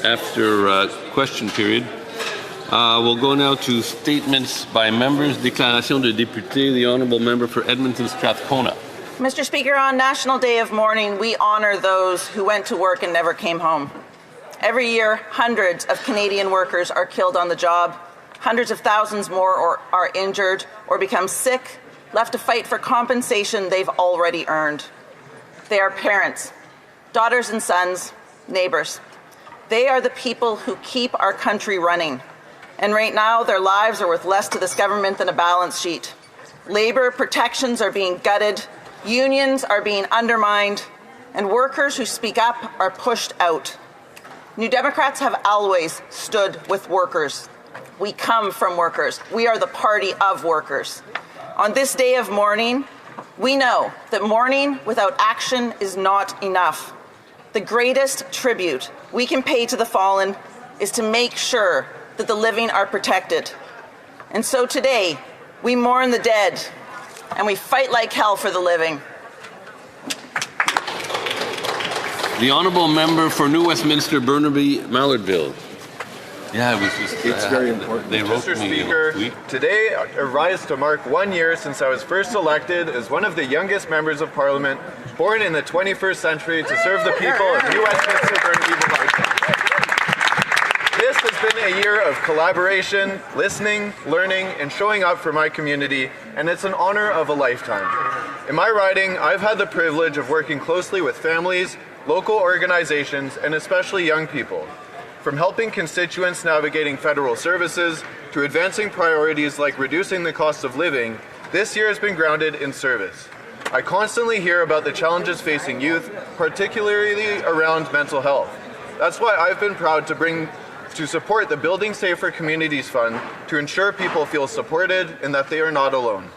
after question period. We'll go now to statements by members. Déclaration de député. The honourable member for Edmonton Strathcona. Mr. Speaker, on National Day of Mourning, we honour those who went to work and never came home. Every year, hundreds of Canadian workers are killed on the job. Hundreds of thousands more are injured or become sick, left to fight for compensation they've already earned. They are parents, daughters and sons, neighbours. They are the people who keep our country running. And right now, their lives are worth less to this government than a balance sheet. Labour protections are being gutted, unions are being undermined, and workers who speak up are pushed out. New Democrats have always stood with workers. We come from workers. We are the party of workers. On this day of mourning, we know that mourning without action is not enough. The greatest tribute we can pay to the fallen is to make sure that the living are protected. And so today, we mourn the dead, and we fight like hell for the living. The honourable member for New Westminster, Burnaby, Mallardville. Yeah, it was just... It's very important. They wrote Mr. me Speaker, today arrives to mark 1 year since I was first elected as one of the youngest members of Parliament born in the 21st century to serve the people of New Westminster, Burnaby, Mallardville. This has been a year of collaboration, listening, learning, and showing up for my community, and it's an honour of a lifetime. In my riding, I've had the privilege of working closely with families, local organizations, and especially young people. From helping constituents navigating federal services to advancing priorities like reducing the cost of living, this year has been grounded in service. I constantly hear about the challenges facing youth, particularly around mental health. That's why I've been proud to support the Building Safer Communities Fund to ensure people feel supported and that they are not alone.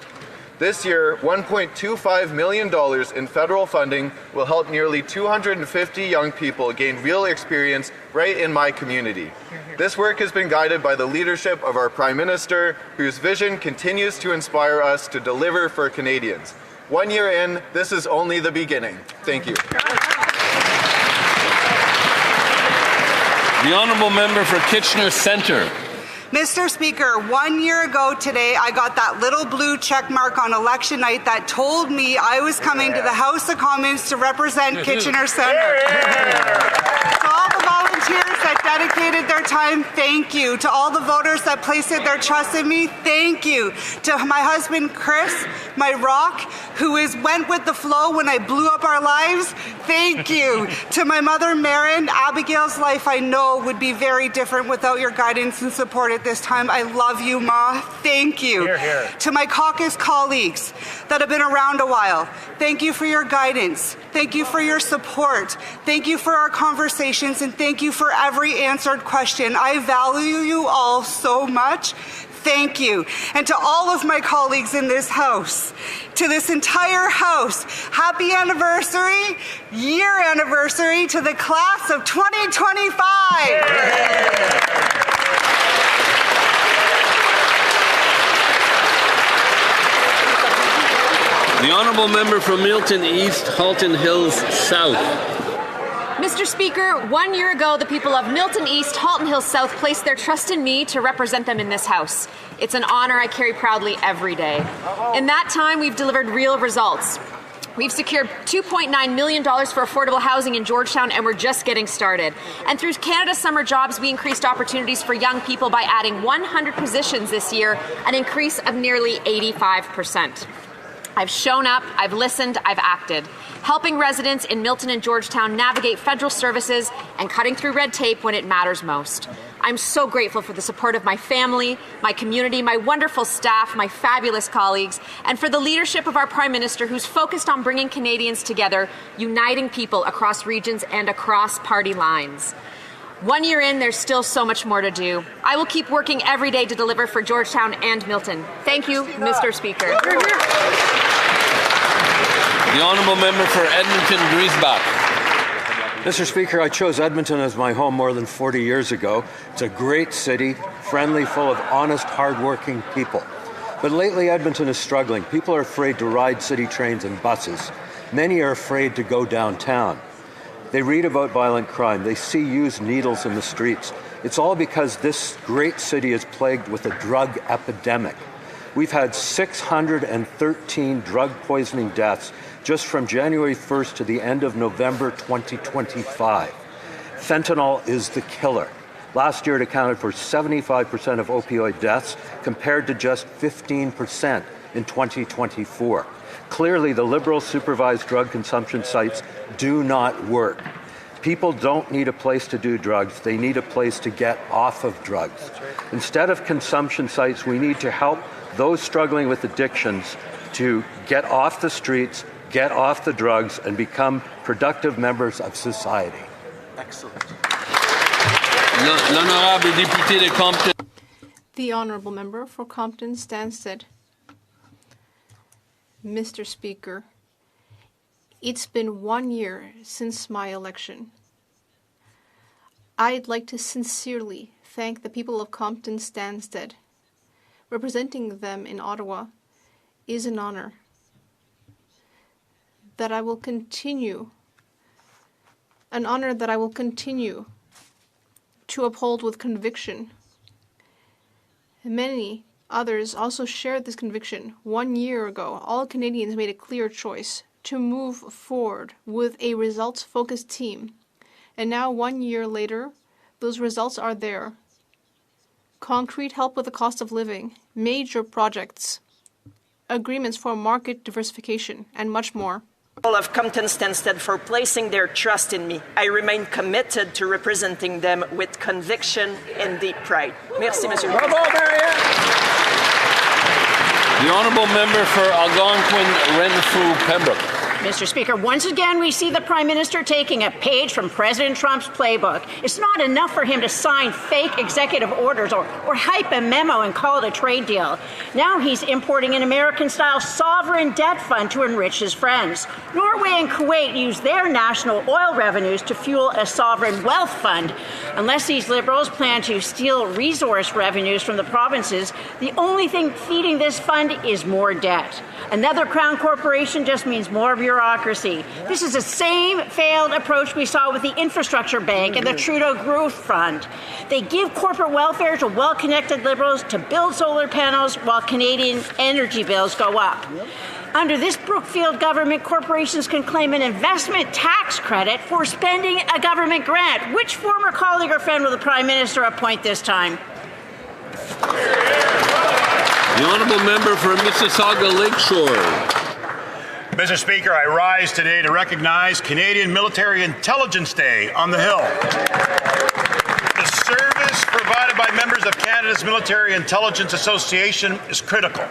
This year, $1.25 million in federal funding will help nearly 250 young people gain real experience right in my community. This work has been guided by the leadership of our Prime Minister, whose vision continues to inspire us to deliver for Canadians. 1 year in, this is only the beginning. Thank you. The honourable member for Kitchener Centre. Mr. Speaker, 1 year ago today, I got that little blue check mark on election night that told me I was coming to the House of Commons to represent Kitchener Centre. To all the volunteers that dedicated their time, thank you. To all the voters that placed their trust in me, thank you. To my husband, Chris, my rock, who went with the flow when I blew up our lives, thank you. To my mother, Marin, Abigail's life I know would be very different without your guidance and support at this time. I love you, Ma. Thank you. Hear, hear. To my caucus colleagues that have been around a while, thank you for your guidance. Thank you for your support. Thank you for our conversations, and thank you for every answered question. I value you all so much. Thank you. And to all of my colleagues in this House, to this entire House, happy anniversary, year anniversary to the class of 2025. The honourable member from Milton East, Halton Hills South. Mr. Speaker, 1 year ago, the people of Milton East, Halton Hills South placed their trust in me to represent them in this House. It's an honour I carry proudly every day. In that time, we've delivered real results. We've secured $2.9 million for affordable housing in Georgetown, and we're just getting started. And through Canada Summer Jobs, we increased opportunities for young people by adding 100 positions this year, an increase of nearly 85%. I've shown up, I've listened, I've acted, helping residents in Milton and Georgetown navigate federal services and cutting through red tape when it matters most. I'm so grateful for the support of my family, my community, my wonderful staff, my fabulous colleagues, and for the leadership of our Prime Minister, who's focused on bringing Canadians together, uniting people across regions and across party lines. 1 year in, there's still so much more to do. I will keep working every day to deliver for Georgetown and Milton. Thank you, Mr. Speaker. The honourable member for Edmonton Griesbach. Mr. Speaker, I chose Edmonton as my home more than 40 years ago. It's a great city, friendly, full of honest, hard-working people. But lately, Edmonton is struggling. People are afraid to ride city trains and buses. Many are afraid to go downtown. They read about violent crime. They see used needles in the streets. It's all because this great city is plagued with a drug epidemic. We've had 613 drug poisoning deaths just from January 1st to the end of November 2025. Fentanyl is the killer. Last year it accounted for 75% of opioid deaths compared to just 15% in 2024. Clearly, the Liberal supervised drug consumption sites do not work. People don't need a place to do drugs, they need a place to get off of drugs. Instead of consumption sites, we need to help those struggling with addictions to get off the streets, get off the drugs, and become productive members of society. Excellent. L'honorable député de Compton. The Honourable Member for Compton Stansted. Mr. Speaker, it's been 1 year since my election. I'd like to sincerely thank the people of Compton Stansted. Representing them in Ottawa is an honour that I will continue, an honour that I will continue to uphold with conviction. Many others also shared this conviction. 1 year ago, all Canadians made a clear choice to move forward with a results-focused team. And now, 1 year later, those results are there. Concrete help with the cost of living, major projects, agreements for market diversification, and much more. Of Compton Stansted for placing their trust in me. I remain committed to representing them with conviction and deep pride. Merci, Monsieur le Président. The Honourable Member for Algonquin-Renfrew-Pembroke. Mr. Speaker, once again we see the Prime Minister taking a page from President Trump's playbook. It's not enough for him to sign fake executive orders or hype a memo and call it a trade deal. Now he's importing an American-style sovereign debt fund to enrich his friends. Norway and Kuwait use their national oil revenues to fuel a sovereign wealth fund. Unless these Liberals plan to steal resource revenues from the provinces, the only thing feeding this fund is more debt. Another Crown corporation just means more bureaucracy. This is the same failed approach we saw with the Infrastructure Bank and the Trudeau Growth Fund. They give corporate welfare to well-connected Liberals to build solar panels while Canadian energy bills go up. Under this Brookfield government, corporations can claim an investment tax credit for spending a government grant. Which former colleague or friend will the Prime Minister appoint this time? The Honourable Member for Mississauga Lakeshore. Mr. Speaker, I rise today to recognize Canadian Military Intelligence Day on the Hill. The service provided by members of Canada's Military Intelligence Association is critical.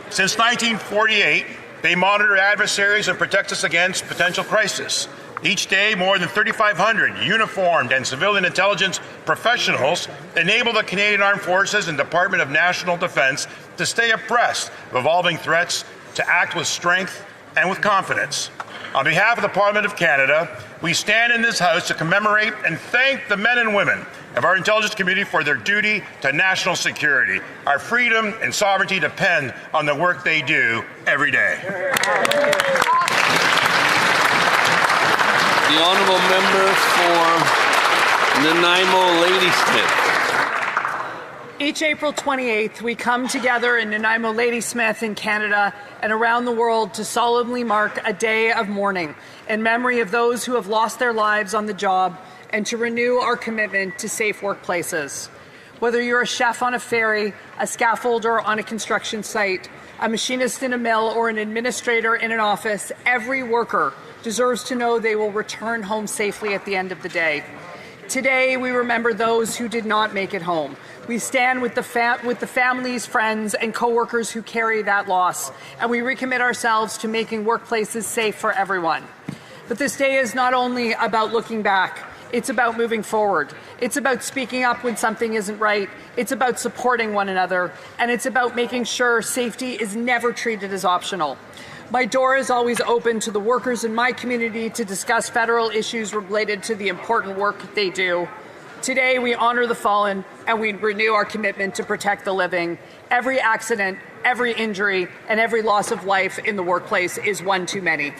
Since 1948, they monitor adversaries and protect us against potential crisis. Each day, more than 3,500 uniformed and civilian intelligence professionals enable the Canadian Armed Forces and Department of National Defence to stay abreast of evolving threats, to act with strength and with confidence. On behalf of the Parliament of Canada, we stand in this House to commemorate and thank the men and women of our intelligence community for their duty to national security. Our freedom and sovereignty depend on the work they do every day. The Honourable Member for Nanaimo Ladysmith. Each April 28th, we come together in Nanaimo Ladysmith in Canada and around the world to solemnly mark a day of mourning in memory of those who have lost their lives on the job and to renew our commitment to safe workplaces. Whether you're a chef on a ferry, a scaffolder on a construction site, a machinist in a mill, or an administrator in an office, every worker deserves to know they will return home safely at the end of the day. Today, we remember those who did not make it home. We stand with the families, friends, and co-workers who carry that loss, and we recommit ourselves to making workplaces safe for everyone. But this day is not only about looking back. It's about moving forward. It's about speaking up when something isn't right. It's about supporting one another, and it's about making sure safety is never treated as optional. My door is always open to the workers in my community to discuss federal issues related to the important work they do. Today, we honor the fallen and we renew our commitment to protect the living. Every accident, every injury, and every loss of life in the workplace is one too many.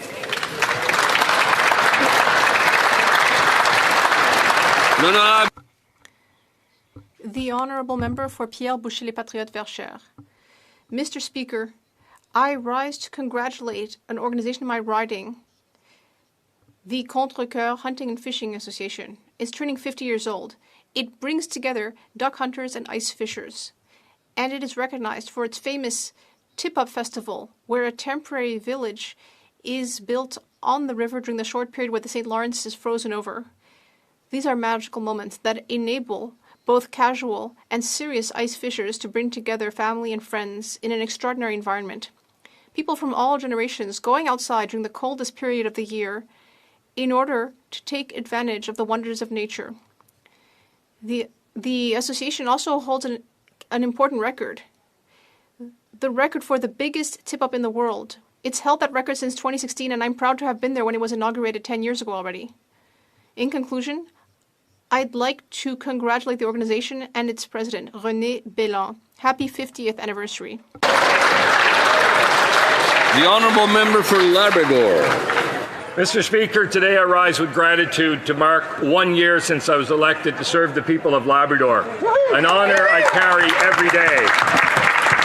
The Honourable Member for Pierre Boucher les Patriotes Verchères. Mr. Speaker, I rise to congratulate an organization in my riding, the Contrecoeur Hunting and Fishing Association. It's turning 50 years old. It brings together duck hunters and ice fishers, and it is recognized for its famous Tip-Up Festival, where a temporary village is built on the river during the short period where the St. Lawrence is frozen over. These are magical moments that enable both casual and serious ice fishers to bring together family and friends in an extraordinary environment. People from all generations going outside during the coldest period of the year in order to take advantage of the wonders of nature. The association also holds an important record, the record for the biggest tip-up in the world. It's held that record since 2016, and I'm proud to have been there when it was inaugurated 10 years ago already. In conclusion, I'd like to congratulate the organization and its president, René Bélan. Happy 50th anniversary. The Honourable Member for Labrador. Mr. Speaker, today I rise with gratitude to mark 1 year since I was elected to serve the people of Labrador, an honour I carry every day.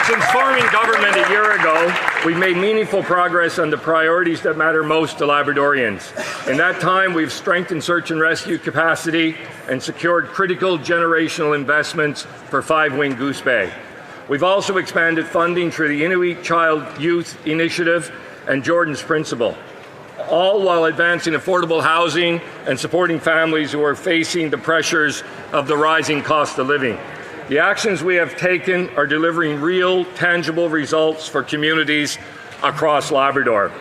Since forming government a year ago, we've made meaningful progress on the priorities that matter most to Labradorians. In that time, we've strengthened search and rescue capacity and secured critical generational investments for Five-Wing Goose Bay. We've also expanded funding through the Inuit Child Youth Initiative and Jordan's Principle, all while advancing affordable housing and supporting families who are facing the pressures of the rising cost of living. The actions we have taken are delivering real, tangible results for communities across Labrador.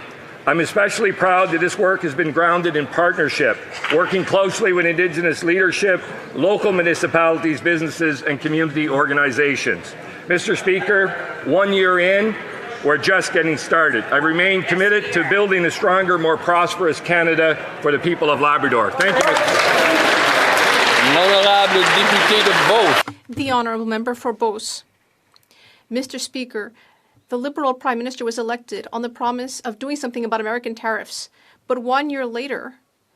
I'm especially proud that this work has been grounded in partnership, working closely with Indigenous leadership, local municipalities, businesses, and community organizations. Mr. Speaker, 1 year in, we're just getting started. I remain committed to building a stronger, more prosperous Canada for the people of Labrador. Thank you, Honorable Député de Beauce. The Honourable Member for Beauce. Mr. Speaker, the Liberal Prime Minister was elected on the promise of doing something about American tariffs. But 1 year later,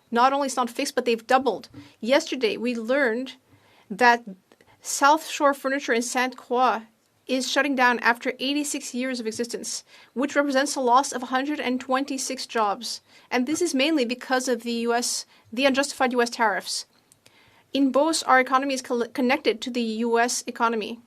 not only it's not fixed, but they've doubled. Yesterday, we learned that South Shore Furniture in Sainte Croix is shutting down after 86 years of existence, which represents a loss of 126 jobs. And this is mainly because of the unjustified U.S. tariffs. In Beauce, our economy is connected to the U.S. economy.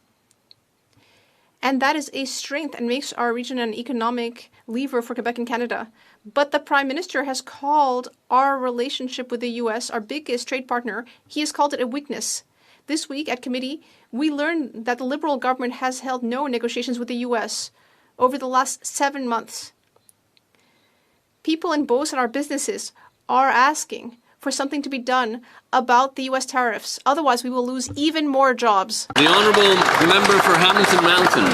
And that is a strength and makes our region an economic lever for Quebec and Canada. But the Prime Minister has called our relationship with the U.S., our biggest trade partner, he has called it a weakness. This week at committee, we learned that the Liberal government has held no negotiations with the U.S. over the last 7 months. People in Beauce and our businesses are asking for something to be done about the U.S. tariffs. Otherwise, we will lose even more jobs. The Honourable Member for Hamilton Mountain.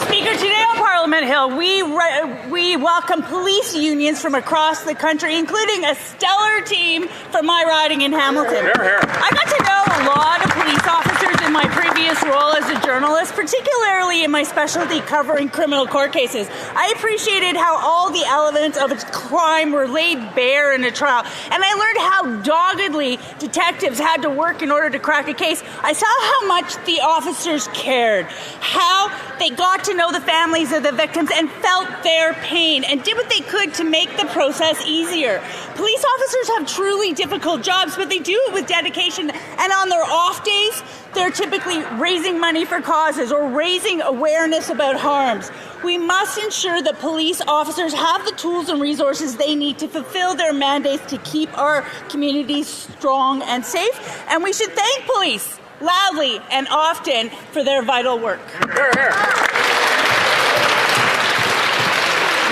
Speaker, today on Parliament Hill, we welcome police unions from across the country, including a stellar team from my riding in Hamilton. Hear, hear. I got to know a lot of police officers in my previous role as a journalist, particularly in my specialty covering criminal court cases. I appreciated how all the elements of its crime were laid bare in a trial, and I learned how doggedly detectives had to work in order to crack a case. I saw how much the officers cared, how they got to know the families of the victims and felt their pain and did what they could to make the process easier. Police officers have truly difficult jobs, but they do it with dedication, and on their off days, they're typically raising money for causes or raising awareness about harms. We must ensure that police officers have the tools and resources they need to fulfill their mandates to keep our communities strong and safe, and we should thank police loudly and often for their vital work. Hear, hear.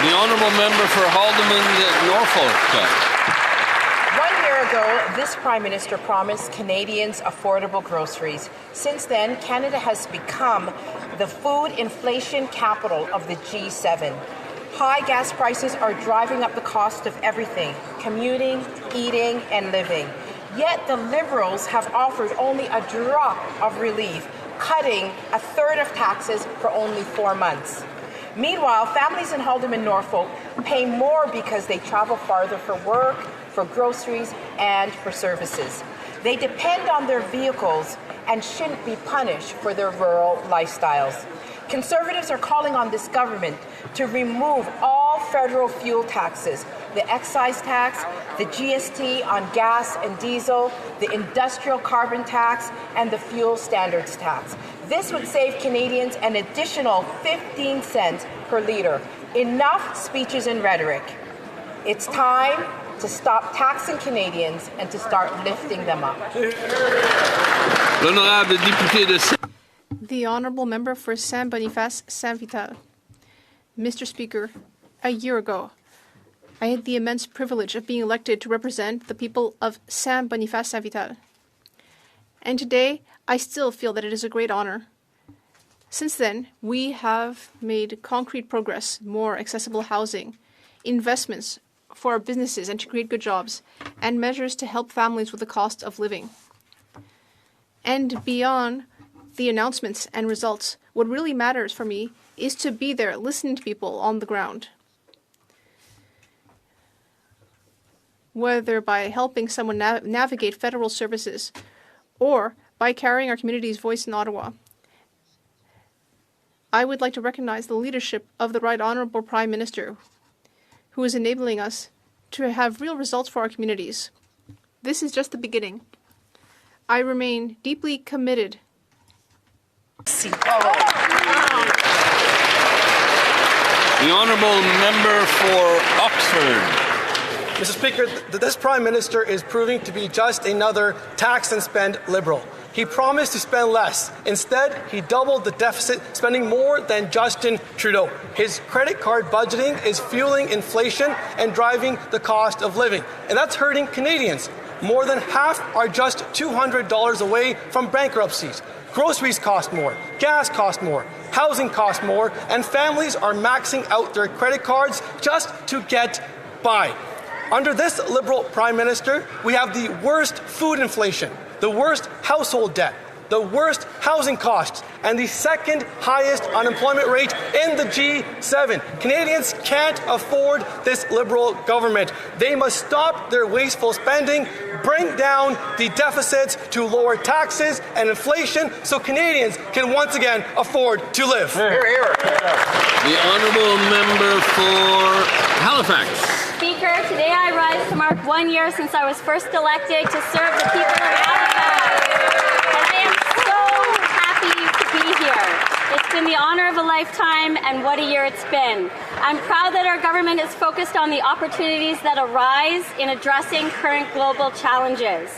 The Honourable Member for Haldimand Norfolk. 1 year ago, this Prime Minister promised Canadians affordable groceries. Since then, Canada has become the food inflation capital of the G7. High gas prices are driving up the cost of everything: commuting, eating, and living. Yet the Liberals have offered only a drop of relief, cutting a third of taxes for only 4 months. Meanwhile, families in Haldimand Norfolk pay more because they travel farther for work, for groceries, and for services. They depend on their vehicles and shouldn't be punished for their rural lifestyles. Conservatives are calling on this government to remove all federal fuel taxes, the excise tax, the GST on gas and diesel, the industrial carbon tax, and the fuel standards tax. This would save Canadians an additional 15 cents per litre. Enough speeches and rhetoric. It's time to stop taxing Canadians and to start lifting them up. L'honorable député de The Honourable Member for Saint-Boniface Saint-Vital. Mr. Speaker, a year ago, I had the immense privilege of being elected to represent the people of Saint-Boniface Saint-Vital. And today, I still feel that it is a great honour. Since then, we have made concrete progress, more accessible housing, investments for our businesses and to create good jobs, and measures to help families with the cost of living. And beyond the announcements and results, what really matters for me is to be there, listening to people on the ground. Whether by helping someone navigate federal services or by carrying our community's voice in Ottawa. I would like to recognize the leadership of the Right Honourable Prime Minister, who is enabling us to have real results for our communities. This is just the beginning. I remain deeply committed. The Honourable Member for Oxford. Mr. Speaker, this Prime Minister is proving to be just another tax and spend Liberal. He promised to spend less. Instead, he doubled the deficit, spending more than Justin Trudeau. His credit card budgeting is fueling inflation and driving the cost of living. And that's hurting Canadians. More than half are just $200 away from bankruptcies. Groceries cost more, gas costs more, housing costs more, and families are maxing out their credit cards just to get by. Under this Liberal Prime Minister, we have the worst food inflation, the worst household debt, the worst housing costs, and the second highest unemployment rate in the G7. Canadians can't afford this Liberal government. They must stop their wasteful spending, bring down the deficits to lower taxes and inflation so Canadians can once again afford to live. The Honourable Member for Halifax. Speaker, today I rise to mark 1 year since I was first elected to serve the people of Halifax. And I am so happy to be here. It's been the honour of a lifetime, and what a year it's been. I'm proud that our government is focused on the opportunities that arise in addressing current global challenges.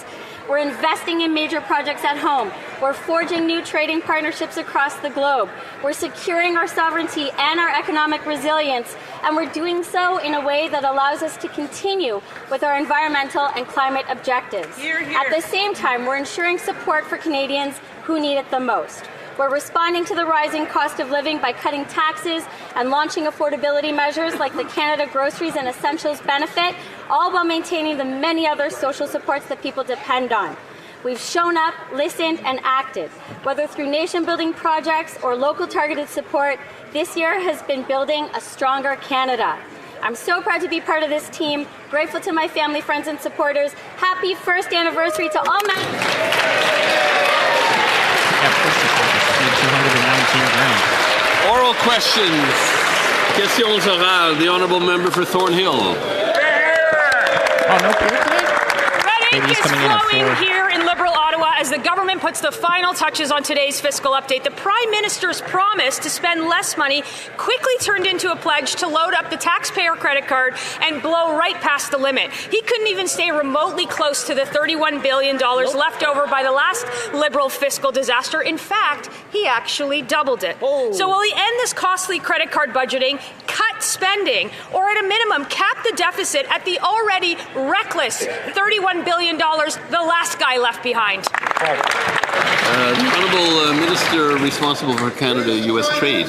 We're investing in major projects at home. We're forging new trading partnerships across the globe. We're securing our sovereignty and our economic resilience, and we're doing so in a way that allows us to continue with our environmental and climate objectives. Hear, hear. At the same time, we're ensuring support for Canadians who need it the most. We're responding to the rising cost of living by cutting taxes and launching affordability measures like the Canada Groceries and Essentials benefit, all while maintaining the many other social supports that people depend on. We've shown up, listened, and acted. Whether through nation-building projects or local targeted support, this year has been building a stronger Canada. I'm so proud to be part of this team, grateful to my family, friends, and supporters. Happy first anniversary to all Oral questions. Questions orales. The Honourable Member for Thornhill. Oh, no prayer today? Red ink is flowing here in Liberal Ottawa as the government puts the final touches on today's fiscal update. The Prime Minister's promise to spend less money quickly turned into a pledge to load up the taxpayer credit card and blow right past the limit. He couldn't even stay remotely close to the $31 billion left over by the last Liberal fiscal disaster. In fact, he actually doubled it. So will he end this costly credit card budgeting, cut spending, or at a minimum cap the deficit at the already reckless $31 billion the last guy left behind? The Honourable Minister responsible for Canada-US trade.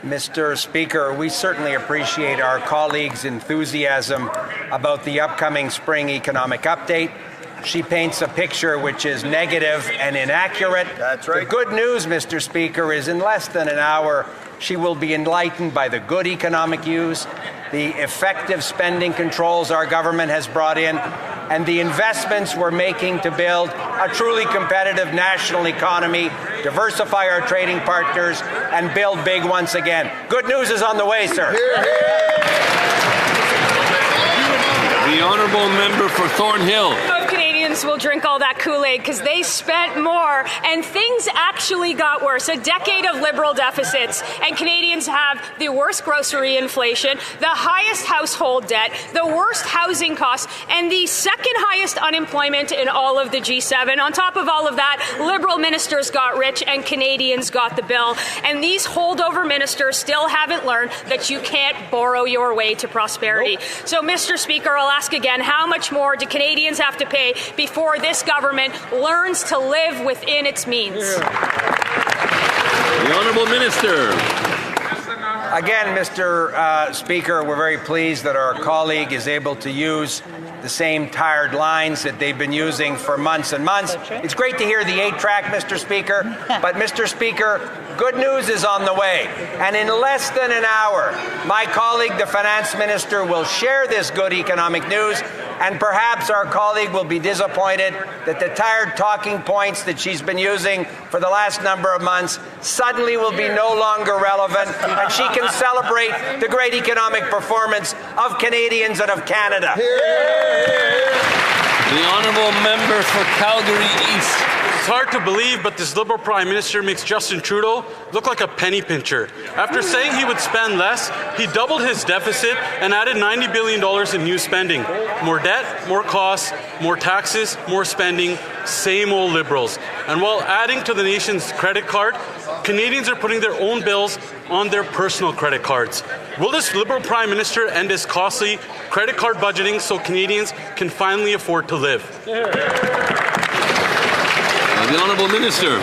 Mr. Speaker, we certainly appreciate our colleagues' enthusiasm about the upcoming spring economic update. She paints a picture which is negative and inaccurate. That's right. The good news, Mr. Speaker, is in less than an hour, she will be enlightened by the good economic news, the effective spending controls our government has brought in, and the investments we're making to build a truly competitive national economy, diversify our trading partners, and build big once again. Good news is on the way, sir. The honourable member for Thornhill. Canadians will drink all that Kool-Aid because they spent more and things actually got worse. A decade of Liberal deficits, and Canadians have the worst grocery inflation, the highest household debt, the worst housing costs, and the second highest unemployment in all of the G7. On top of all of that, Liberal ministers got rich and Canadians got the bill. And these holdover ministers still haven't learned that you can't borrow your way to prosperity. So, Mr. Speaker, I'll ask again, how much more do Canadians have to pay before this government learns to live within its means? The Honourable Minister. Again, Mr. Speaker, we're very pleased that our colleague is able to use the same tired lines that they've been using for months and months. It's great to hear the 8-track, Mr. Speaker, but Mr. Speaker, good news is on the way. And in less than an hour, my colleague, the Finance Minister, will share this good economic news, and perhaps our colleague will be disappointed that the tired talking points that she's been using for the last number of months suddenly will be no longer relevant, and she can celebrate the great economic performance of Canadians and of Canada. The honourable member for Calgary East. It's hard to believe, but this Liberal Prime Minister makes Justin Trudeau look like a penny pincher. After saying he would spend less, he doubled his deficit and added $90 billion in new spending. More debt, more costs, more taxes, more spending, same old Liberals. And while adding to the nation's credit card, Canadians are putting their own bills on their personal credit cards. Will this Liberal Prime Minister end his costly credit card budgeting so Canadians can finally afford to live? The Honourable Minister.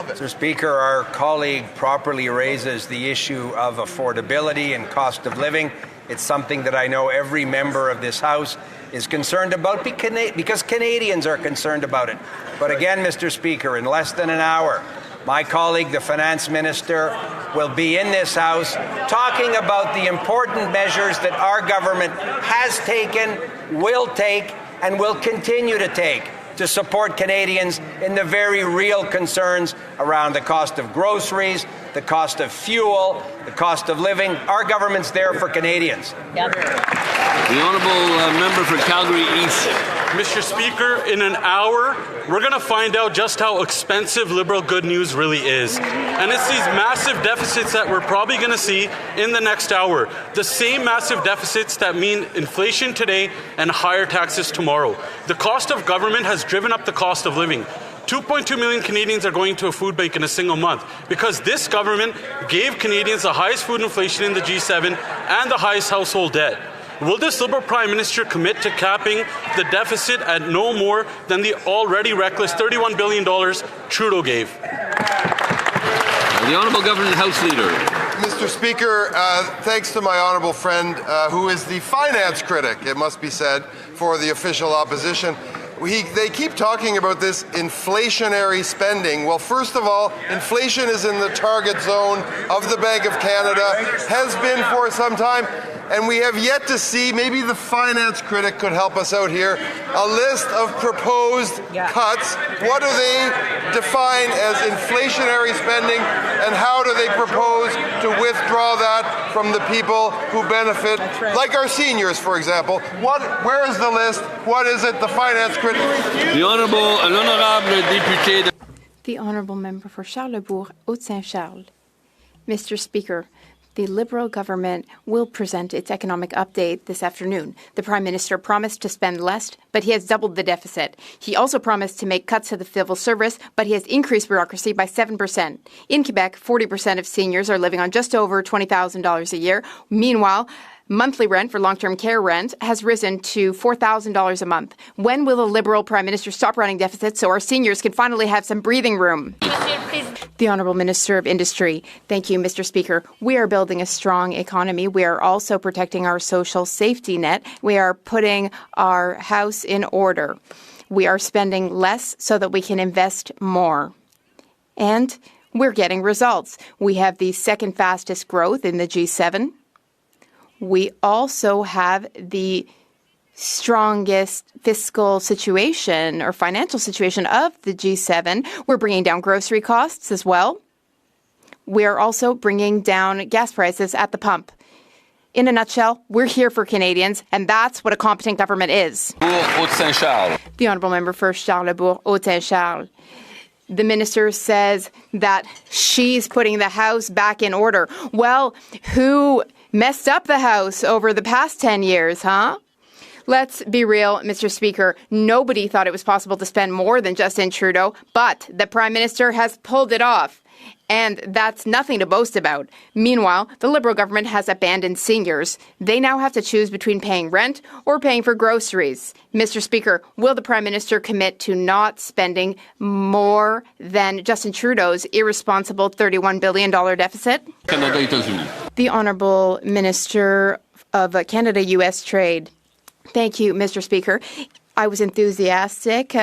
Mr. Speaker, our colleague properly raises the issue of affordability and cost of living. It's something that I know every member of this House is concerned about because Canadians are concerned about it. But again, Mr. Speaker, in less than an hour, my colleague, the Finance Minister, will be in this House talking about the important measures that our government has taken, will take, and will continue to take to support Canadians in the very real concerns around the cost of groceries, the cost of fuel, the cost of living. Our government's there for Canadians. Yep. The honourable member for Calgary East. Mr. Speaker, in an hour, we're going to find out just how expensive Liberal good news really is. And it's these massive deficits that we're probably going to see in the next hour. The same massive deficits that mean inflation today and higher taxes tomorrow. The cost of government has driven up the cost of living. 2.2 million Canadians are going to a food bank in a single month because this government gave Canadians the highest food inflation in the G7 and the highest household debt. Will this Liberal Prime Minister commit to capping the deficit at no more than the already reckless $31 billion Trudeau gave? The Honourable Government House Leader. Mr. Speaker, thanks to my honourable friend, who is the finance critic, it must be said, for the official opposition. They keep talking about this inflationary spending. Well, first of all, inflation is in the target zone of the Bank of Canada, has been for some time, and we have yet to see, maybe the finance critic could help us out here, a list of proposed cuts. What do they define as inflationary spending, and how do they propose to withdraw that from the people who benefit, like our seniors, for example? Where is the list? What is it? The finance critic. The Honourable Député. The Honourable Member for Charlesbourg, Haute-Saint-Charles. Mr. Speaker, the Liberal government will present its economic update this afternoon. The Prime Minister promised to spend less, but he has doubled the deficit. He also promised to make cuts to the civil service, but he has increased bureaucracy by 7%. In Quebec, 40% of seniors are living on just over $20,000 a year. Meanwhile, monthly rent for long-term care rent has risen to $4,000 a month. When will the Liberal Prime Minister stop running deficits so our seniors can finally have some breathing room? The Honourable Minister of Industry. Thank you, Mr. Speaker. We are building a strong economy. We are also protecting our social safety net. We are putting our house in order. We are spending less so that we can invest more. And we're getting results. We have the second fastest growth in the G7. We also have the strongest fiscal situation or financial situation of the G7. We're bringing down grocery costs as well. We're also bringing down gas prices at the pump. In a nutshell, we're here for Canadians, and that's what a competent government is. The Honourable Member for Charlebourg, Haute-Saint-Charles. The minister says that she's putting the House back in order. Well, who messed up the House over the past 10 years, huh? Let's be real, Mr. Speaker. Nobody thought it was possible to spend more than Justin Trudeau, but the Prime Minister has pulled it off. And that's nothing to boast about. Meanwhile, the Liberal government has abandoned seniors. They now have to choose between paying rent or paying for groceries. Mr. Speaker, will the Prime Minister commit to not spending more than Justin Trudeau's irresponsible $31 billion deficit? The Honourable Minister of Canada-US Trade. Thank you, Mr. Speaker. I was enthusiastic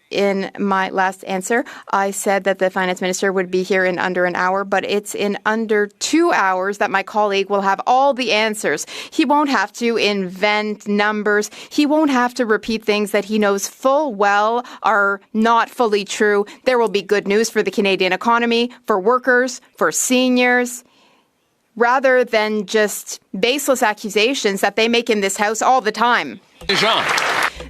in my last answer. I said that the finance minister would be here in under an hour, but it's in under 2 hours that my colleague will have all the answers. He won't have to invent numbers. He won't have to repeat things that he knows full well are not fully true. There will be good news for the Canadian economy, for workers, for seniors, rather than just baseless accusations that they make in this House all the time.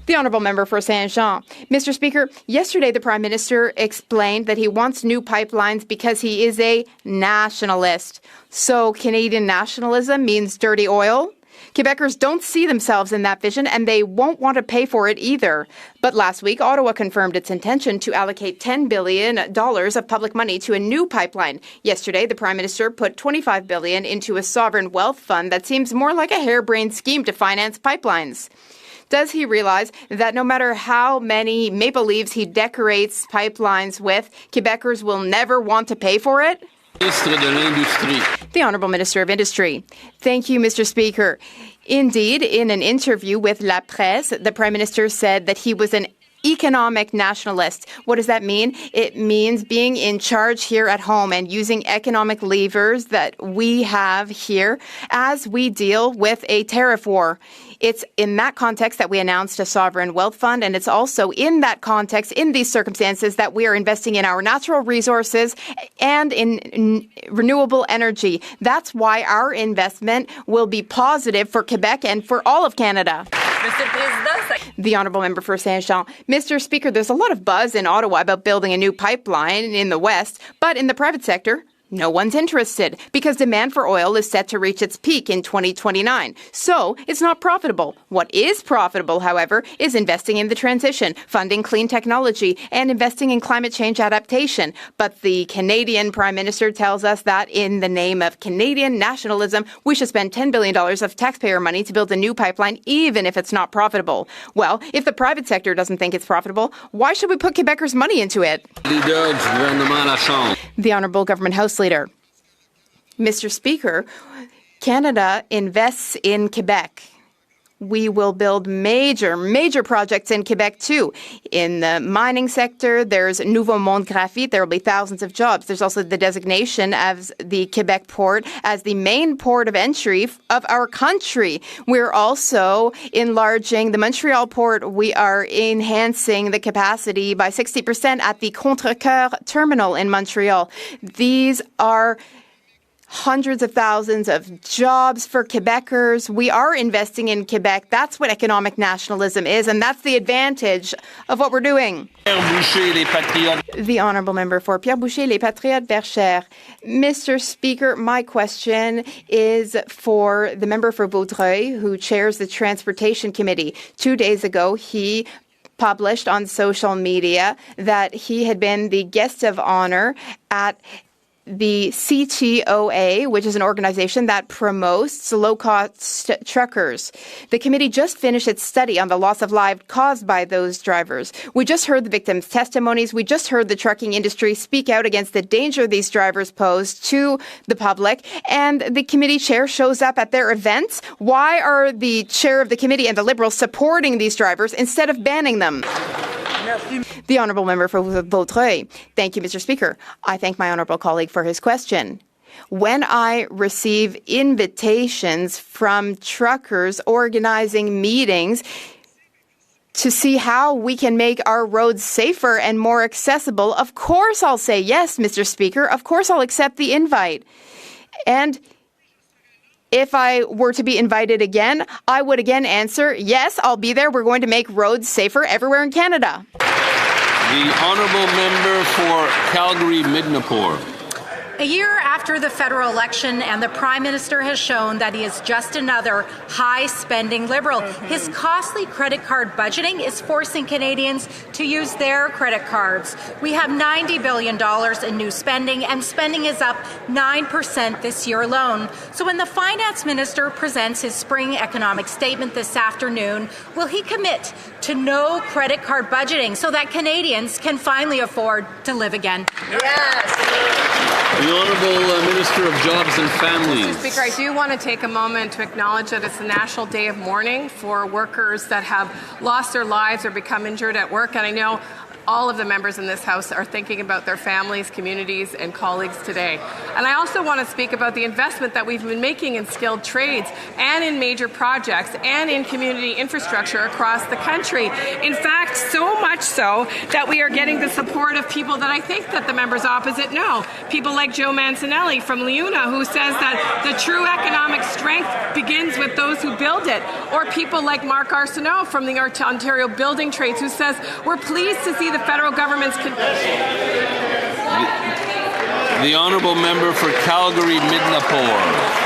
The Honourable Member for Saint-Jean. Mr. Speaker, yesterday the Prime Minister explained that he wants new pipelines because he is a nationalist. So Canadian nationalism means dirty oil? Quebecers don't see themselves in that vision, and they won't want to pay for it either. But last week, Ottawa confirmed its intention to allocate $10 billion of public money to a new pipeline. Yesterday, the Prime Minister put $25 billion into a sovereign wealth fund that seems more like a harebrained scheme to finance pipelines. Does he realize that no matter how many maple leaves he decorates pipelines with, Quebecers will never want to pay for it? The Honourable Minister of Industry. Thank you, Mr. Speaker. Indeed, in an interview with La Presse, the Prime Minister said that he was an economic nationalist. What does that mean? It means being in charge here at home and using economic levers that we have here as we deal with a tariff war. It's in that context that we announced a sovereign wealth fund, and it's also in that context, in these circumstances, that we are investing in our natural resources and in renewable energy. That's why our investment will be positive for Quebec and for all of Canada. The Honourable Member for Saint-Jean. Mr. Speaker, there's a lot of buzz in Ottawa about building a new pipeline in the West, but in the private sector, no one's interested because demand for oil is set to reach its peak in 2029. So it's not profitable. What is profitable, however, is investing in the transition, funding clean technology, and investing in climate change adaptation. But the Canadian Prime Minister tells us that in the name of Canadian nationalism, we should spend $10 billion of taxpayer money to build a new pipeline, even if it's not profitable. Well, if the private sector doesn't think it's profitable, why should we put Quebecers' money into it? The Honourable Government House Leader. Mr. Speaker, Canada invests in Quebec. We will build major projects in Quebec too. In the mining sector, there's Nouveau Monde Graphite. There will be thousands of jobs. There's also the designation of the Quebec port as the main port of entry of our country. We're also enlarging the Montreal port. We are enhancing the capacity by 60% at the Contrecoeur terminal in Montreal. These are hundreds of thousands of jobs for Quebecers. We are investing in Quebec. That's what economic nationalism is, and that's the advantage of what we're doing. The Honourable Member for Pierre Boucher, Les Patriotes, Verchères. Mr. Speaker, my question is for the member for Vaudreuil, who chairs the Transportation Committee. 2 days ago, he published on social media that he had been the guest of honour at the CTOA, which is an organization that promotes low-cost truckers. The committee just finished its study on the loss of lives caused by those drivers. We just heard the victims' testimonies. We just heard the trucking industry speak out against the danger these drivers pose to the public. And the committee chair shows up at their events. Why are the chair of the committee and the Liberals supporting these drivers instead of banning them? The Honourable Member for Vaudreuil. Thank you, Mr. Speaker. I thank my honourable colleague for his question. When I receive invitations from truckers organizing meetings to see how we can make our roads safer and more accessible, of course I'll say yes, Mr. Speaker. Of course I'll accept the invite. And if I were to be invited again, I would again answer, yes, I'll be there. We're going to make roads safer everywhere in Canada. The honourable member for Calgary-Midnapore. A year after the federal election, and the Prime Minister has shown that he is just another high-spending Liberal. His costly credit card budgeting is forcing Canadians to use their credit cards. We have $90 billion in new spending, and spending is up 9% this year alone. So when the Finance Minister presents his spring economic statement this afternoon, will he commit to no credit card budgeting so that Canadians can finally afford to live again? Yes. The Honourable Minister of Jobs and Families. Mr. Speaker, I do want to take a moment to acknowledge that it's the National Day of Mourning for workers that have lost their lives or become injured at work. And I know all of the members in this House are thinking about their families, communities, and colleagues today. And I also want to speak about the investment that we've been making in skilled trades and in major projects and in community infrastructure across the country. In fact, so much so that we are getting the support of people that I think that the members opposite know. People like Joe Mancinelli from Leuna, who says that the true economic strength begins with those who build it. Or people like Mark Arsenault from the Ontario Building Trades, who says, we're pleased to see the federal government's... The honourable member for Calgary-Midnapore.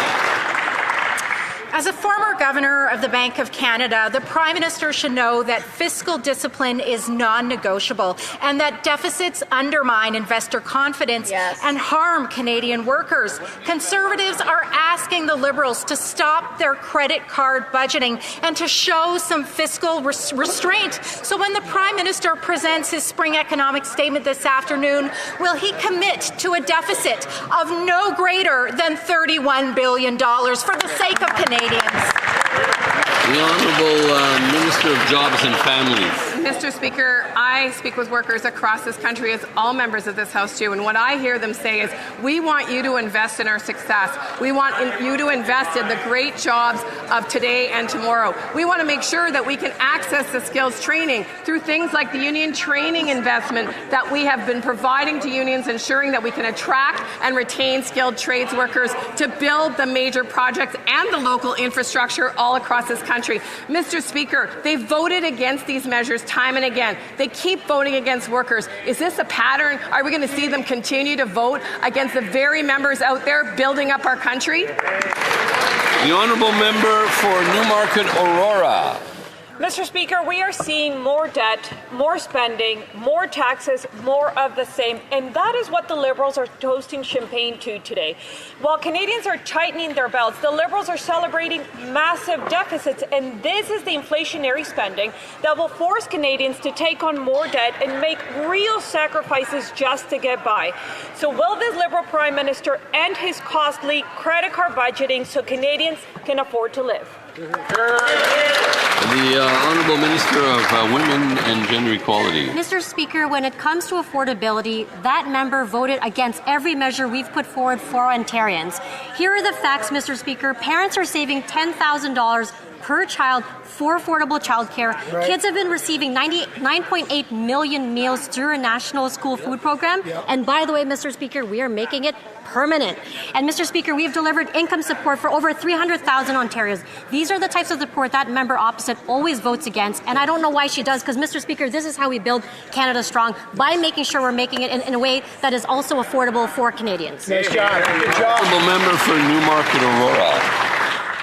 As a former governor of the Bank of Canada, the Prime Minister should know that fiscal discipline is non-negotiable and that deficits undermine investor confidence and harm Canadian workers. Conservatives are asking the Liberals to stop their credit card budgeting and to show some fiscal restraint. So when the Prime Minister presents his spring economic statement this afternoon, will he commit to a deficit of no greater than $31 billion for the sake of Canadians? The Honourable Minister of Jobs and Families. Mr. Speaker, I speak with workers across this country, as all members of this House do, and what I hear them say is, we want you to invest in our success. We want you to invest in the great jobs of today and tomorrow. We want to make sure that we can access the skills training through things like the union training investment that we have been providing to unions, ensuring that we can attract and retain skilled trades workers to build the major projects and the local infrastructure all across this country. Mr. Speaker, they voted against these measures time and again. They keep voting against workers. Is this a pattern? Are we going to see them continue to vote against the very members out there building up our country? The honourable member for Newmarket Aurora. Mr. Speaker, we are seeing more debt, more spending, more taxes, more of the same, and that is what the Liberals are toasting champagne to today. While Canadians are tightening their belts, the Liberals are celebrating massive deficits, and this is the inflationary spending that will force Canadians to take on more debt and make real sacrifices just to get by. So will this Liberal Prime Minister end his costly credit card budgeting so Canadians can afford to live? The Honourable Minister of Women and Gender Equality. Mr. Speaker, when it comes to affordability, that member voted against every measure we've put forward for Ontarians. Here are the facts, Mr. Speaker. Parents are saving $10,000 per child for affordable childcare. Right. Kids have been receiving 9.8 million meals through a national school food program. Yep. And by the way, Mr. Speaker, we are making it permanent. And Mr. Speaker, we have delivered income support for over 300,000 Ontarians. These are the types of support that member opposite always votes against. And I don't know why she does, because Mr. Speaker, this is how we build Canada strong, by making sure we're making it in a way that is also affordable for Canadians. Nice job. Good job. Honourable member for Newmarket Aurora.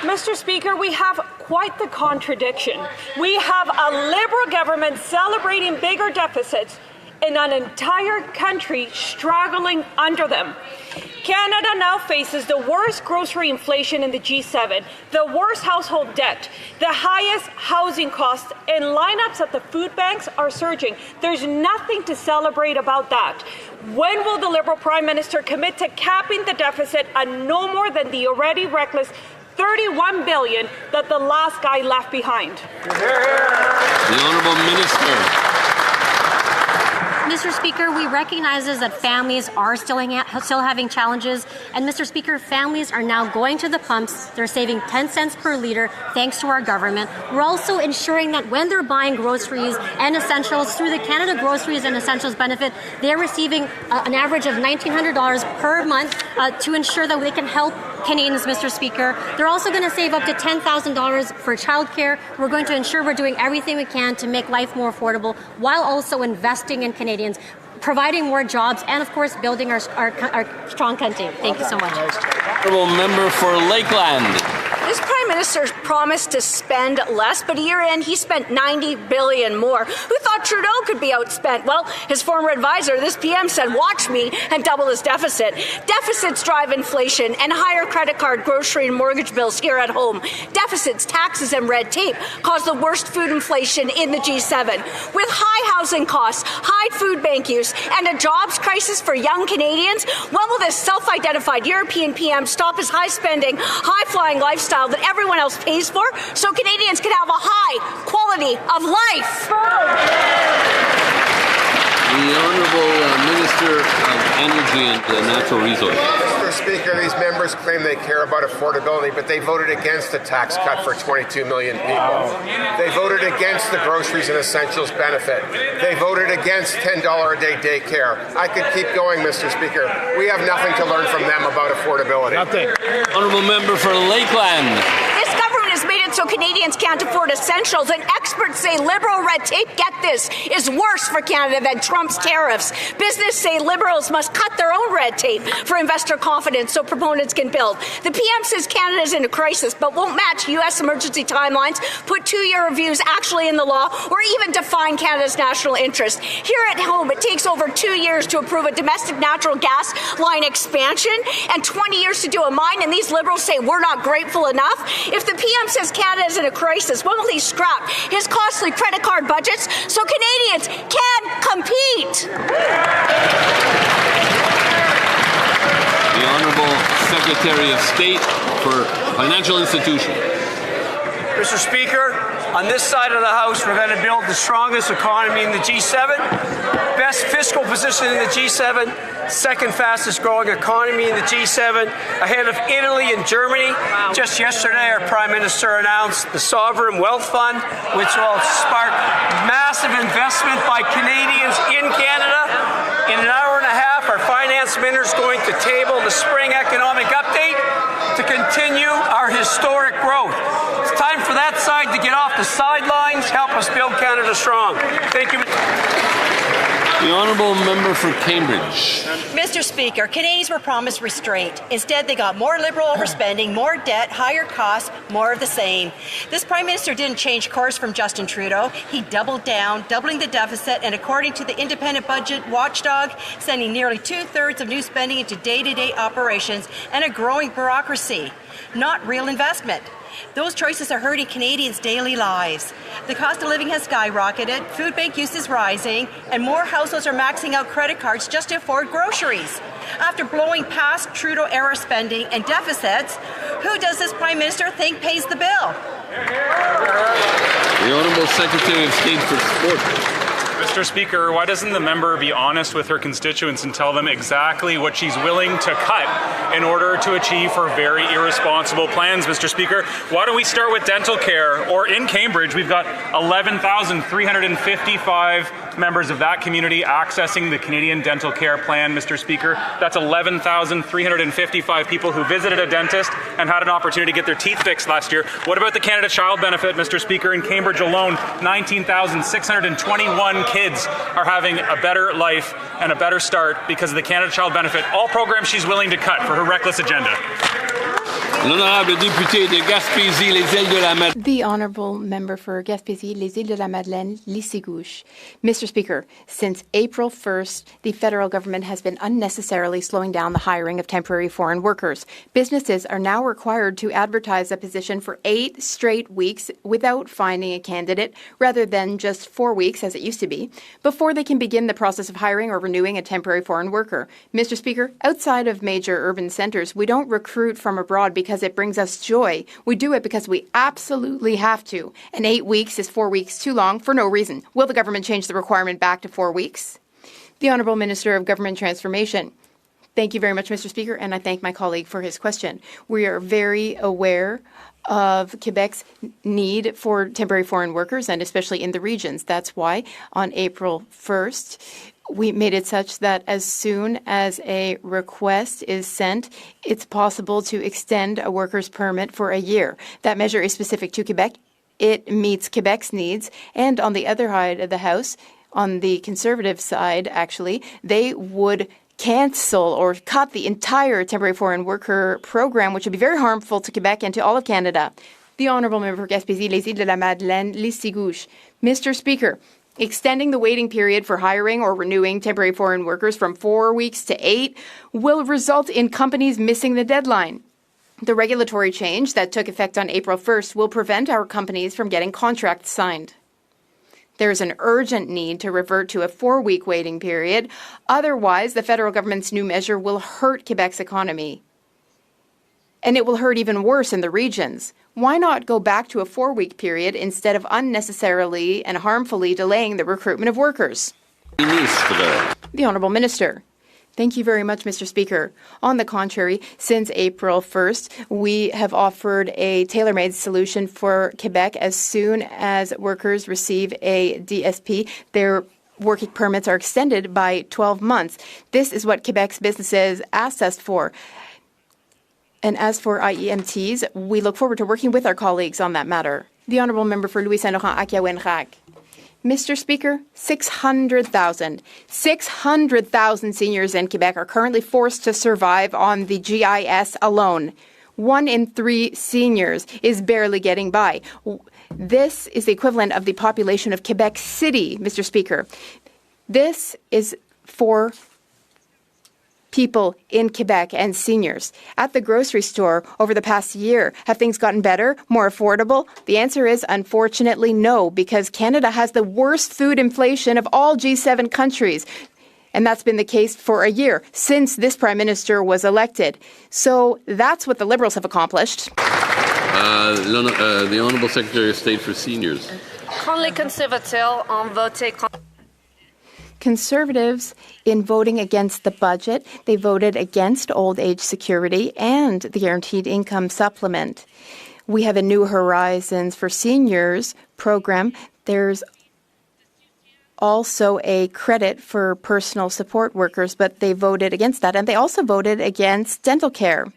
Mr. Speaker, we have quite the contradiction. We have a Liberal government celebrating bigger deficits and an entire country struggling under them. Canada now faces the worst grocery inflation in the G7, the worst household debt, the highest housing costs, and lineups at the food banks are surging. There's nothing to celebrate about that. When will the Liberal Prime Minister commit to capping the deficit at no more than the already reckless $31 billion that the last guy left behind? The Honourable Minister. Mr. Speaker, we recognize that families are still having challenges. And, Mr. Speaker, families are now going to the pumps. They're saving 10 cents per litre thanks to our government. We're also ensuring that when they're buying groceries and essentials through the Canada Groceries and Essentials benefit, they're receiving an average of $1,900 per month to ensure that they can help Canadians, Mr. Speaker. They're also going to save up to $10,000 for childcare. We're going to ensure we're doing everything we can to make life more affordable while also investing in Canadians, providing more jobs, and, of course, building our strong country. Thank you so much. Honourable member for Lakeland. This Prime Minister promised to spend less, but a year in, he spent $90 billion more. Who thought Trudeau could be outspent? Well, his former advisor, this PM, said, watch me, and double his deficit. Deficits drive inflation and higher credit card, grocery, and mortgage bills here at home. Deficits, taxes, and red tape cause the worst food inflation in the G7. With high housing costs, high food bank use, and a jobs crisis for young Canadians, when will this self-identified European PM stop his high-spending, high-flying lifestyle that everyone else pays for so Canadians can have a high quality of life? The Honourable Minister of Energy and Natural Resources. Mr. Speaker, these members claim they care about affordability, but they voted against the tax cut for 22 million people. They voted against the groceries and essentials benefit. They voted against $10 a day daycare. I could keep going, Mr. Speaker. We have nothing to learn from them about affordability. Nothing. Honourable member for Lakeland. This government has made it so Canadians can't afford essentials, and experts say Liberal red tape, get this, is worse for Canada than Trump's tariffs. Business say Liberals must cut their own red tape for investor confidence so proponents can build. The PM says Canada is in a crisis, but won't match U.S. emergency timelines, put 2-year reviews actually in the law, or even define Canada's national interest. Here at home, it takes over 2 years to approve a domestic natural gas line expansion and 20 years to do a mine, and these Liberals say we're not grateful enough. If the PM says Canada is in a crisis, when will he scrap his costly credit card budgets so Canadians can compete? The Honourable Secretary of State for Financial Institutions. Mr. Speaker, on this side of the House, we're going to build the strongest economy in the G7, best fiscal position in the G7, second fastest growing economy in the G7, ahead of Italy and Germany. Wow. Just yesterday, our Prime Minister announced the Sovereign Wealth Fund, which will spark massive investment by Canadians in Canada. In an hour and a half, our Finance Minister is going to table the Spring Economic Update to continue our historic growth. It's time for that side to get off the sidelines, help us build Canada strong. Thank you. The Honourable Member for Cambridge. Mr. Speaker, Canadians were promised restraint. Instead, they got more Liberal overspending, more debt, higher costs, more of the same. This Prime Minister didn't change course from Justin Trudeau. He doubled down, doubling the deficit, and according to the independent budget watchdog, sending nearly 2/3 of new spending into day-to-day operations and a growing bureaucracy. Not real investment. Those choices are hurting Canadians' daily lives. The cost of living has skyrocketed, food bank use is rising, and more households are maxing out credit cards just to afford groceries. After blowing past Trudeau-era spending and deficits, who does this Prime Minister think pays the bill? The Honourable Secretary of State for Sport. Mr. Speaker, why doesn't the member be honest with her constituents and tell them exactly what she's willing to cut in order to achieve her very irresponsible plans, Mr. Speaker? Why don't we start with dental care? Or in Cambridge, we've got 11,355 members of that community accessing the Canadian Dental Care Plan, Mr. Speaker. That's 11,355 people who visited a dentist and had an opportunity to get their teeth fixed last year. What about the Canada Child Benefit, Mr. Speaker? In Cambridge alone, 19,621 kids are having a better life and a better start because of the Canada Child Benefit, all programs she's willing to cut for her reckless agenda. The Honourable Member for Gaspésie, Les Îles de la Madeleine, Lissy-Gouche. Mr. Speaker, since April 1st, the federal government has been unnecessarily slowing down the hiring of temporary foreign workers. Businesses are now required to advertise a position for 8 straight weeks without finding a candidate, rather than just 4 weeks, as it used to be, before they can begin the process of hiring or renewing a temporary foreign worker. Mr. Speaker, outside of major urban centres, we don't recruit from abroad because it brings us joy. We do it because we absolutely have to. And 8 weeks is 4 weeks too long for no reason. Will the government change the requirement back to 4 weeks? The Honourable Minister of Government Transformation. Thank you very much, Mr. Speaker, and I thank my colleague for his question. We are very aware of Quebec's need for temporary foreign workers, and especially in the regions. That's why on April 1st, we made it such that as soon as a request is sent, it's possible to extend a worker's permit for a year. That measure is specific to Quebec. It meets Quebec's needs. And on the other side of the House, on the Conservative side, actually, they would cancel or cut the entire temporary foreign worker program, which would be very harmful to Quebec and to all of Canada. The Honourable Member for Gaspésie, Les Îles de la Madeleine, Listigouche. Mr. Speaker, extending the waiting period for hiring or renewing temporary foreign workers from 4 weeks to 8 will result in companies missing the deadline. The regulatory change that took effect on April 1st will prevent our companies from getting contracts signed. There is an urgent need to revert to a 4-week waiting period. Otherwise, the federal government's new measure will hurt Quebec's economy. And it will hurt even worse in the regions. Why not go back to a 4-week period instead of unnecessarily and harmfully delaying the recruitment of workers? Ministre. The Honourable Minister. Thank you very much, Mr. Speaker. On the contrary, since April 1st, we have offered a tailor-made solution for Quebec. As soon as workers receive a DSP, their working permits are extended by 12 months. This is what Quebec's businesses asked us for. And as for IEMTs, we look forward to working with our colleagues on that matter. The Honourable Member for Louis Saint-Laurent, Akiawenrag. Mr. Speaker, 600,000 seniors in Quebec are currently forced to survive on the GIS alone. 1 in 3 seniors is barely getting by. This is the equivalent of the population of Quebec City, Mr. Speaker. This is for people in Quebec and seniors. At the grocery store over the past year, have things gotten better, more affordable? The answer is unfortunately no, because Canada has the worst food inflation of all G7 countries. And that's been the case for a year since this Prime Minister was elected. So that's what the Liberals have accomplished. The Honourable Secretary of State for Seniors. Quand les conservateurs ont voté contre Conservatives, in voting against the budget, they voted against old age security and the guaranteed income supplement. We have a New Horizons for Seniors program. There's also a credit for personal support workers, but they voted against that. And they also voted against dental care.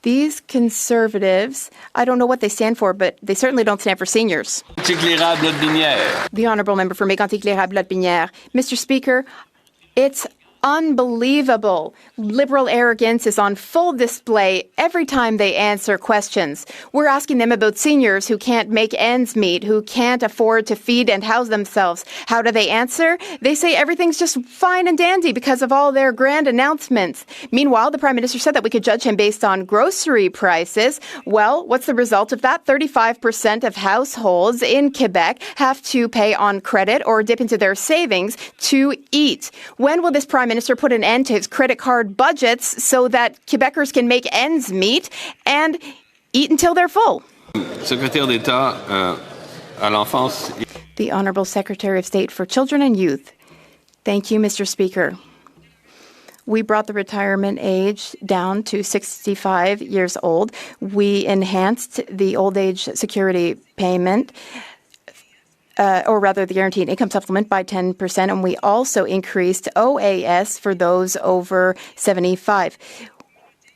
These Conservatives, I don't know what they stand for, but they certainly don't stand for seniors. The Honourable Member for Mégantic-Lérable-Lotbinière. Mr. Speaker, it's unbelievable. Liberal arrogance is on full display every time they answer questions. We're asking them about seniors who can't make ends meet, who can't afford to feed and house themselves. How do they answer? They say everything's just fine and dandy because of all their grand announcements. Meanwhile, the Prime Minister said that we could judge him based on grocery prices. Well, what's the result of that? 35% of households in Quebec have to pay on credit or dip into their savings to eat. When will this Prime Minister put an end to his credit card budgets so that Quebecers can make ends meet and eat until they're full? Secrétaire d'État à l'enfance. The Honourable Secretary of State for Children and Youth. Thank you, Mr. Speaker. We brought the retirement age down to 65 years old. We enhanced the old age security payment, or rather the guaranteed income supplement, by 10%, and we also increased OAS for those over 75.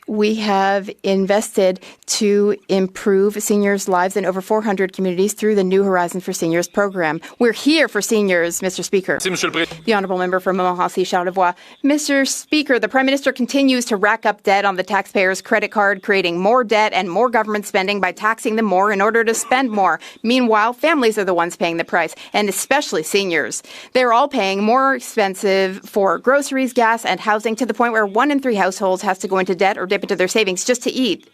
We have invested to improve seniors' lives in over 400 communities through the New Horizons for Seniors program. We're here for seniors, Mr. Speaker. The Honourable Member for Montmorency-Charlevoix. Mr. Speaker, the Prime Minister continues to rack up debt on the taxpayers' credit card, creating more debt and more government spending by taxing them more in order to spend more. Meanwhile, families are the ones paying the price, and especially seniors. They're all paying more expensive for groceries, gas, and housing, to the point where 1 in 3 households has to go into debt or dip into their savings just to eat.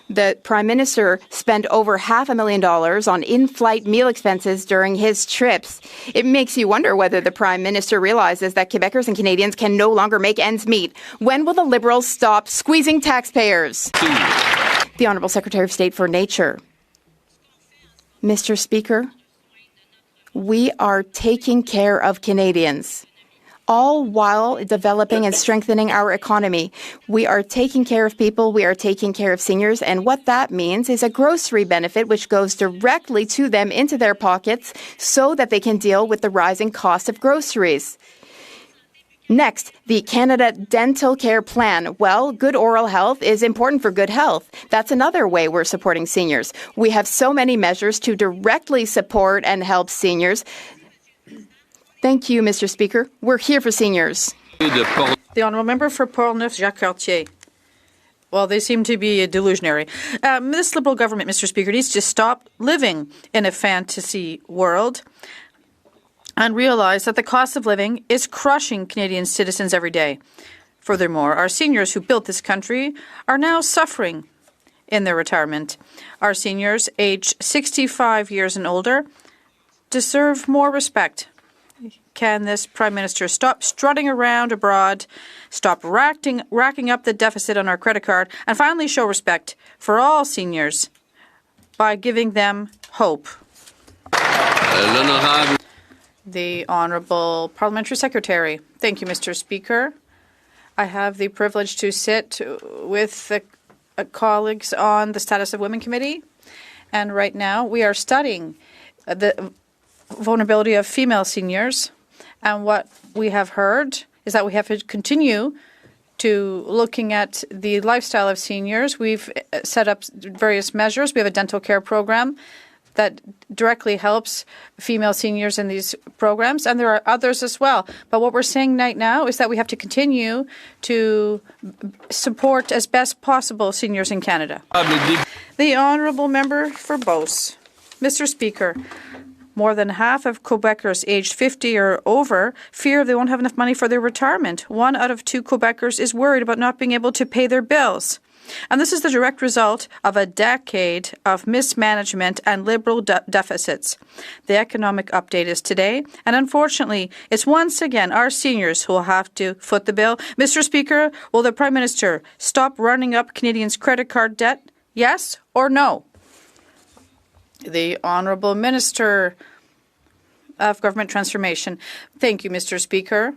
The Prime Minister spent over $500,000 on in-flight meal expenses during his trips. It makes you wonder whether the Prime Minister realizes that Quebecers and Canadians can no longer make ends meet. When will the Liberals stop squeezing taxpayers? The Honourable Secretary of State for Nature. Mr. Speaker, We are taking care of Canadians, all while developing and strengthening our economy. We are taking care of people, we are taking care of seniors, and what that means is a grocery benefit which goes directly to them into their pockets so that they can deal with the rising cost of groceries. Next, the Canada Dental Care Plan. Well, good oral health is important for good health. That's another way we're supporting seniors. We have so many measures to directly support and help seniors. Thank you, Mr. Speaker. We're here for seniors. The honourable member for Portneuf-Jacques-Cartier. Well, they seem to be delusionary. This Liberal government, Mr. Speaker, needs to stop living in a fantasy world and realize that the cost of living is crushing Canadian citizens every day. Furthermore, our seniors who built this country are now suffering in their retirement. Our seniors aged 65 years and older deserve more respect. Can this Prime Minister stop strutting around abroad, stop racking up the deficit on our credit card, and finally show respect for all seniors by giving them hope? The Honourable Parliamentary Secretary. Thank you, Mr. Speaker. I have the privilege to sit with the colleagues on the Status of Women Committee, and right now we are studying the vulnerability of female seniors, and what we have heard is that we have to continue to looking at the lifestyle of seniors. We've set up various measures. We have a dental care program that directly helps female seniors in these programs, and there are others as well. But what we're saying right now is that we have to continue to support as best possible seniors in Canada. The Honourable Member for Beauce. Mr. Speaker, more than half of Quebecers aged 50 or over fear they won't have enough money for their retirement. 1 out of 2 Quebecers is worried about not being able to pay their bills. And this is the direct result of a decade of mismanagement and Liberal deficits. The economic update is today, and unfortunately, it's once again our seniors who will have to foot the bill. Mr. Speaker, will the Prime Minister stop running up Canadians' credit card debt? Yes or no? The Honourable Minister of Government Transformation. Thank you, Mr. Speaker.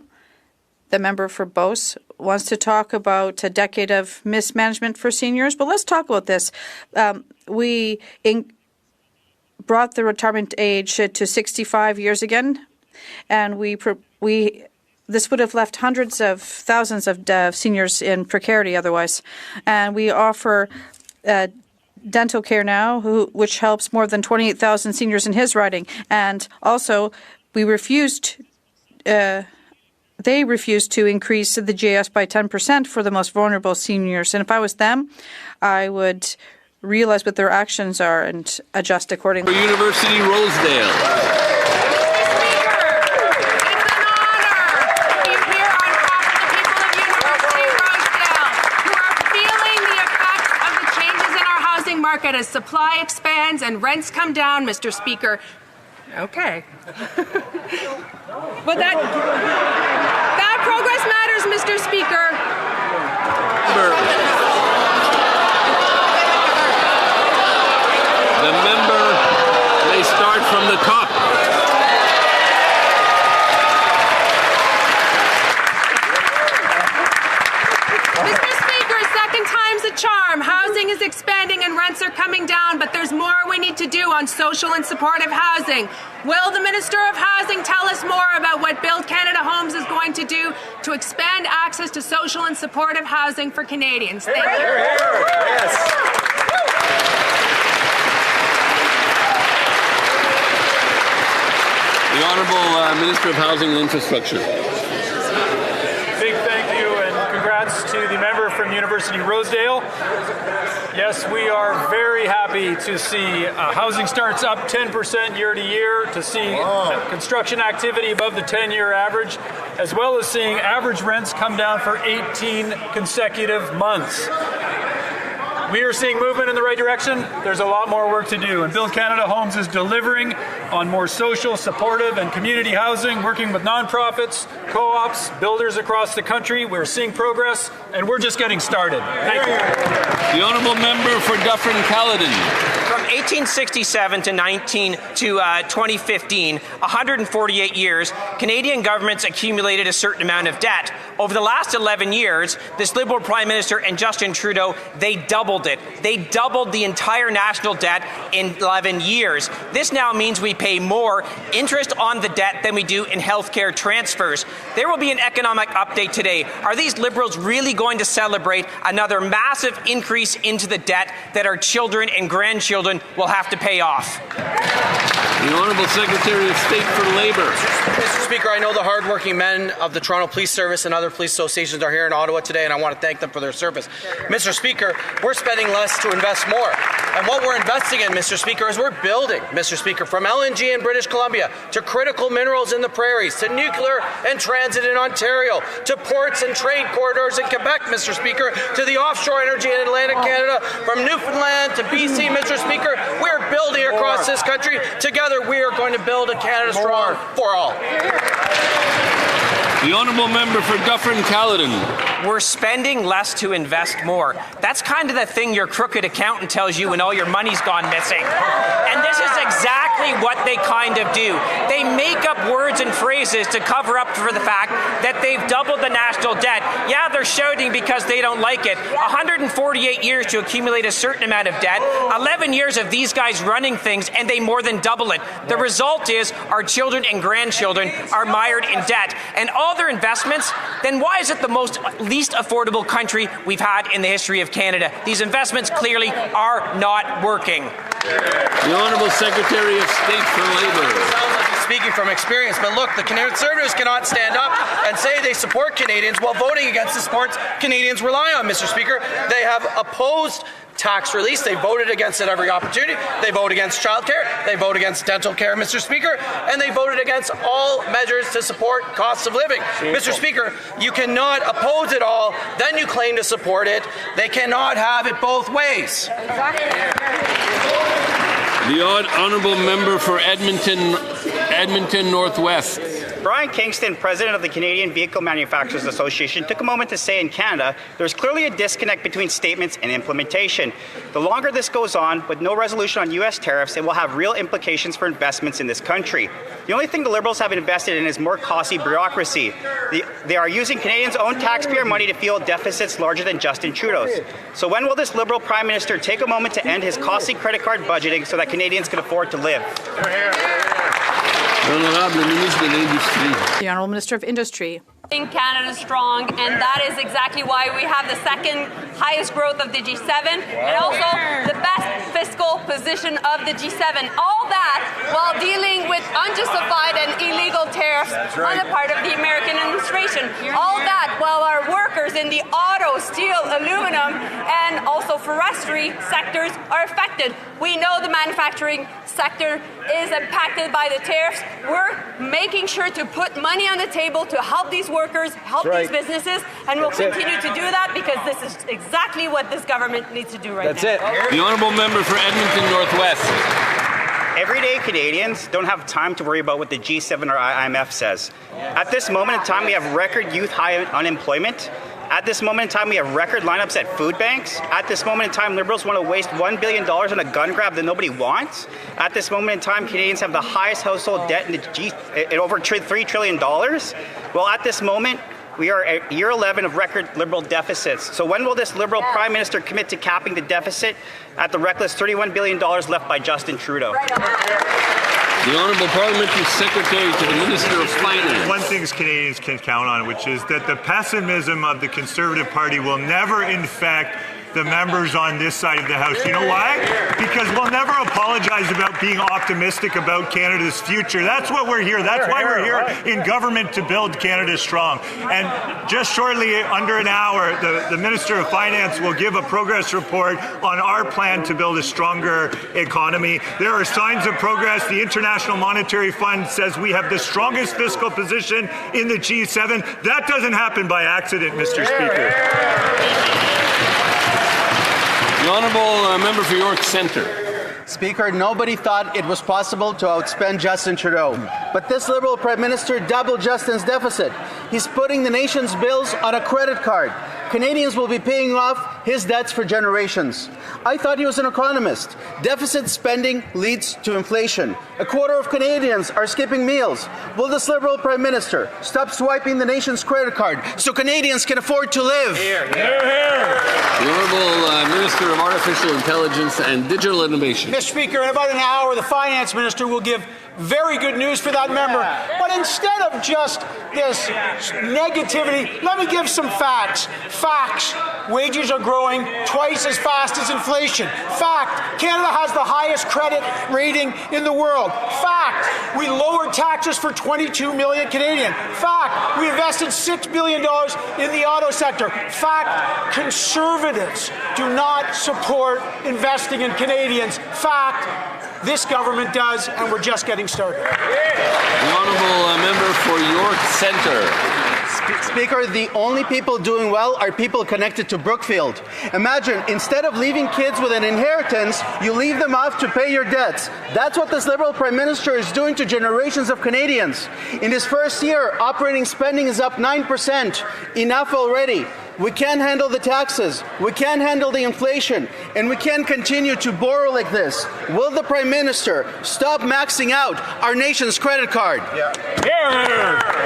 The member for Beauce wants to talk about a decade of mismanagement for seniors. But let's talk about this. We brought the retirement age to 65 years again, and this would have left hundreds of thousands of seniors in precarity otherwise. And we offer dental care now, which helps more than 28,000 seniors in his riding. And also, they refused to increase the GIS by 10% for the most vulnerable seniors. And if I was them, I would realize what their actions are and adjust accordingly. For University Rosedale. Market as supply expands and rents come down, Mr. Speaker. Okay. But that progress matters, Mr. Speaker. The member may start from the top. Mr. Speaker, second time's a charm. Housing is expanding and rents are coming down, but there's more we need to do on social and supportive housing. Will the Minister of Housing tell us more about what Build Canada Homes is going to do to expand access to social and supportive housing for Canadians? Thank you. Yes. The Honourable Minister of Housing and Infrastructure. Big thank you and congrats to the member from University Rosedale. Yes, we are very happy to see housing starts up 10% year to year, to see construction activity above the 10-year average, as well as seeing average rents come down for 18 consecutive months. We are seeing movement in the right direction. There's a lot more work to do, and Build Canada Homes is delivering on more social, supportive, and community housing, working with nonprofits, co-ops, builders across the country. We're seeing progress, and we're just getting started. Thank you. The Honourable Member for Dufferin-Caledon. From 1867 to 2015, 148 years, Canadian governments accumulated a certain amount of debt. Over the last 11 years, this Liberal Prime Minister and Justin Trudeau, they doubled it. They doubled the entire national debt in 11 years. This now means we pay more interest on the debt than we do in healthcare transfers. There will be an economic update today. Are these Liberals really going to celebrate another massive increase into the debt that our children and grandchildren will have to pay off? The Honourable Secretary of State for Labour. Mr. Speaker, I know the hardworking men of the Toronto Police Service and other police associations are here in Ottawa today, and I want to thank them for their service. Mr. Speaker, we're spending less to invest more. And what we're investing in, Mr. Speaker, is we're building, Mr. Speaker, from LNG in British Columbia to critical minerals in the prairies, to nuclear and transit in Ontario, to ports and trade corridors in Quebec, Mr. Speaker, to the offshore energy in Atlantic Canada, from Newfoundland to BC, Mr. Speaker. We're building across this country. Together, we are going to build a Canada strong for all. The Honourable Member for Dufferin-Caledon. We're spending less to invest more. That's kind of the thing your crooked accountant tells you when all your money's gone missing. And this is exactly what they kind of do. They make up words and phrases to cover up for the fact that they've doubled the national debt. Yeah, they're shouting because they don't like it. 148 years to accumulate a certain amount of debt, 11 years of these guys running things, and they more than double it. The result is our children and grandchildren are mired in debt. And all their investments, then why is it the least affordable country we've had in the history of Canada? These investments clearly are not working. The Honourable Secretary of State for Labour. Speaking from experience, but look, the Conservatives cannot stand up and say they support Canadians while voting against the supports Canadians rely on, Mr. Speaker. They have opposed tax release. They voted against it every opportunity. They vote against childcare. They vote against dental care, Mr. Speaker. And they voted against all measures to support costs of living. Mr. Speaker, you cannot oppose it all, then you claim to support it. They cannot have it both ways. The Honourable Member for Edmonton Northwest. Brian Kingston, president of the Canadian Vehicle Manufacturers Association, took a moment to say in Canada, there's clearly a disconnect between statements and implementation. The longer this goes on, with no resolution on U.S. tariffs, it will have real implications for investments in this country. The only thing the Liberals have invested in is more costly bureaucracy. They are using Canadians' own taxpayer money to fuel deficits larger than Justin Trudeau's. So when will this Liberal Prime Minister take a moment to end his costly credit card budgeting so that Canadians can afford to live? The Honourable Minister of Industry. Canada strong, and that is exactly why we have the second highest growth of the G7 and also the best fiscal position of the G7. All that while dealing with unjustified and illegal tariffs on the part of the American administration. All that while our workers in the auto, steel, aluminum, and also forestry sectors are affected. We know the manufacturing sector is impacted by the tariffs. We're making sure to put money on the table to help these workers, help these businesses, and we'll continue to do that because this is exactly what this government needs to do right now. That's it. The Honourable Member for Edmonton Northwest. Everyday Canadians don't have time to worry about what the G7 or IMF says. At this moment in time, we have record youth high unemployment. At this moment in time, we have record lineups at food banks. At this moment in time, Liberals want to waste $1 billion on a gun grab that nobody wants. At this moment in time, Canadians have the highest household debt in over $3 trillion. Well, at this moment, we are at year 11 of record Liberal deficits. So when will this Liberal Prime Minister commit to capping the deficit at the reckless $31 billion left by Justin Trudeau? The Honourable Parliamentary Secretary to the Minister of Finance. One thing Canadians can count on, which is that the pessimism of the Conservative Party will never infect the members on this side of the House. You know why? Because we'll never apologize about being optimistic about Canada's future. That's what we're here. That's why we're here in government, to build Canada strong. And just shortly, under an hour, the Minister of Finance will give a progress report on our plan to build a stronger economy. There are signs of progress. The International Monetary Fund says we have the strongest fiscal position in the G7. That doesn't happen by accident, Mr. Speaker. The Honourable Member for York Centre. Speaker, nobody thought it was possible to outspend Justin Trudeau. But this Liberal Prime Minister doubled Justin's deficit. He's putting the nation's bills on a credit card. Canadians will be paying off his debts for generations. I thought he was an economist. Deficit spending leads to inflation. A quarter of Canadians are skipping meals. Will this Liberal Prime Minister stop swiping the nation's credit card so Canadians can afford to live? The Honourable Minister of Artificial Intelligence and Digital Innovation. Mr. Speaker, in about an hour, the Finance Minister will give very good news for that member. But instead of just this negativity, let me give some facts. Facts. Wages are growing twice as fast as inflation. Fact. Canada has the highest credit rating in the world. Fact. We lowered taxes for 22 million Canadian. Fact. We invested $6 billion in the auto sector. Fact. Conservatives do not support investing in Canadians. Fact. This government does, and we're just getting started. The Honourable Member for York Centre. Speaker, the only people doing well are people connected to Brookfield. Imagine, instead of leaving kids with an inheritance, you leave them off to pay your debts. That's what this Liberal Prime Minister is doing to generations of Canadians. In his first year, operating spending is up 9%. Enough already. We can't handle the taxes, we can't handle the inflation, and we can't continue to borrow like this. Will the Prime Minister stop maxing out our nation's credit card?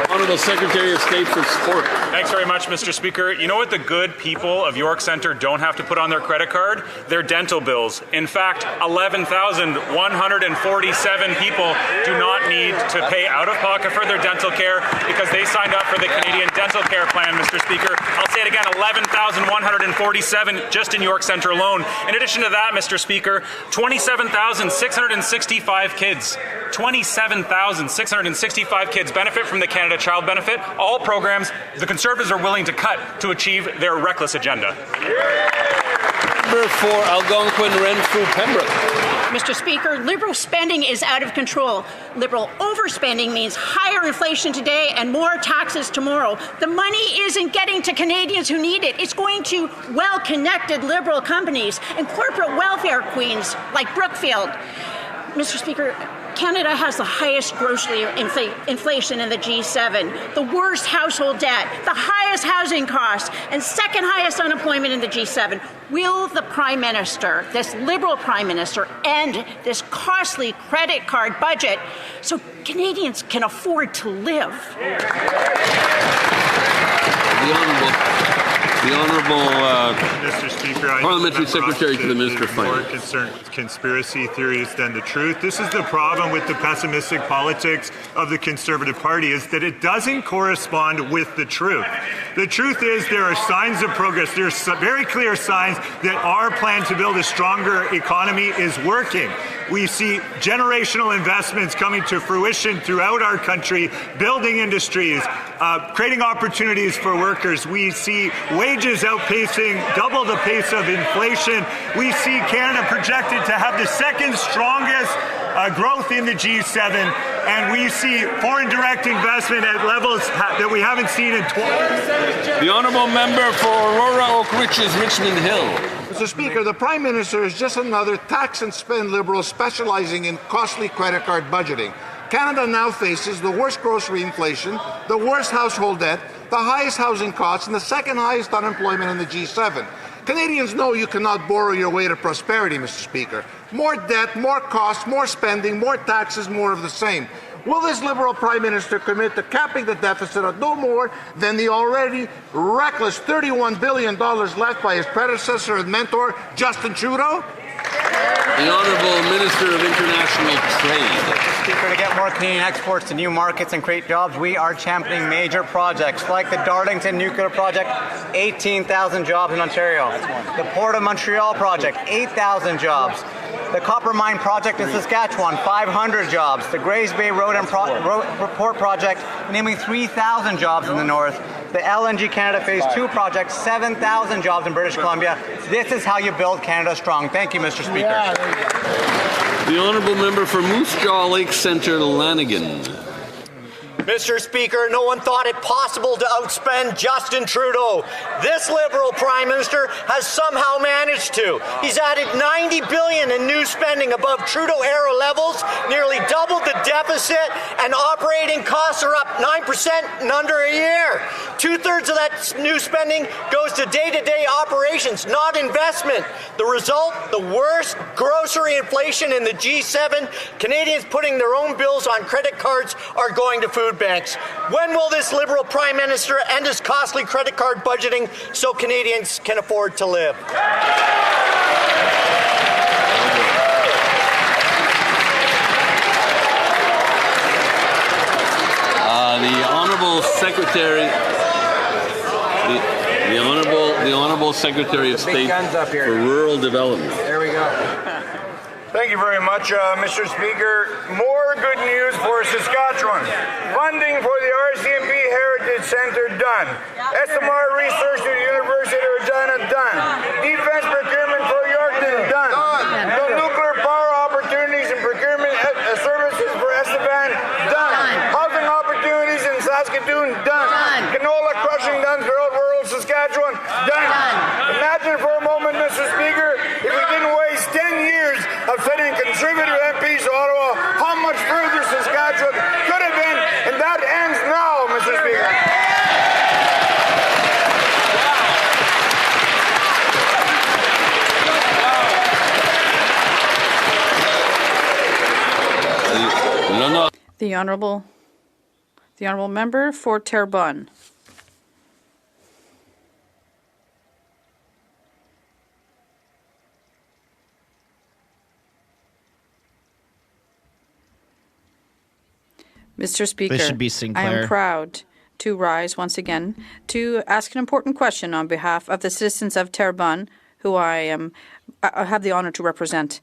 Honourable Secretary of State for Sport. Thanks very much, Mr. Speaker. You know what the good people of York Centre don't have to put on their credit card? Their dental bills. In fact, 11,147 people do not need to pay out of pocket for their dental care because they signed up for the Canadian Dental Care Plan, Mr. Speaker. I'll say it again, 11,147 just in York Centre alone. In addition to that, Mr. Speaker, 27,665 kids. 27,665 kids benefit from the Canada Child Benefit. All programs the Conservatives are willing to cut to achieve their reckless agenda. Member for Algonquin, Renfrew, Pembroke. Mr. Speaker, Liberal spending is out of control. Liberal overspending means higher inflation today and more taxes tomorrow. The money isn't getting to Canadians who need it. It's going to well-connected Liberal companies and corporate welfare queens like Brookfield. Mr. Speaker, Canada has the highest grocery inflation in the G7, the worst household debt, the highest housing costs, and second highest unemployment in the G7. Will the Prime Minister, this Liberal Prime Minister, end this costly credit card budget so Canadians can afford to live? The Honourable Mr. Speaker, Parliamentary Secretary to the Minister of Finance. More concerned with conspiracy theories than the truth. This is the problem with the pessimistic politics of the Conservative Party, is that it doesn't correspond with the truth. The truth is there are signs of progress. There's very clear signs that our plan to build a stronger economy is working. We see generational investments coming to fruition throughout our country, building industries, creating opportunities for workers. We see wages outpacing double the pace of inflation. We see Canada projected to have the second strongest growth in the G7, and we see foreign direct investment at levels that we haven't seen in 20 years. The Honourable Member for Aurora Oak Ridges, Richmond Hill. Mr. Speaker, the Prime Minister is just another tax and spend Liberal specializing in costly credit card budgeting. Canada now faces the worst grocery inflation, the worst household debt, the highest housing costs, and the second highest unemployment in the G7. Canadians know you cannot borrow your way to prosperity, Mr. Speaker. More debt, more costs, more spending, more taxes, more of the same. Will this Liberal Prime Minister commit to capping the deficit at no more than the already reckless $31 billion left by his predecessor and mentor, Justin Trudeau? The Honourable Minister of International Trade. Mr. Speaker, to get more Canadian exports to new markets and create jobs, we are championing major projects like the Darlington Nuclear Project, 18,000 jobs in Ontario. The Port of Montreal Project, 8,000 jobs. The Copper Mine Project in Saskatchewan, 500 jobs. The Grays Bay Road and Port Project, namely 3,000 jobs in the north. The LNG Canada Phase 2 project, 7,000 jobs in British Columbia. This is how you build Canada strong. Thank you, Mr. Speaker. The Honourable Member for Moose Jaw Lake Centre, Lanigan. Mr. Speaker, no one thought it possible to outspend Justin Trudeau. This Liberal Prime Minister has somehow managed to. He's added $90 billion in new spending above Trudeau-era levels, nearly doubled the deficit, and operating costs are up 9% in under a year. 2/3 of that new spending goes to day-to-day operations, not investment. The result, the worst grocery inflation in the G7. Canadians putting their own bills on credit cards are going to food banks. When will this Liberal Prime Minister end his costly credit card budgeting so Canadians can afford to live? The Honourable Secretary, the Honourable Secretary of State for Rural Development. There we go. Thank you very much, Mr. Speaker. More good news for Saskatchewan. Funding for the RCMP Heritage Centre done. SMR research to the University of Regina done. Defense procurement for Yorkton done. The nuclear power opportunities and procurement services for Estevan done. Housing opportunities in Saskatoon done. Canola crushing done throughout rural Saskatchewan done. Imagine for a moment, Mr. Speaker, if we didn't waste 10 years of sending Conservative MPs to Ottawa, how much further Saskatchewan could have been, and that ends now, Mr. Speaker. The honourable member for Terrebonne. Mr. Speaker, This should be Sinclair. I am proud to rise once again to ask an important question on behalf of the citizens of Terrebonne, who I have the honour to represent.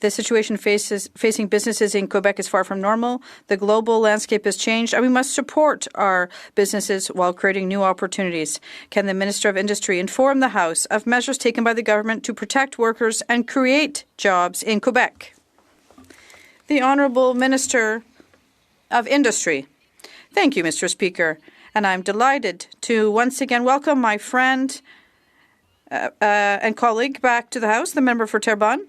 The situation facing businesses in Quebec is far from normal. The global landscape has changed, and we must support our businesses while creating new opportunities. Can the Minister of Industry inform the House of measures taken by the government to protect workers and create jobs in Quebec? The Honourable Minister of Industry. Thank you, Mr. Speaker. And I'm delighted to once again welcome my friend and colleague back to the House, the member for Terrebonne.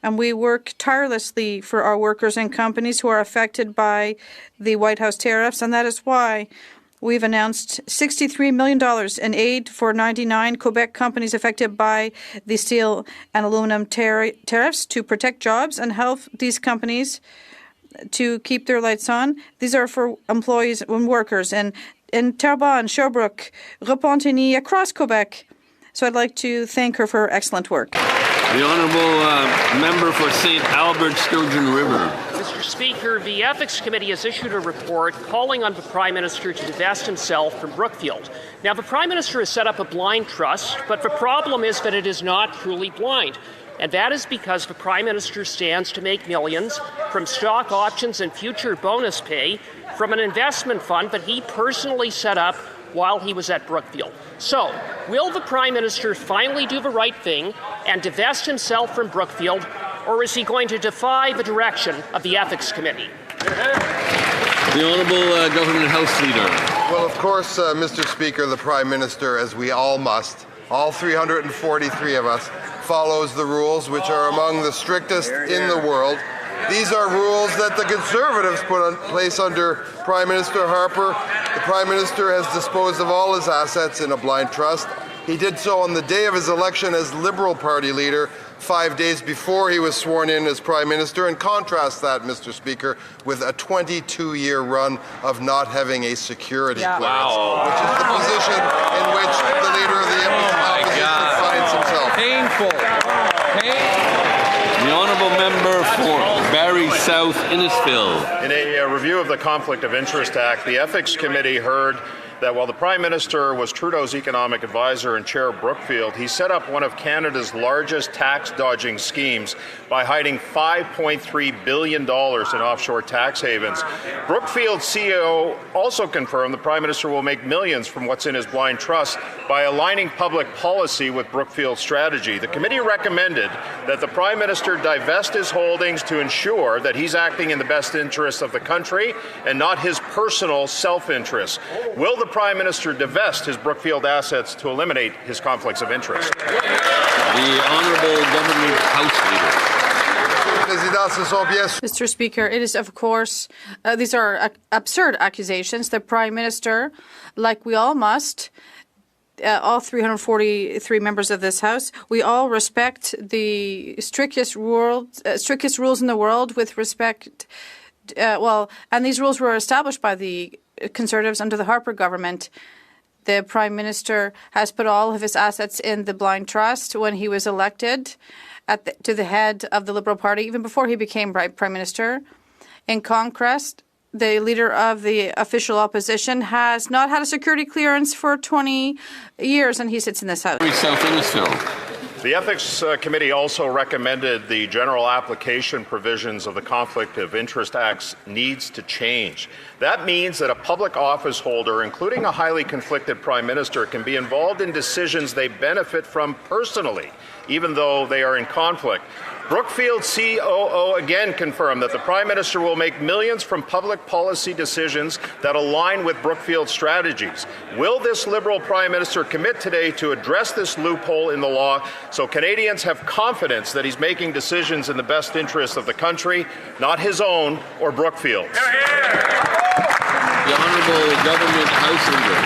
And we work tirelessly for our workers and companies who are affected by the White House tariffs, and that is why we've announced $63 million in aid for 99 Quebec companies affected by the steel and aluminum tariffs to protect jobs and help these companies to keep their lights on. These are for employees and workers in Terrebonne, Sherbrooke, Repentigny, across Quebec. So I'd like to thank her for her excellent work. The Honourable Member for St. Albert, Sturgeon River. Mr. Speaker, the Ethics Committee has issued a report calling on the Prime Minister to divest himself from Brookfield. Now, the Prime Minister has set up a blind trust, but the problem is that it is not truly blind. And that is because the Prime Minister stands to make millions from stock options and future bonus pay from an investment fund that he personally set up while he was at Brookfield. So, will the Prime Minister finally do the right thing and divest himself from Brookfield, or is he going to defy the direction of the Ethics Committee? The Honourable Government House Leader. Well, of course, Mr. Speaker, the Prime Minister, as we all must, all 343 of us, follows the rules, which are among the strictest in the world. These are rules that the Conservatives put in place under Prime Minister Harper. The Prime Minister has disposed of all his assets in a blind trust. He did so on the day of his election as Liberal Party leader, 5 days before he was sworn in as Prime Minister, and contrast that, Mr. Speaker, with a 22-year run of not having a security clearance, which is the position in which the leader of the opposition finds himself. Painful. The Honourable Member for Barrie South, Innisfil. In a review of the Conflict of Interest Act, the Ethics Committee heard that while the Prime Minister was Trudeau's economic advisor and chair of Brookfield, he set up one of Canada's largest tax-dodging schemes by hiding $5.3 billion in offshore tax havens. Brookfield CEO also confirmed the Prime Minister will make millions from what's in his blind trust by aligning public policy with Brookfield's strategy. The committee recommended that the Prime Minister divest his holdings to ensure that he's acting in the best interests of the country and not his personal self-interest. Will the Prime Minister divest his Brookfield assets to eliminate his conflicts of interest? The Honourable Government House Leader. Mr. Speaker, it is, of course, these are absurd accusations. The Prime Minister, like we all must, all 343 members of this House, we all respect the strictest rules in the world with respect, and these rules were established by the Conservatives under the Harper government. The Prime Minister has put all of his assets in the blind trust when he was elected to the head of the Liberal Party, even before he became Prime Minister. In contrast, the leader of the official opposition has not had a security clearance for 20 years, and he sits in this House. The Ethics Committee also recommended the general application provisions of the Conflict of Interest Act needs to change. That means that a public office holder, including a highly conflicted Prime Minister, can be involved in decisions they benefit from personally, even though they are in conflict. Brookfield COO again confirmed that the Prime Minister will make millions from public policy decisions that align with Brookfield's strategies. Will this Liberal Prime Minister commit today to address this loophole in the law so Canadians have confidence that he's making decisions in the best interest of the country, not his own or Brookfield's? The Honourable Government House Leader.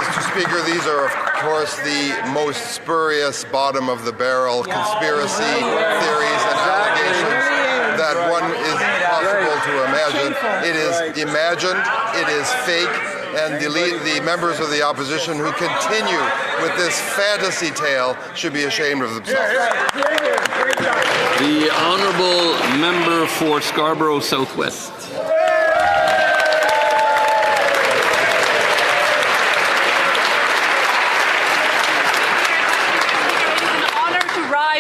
Mr. Speaker, these are, of course, the most spurious bottom-of-the-barrel conspiracy theories and allegations that one is possible to imagine. It is imagined, it is fake, and the members of the opposition who continue with this fantasy tale should be ashamed of themselves. The Honourable Member for Scarborough Southwest.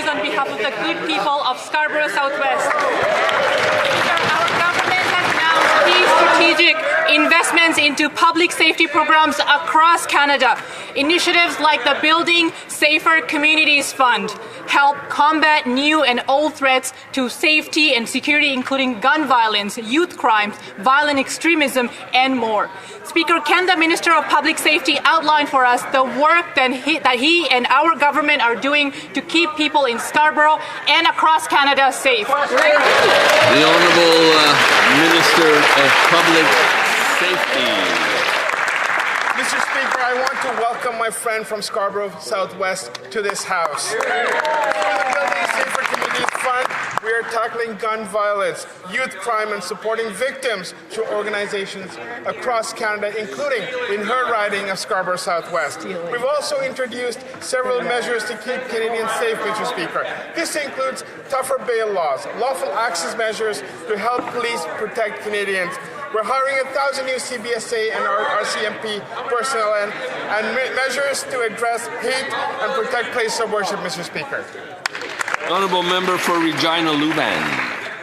On behalf of the good people of Scarborough Southwest. Our government has announced key strategic investments into public safety programs across Canada. Initiatives like the Building Safer Communities Fund help combat new and old threats to safety and security, including gun violence, youth crimes, violent extremism, and more. Speaker, can the Minister of Public Safety outline for us the work that he and our government are doing to keep people in Scarborough and across Canada safe? The Honourable Minister of Public Safety. Mr. Speaker, I want to welcome my friend from Scarborough Southwest to this House. Through the Building Safer Communities Fund, we are tackling gun violence, youth crime, and supporting victims through organizations across Canada, including in her riding of Scarborough Southwest. We've also introduced several measures to keep Canadians safe, Mr. Speaker. This includes tougher bail laws, lawful access measures to help police protect Canadians. We're hiring 1,000 new CBSA and RCMP personnel and measures to address hate and protect places of worship, Mr. Speaker. Honourable Member for Regina Luban.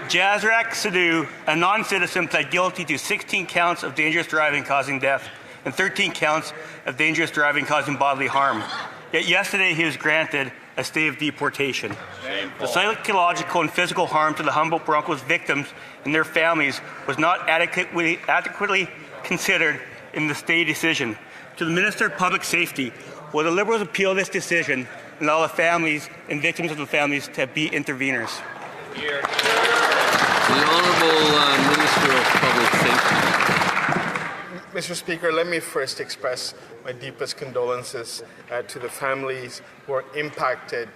Jazrak Sidhu, a non-citizen, pled guilty to 16 counts of dangerous driving causing death and 13 counts of dangerous driving causing bodily harm. Yet yesterday he was granted a stay of deportation. The psychological and physical harm to the Humboldt Broncos victims and their families was not adequately considered in the stay decision. To the Minister of Public Safety, will the Liberals appeal this decision and allow the families and victims of the families to be interveners? The Honourable Minister of Public Safety. Mr. Speaker, let me first express my deepest condolences to the families who are impacted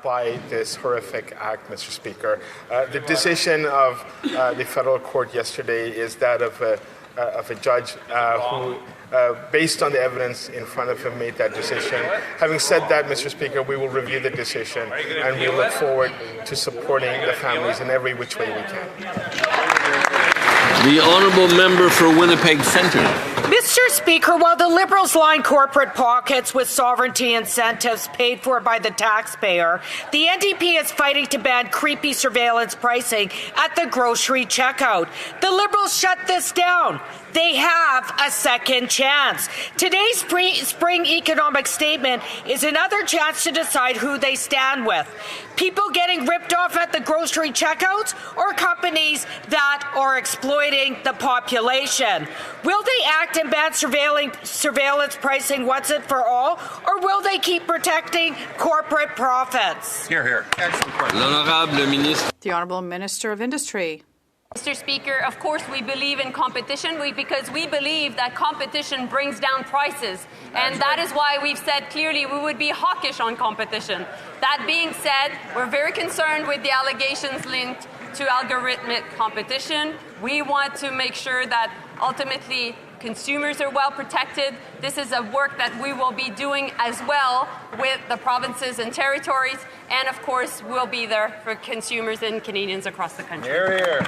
by this horrific act, Mr. Speaker. The decision of the federal court yesterday is that of a judge who, based on the evidence in front of him, made that decision. Having said that, Mr. Speaker, we will review the decision and we look forward to supporting the families in every which way we can. The Honourable Member for Winnipeg Centre. Mr. Speaker, while the Liberals line corporate pockets with sovereignty incentives paid for by the taxpayer, the NDP is fighting to ban creepy surveillance pricing at the grocery checkout. The Liberals shut this down. They have a second chance. Today's spring economic statement is another chance to decide who they stand with. People getting ripped off at the grocery checkouts or companies that are exploiting the population? Will they act and ban surveillance pricing once and for all, or will they keep protecting corporate profits? Here, here. Excellent question. The Honourable Minister of Industry. Mr. Speaker, of course we believe in competition because we believe that competition brings down prices, and that is why we've said clearly we would be hawkish on competition. That being said, we're very concerned with the allegations linked to algorithmic competition. We want to make sure that ultimately consumers are well protected. This is a work that we will be doing as well with the provinces and territories, and of course we'll be there for consumers and Canadians across the country. Here, here.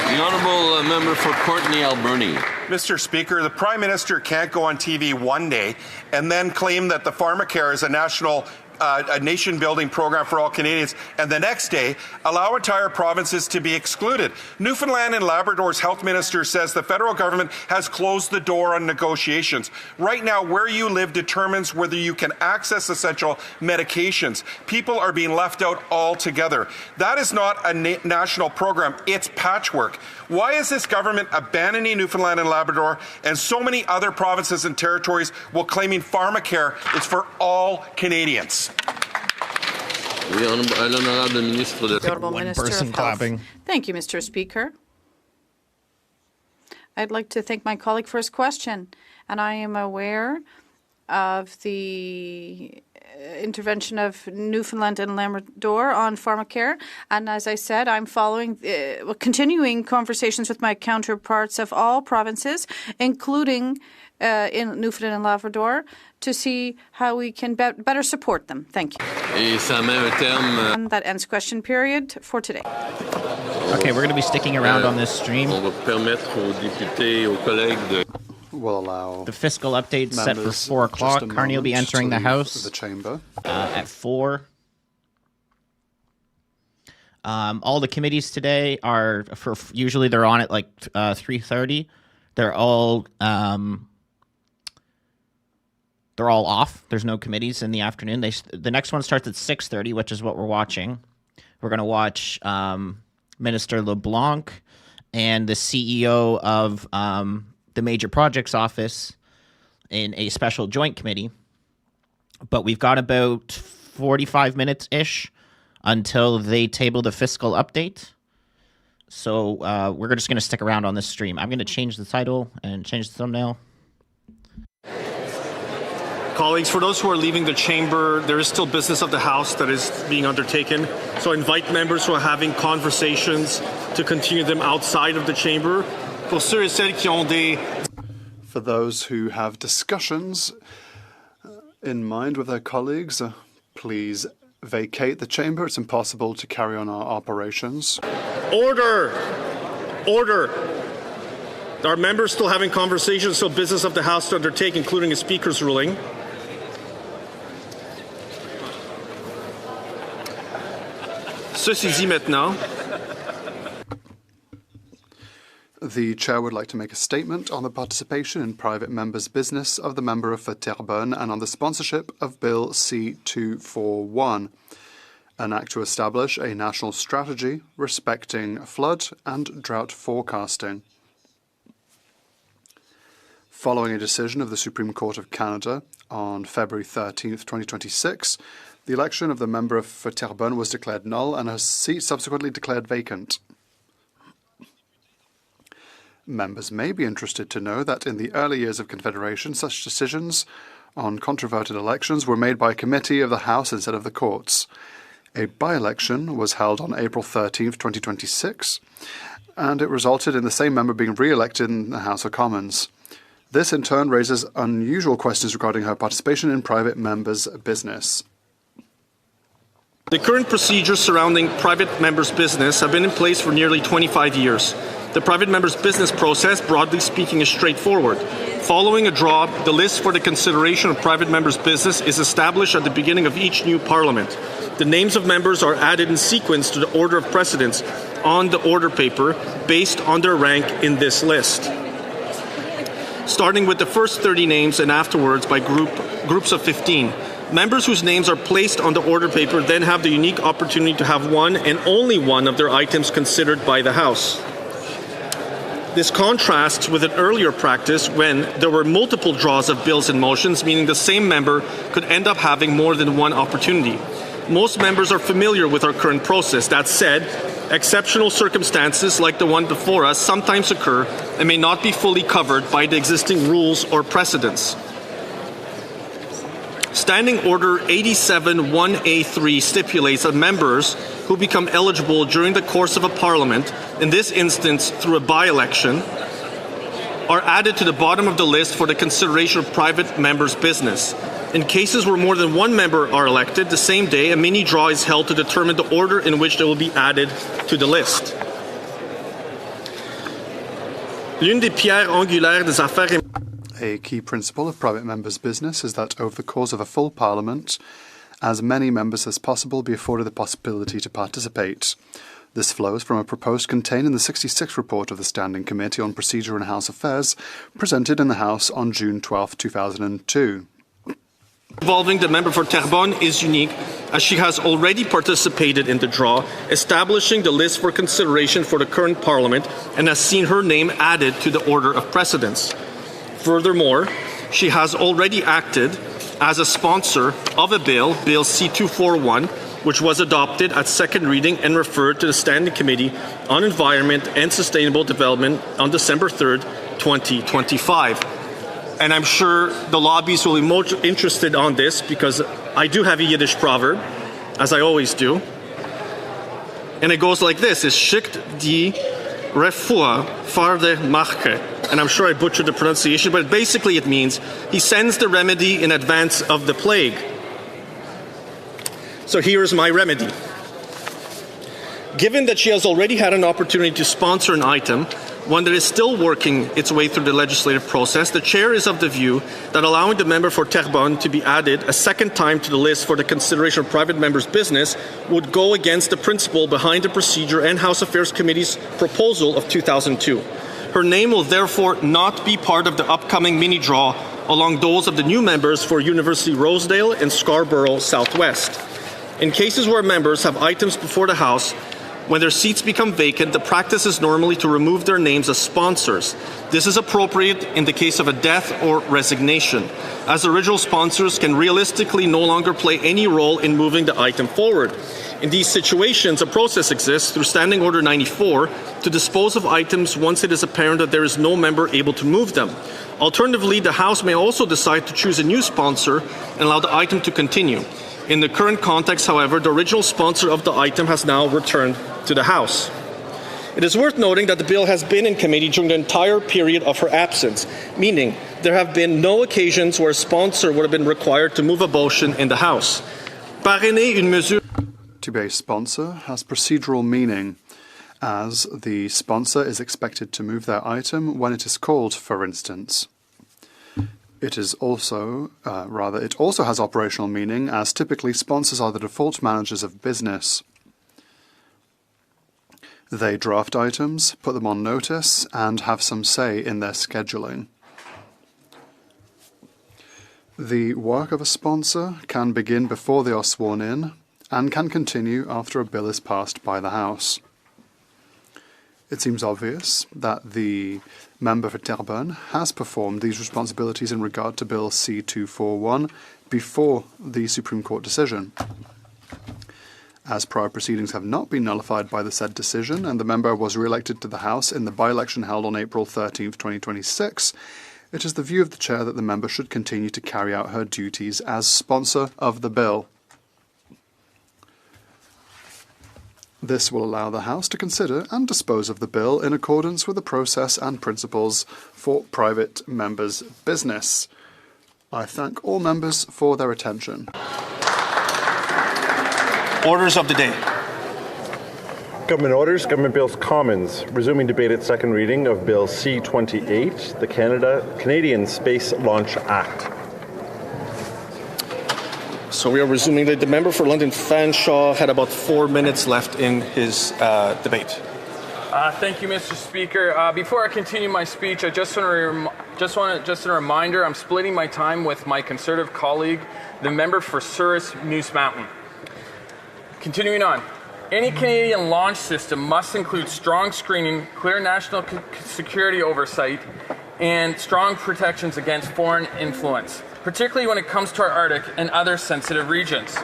The Honourable Member for Courtenay Alberni. Mr. Speaker, the Prime Minister can't go on TV one day and then claim that the pharmacare is a national a nation-building program for all Canadians, and the next day allow entire provinces to be excluded. Newfoundland and Labrador's health minister says the federal government has closed the door on negotiations. Right now, where you live determines whether you can access essential medications. People are being left out altogether. That is not a national program. It's patchwork. Why is this government abandoning Newfoundland and Labrador and so many other provinces and territories while claiming pharmacare is for all Canadians? The Honourable Minister of Health. Thank you, Mr. Speaker. I'd like to thank my colleague for his question, and I am aware of the intervention of Newfoundland and Labrador on pharmacare, and as I said, I'm following continuing conversations with my counterparts of all provinces, including in Newfoundland and Labrador, to see how we can better support them. Thank you. And that ends question period for today. Okay, we're going to be sticking around on this stream. We'll allow the fiscal update set for 4 o'clock. Carney will be entering the House the chamber at 4. All the committees today are usually they're on at like 3:30. They're all off. There's no committees in the afternoon. The next one starts at 6:30, which is what we're watching. We're going to watch Minister LeBlanc and the CEO of the Major Projects Office in a special joint committee. But we've got about 45 minutes-ish until they table the fiscal update. So we're just going to stick around on this stream. I'm going to change the title and change the thumbnail. Colleagues, for those who are leaving the chamber, there is still business of the House that is being undertaken. So I invite members who are having conversations to continue them outside of the chamber. For those who have discussions in mind with their colleagues, please vacate the chamber. It's impossible to carry on our operations. Order! Order! There are members still having conversations, so business of the House to undertake, including a speaker's ruling. Ceci dit maintenant. The Chair would like to make a statement on the participation in private members' business of the member of Terrebonne and on the sponsorship of Bill C-241, an act to establish a national strategy respecting flood and drought forecasting. Following a decision of the Supreme Court of Canada on February 13th, 2026, the election of the member for Terrebonne was declared null and her seat subsequently declared vacant. Members may be interested to know that in the early years of Confederation, such decisions on controverted elections were made by a committee of the House instead of the courts. A by-election was held on April 13th, 2026, and it resulted in the same member being re-elected in the House of Commons. This, in turn, raises unusual questions regarding her participation in private members' business. The current procedures surrounding private members' business have been in place for nearly 25 years. The private member's business process, broadly speaking, is straightforward. Following a draw, the list for the consideration of private members' business is established at the beginning of each new parliament. The names of members are added in sequence to the order of precedence on the order paper based on their rank in this list, starting with the first 30 names and afterwards by groups of 15. Members whose names are placed on the order paper then have the unique opportunity to have one and only one of their items considered by the House. This contrasts with an earlier practice when there were multiple draws of bills and motions, meaning the same member could end up having more than one opportunity. Most members are familiar with our current process. That said, exceptional circumstances like the one before us sometimes occur and may not be fully covered by the existing rules or precedents. Standing Order 87-1A3 stipulates that members who become eligible during the course of a parliament, in this instance through a by-election, are added to the bottom of the list for the consideration of private members' business. In cases where more than one member are elected, the same day a mini draw is held to determine the order in which they will be added to the list. L'une des pierres angulaires des affaires. A key principle of private members' business is that over the course of a full parliament, as many members as possible be afforded the possibility to participate. This flows from a proposed contained in the 66th report of the Standing Committee on Procedure and House Affairs, presented in the House on June 12, 2002. Involving the member for Terrebonne is unique, as she has already participated in the draw, establishing the list for consideration for the current Parliament, and has seen her name added to the order of precedence. Furthermore, she has already acted as a sponsor of a bill, Bill C-241, which was adopted at second reading and referred to the Standing Committee on Environment and Sustainable Development on December 3rd, 2025. And I'm sure the lobbyists will be more interested on this because I do have a Yiddish proverb, as I always do. And it goes like this: es schickt die Refuah vor der Mache. And I'm sure I butchered the pronunciation, but basically it means he sends the remedy in advance of the plague. So here is my remedy. Given that she has already had an opportunity to sponsor an item, one that is still working its way through the legislative process, the chair is of the view that allowing the member for Terrebonne to be added a second time to the list for the consideration of private members' business would go against the principle behind the Procedure and House Affairs Committee's proposal of 2002. Her name will therefore not be part of the upcoming mini-draw along those of the new members for University Rosedale and Scarborough Southwest. In cases where members have items before the House, when their seats become vacant, the practice is normally to remove their names as sponsors. This is appropriate in the case of a death or resignation, as original sponsors can realistically no longer play any role in moving the item forward. In these situations, a process exists through Standing Order 94 to dispose of items once it is apparent that there is no member able to move them. Alternatively, the House may also decide to choose a new sponsor and allow the item to continue. In the current context, however, the original sponsor of the item has now returned to the House. It is worth noting that the bill has been in committee during the entire period of her absence, meaning there have been no occasions where a sponsor would have been required to move a motion in the House. Parrainer une mesure. To be a sponsor has procedural meaning, as the sponsor is expected to move their item when it is called, for instance. It also has operational meaning, as typically sponsors are the default managers of business. They draft items, put them on notice, and have some say in their scheduling. The work of a sponsor can begin before they are sworn in, and can continue after a bill is passed by the House. It seems obvious that the member for Terrebonne has performed these responsibilities in regard to Bill C-241 before the Supreme Court decision. As prior proceedings have not been nullified by the said decision, and the member was re-elected to the House in the by-election held on April 13, 2026, it is the view of the Chair that the member should continue to carry out her duties as sponsor of the bill. This will allow the House to consider and dispose of the bill in accordance with the process and principles for private members' business. I thank all members for their attention. Orders of the day. Government Orders, Government Bills Commons, resuming debate at second reading of Bill C-28, the Canadian Space Launch Act. So we are resuming. The member for London Fanshawe had about 4 minutes left in his debate. Thank you, Mr. Speaker. Before I continue my speech, I just want a reminder, I'm splitting my time with my Conservative colleague, the member for Souris Moose Mountain. Continuing on. Any Canadian launch system must include strong screening, clear national security oversight, and strong protections against foreign influence, particularly when it comes to our Arctic and other sensitive regions.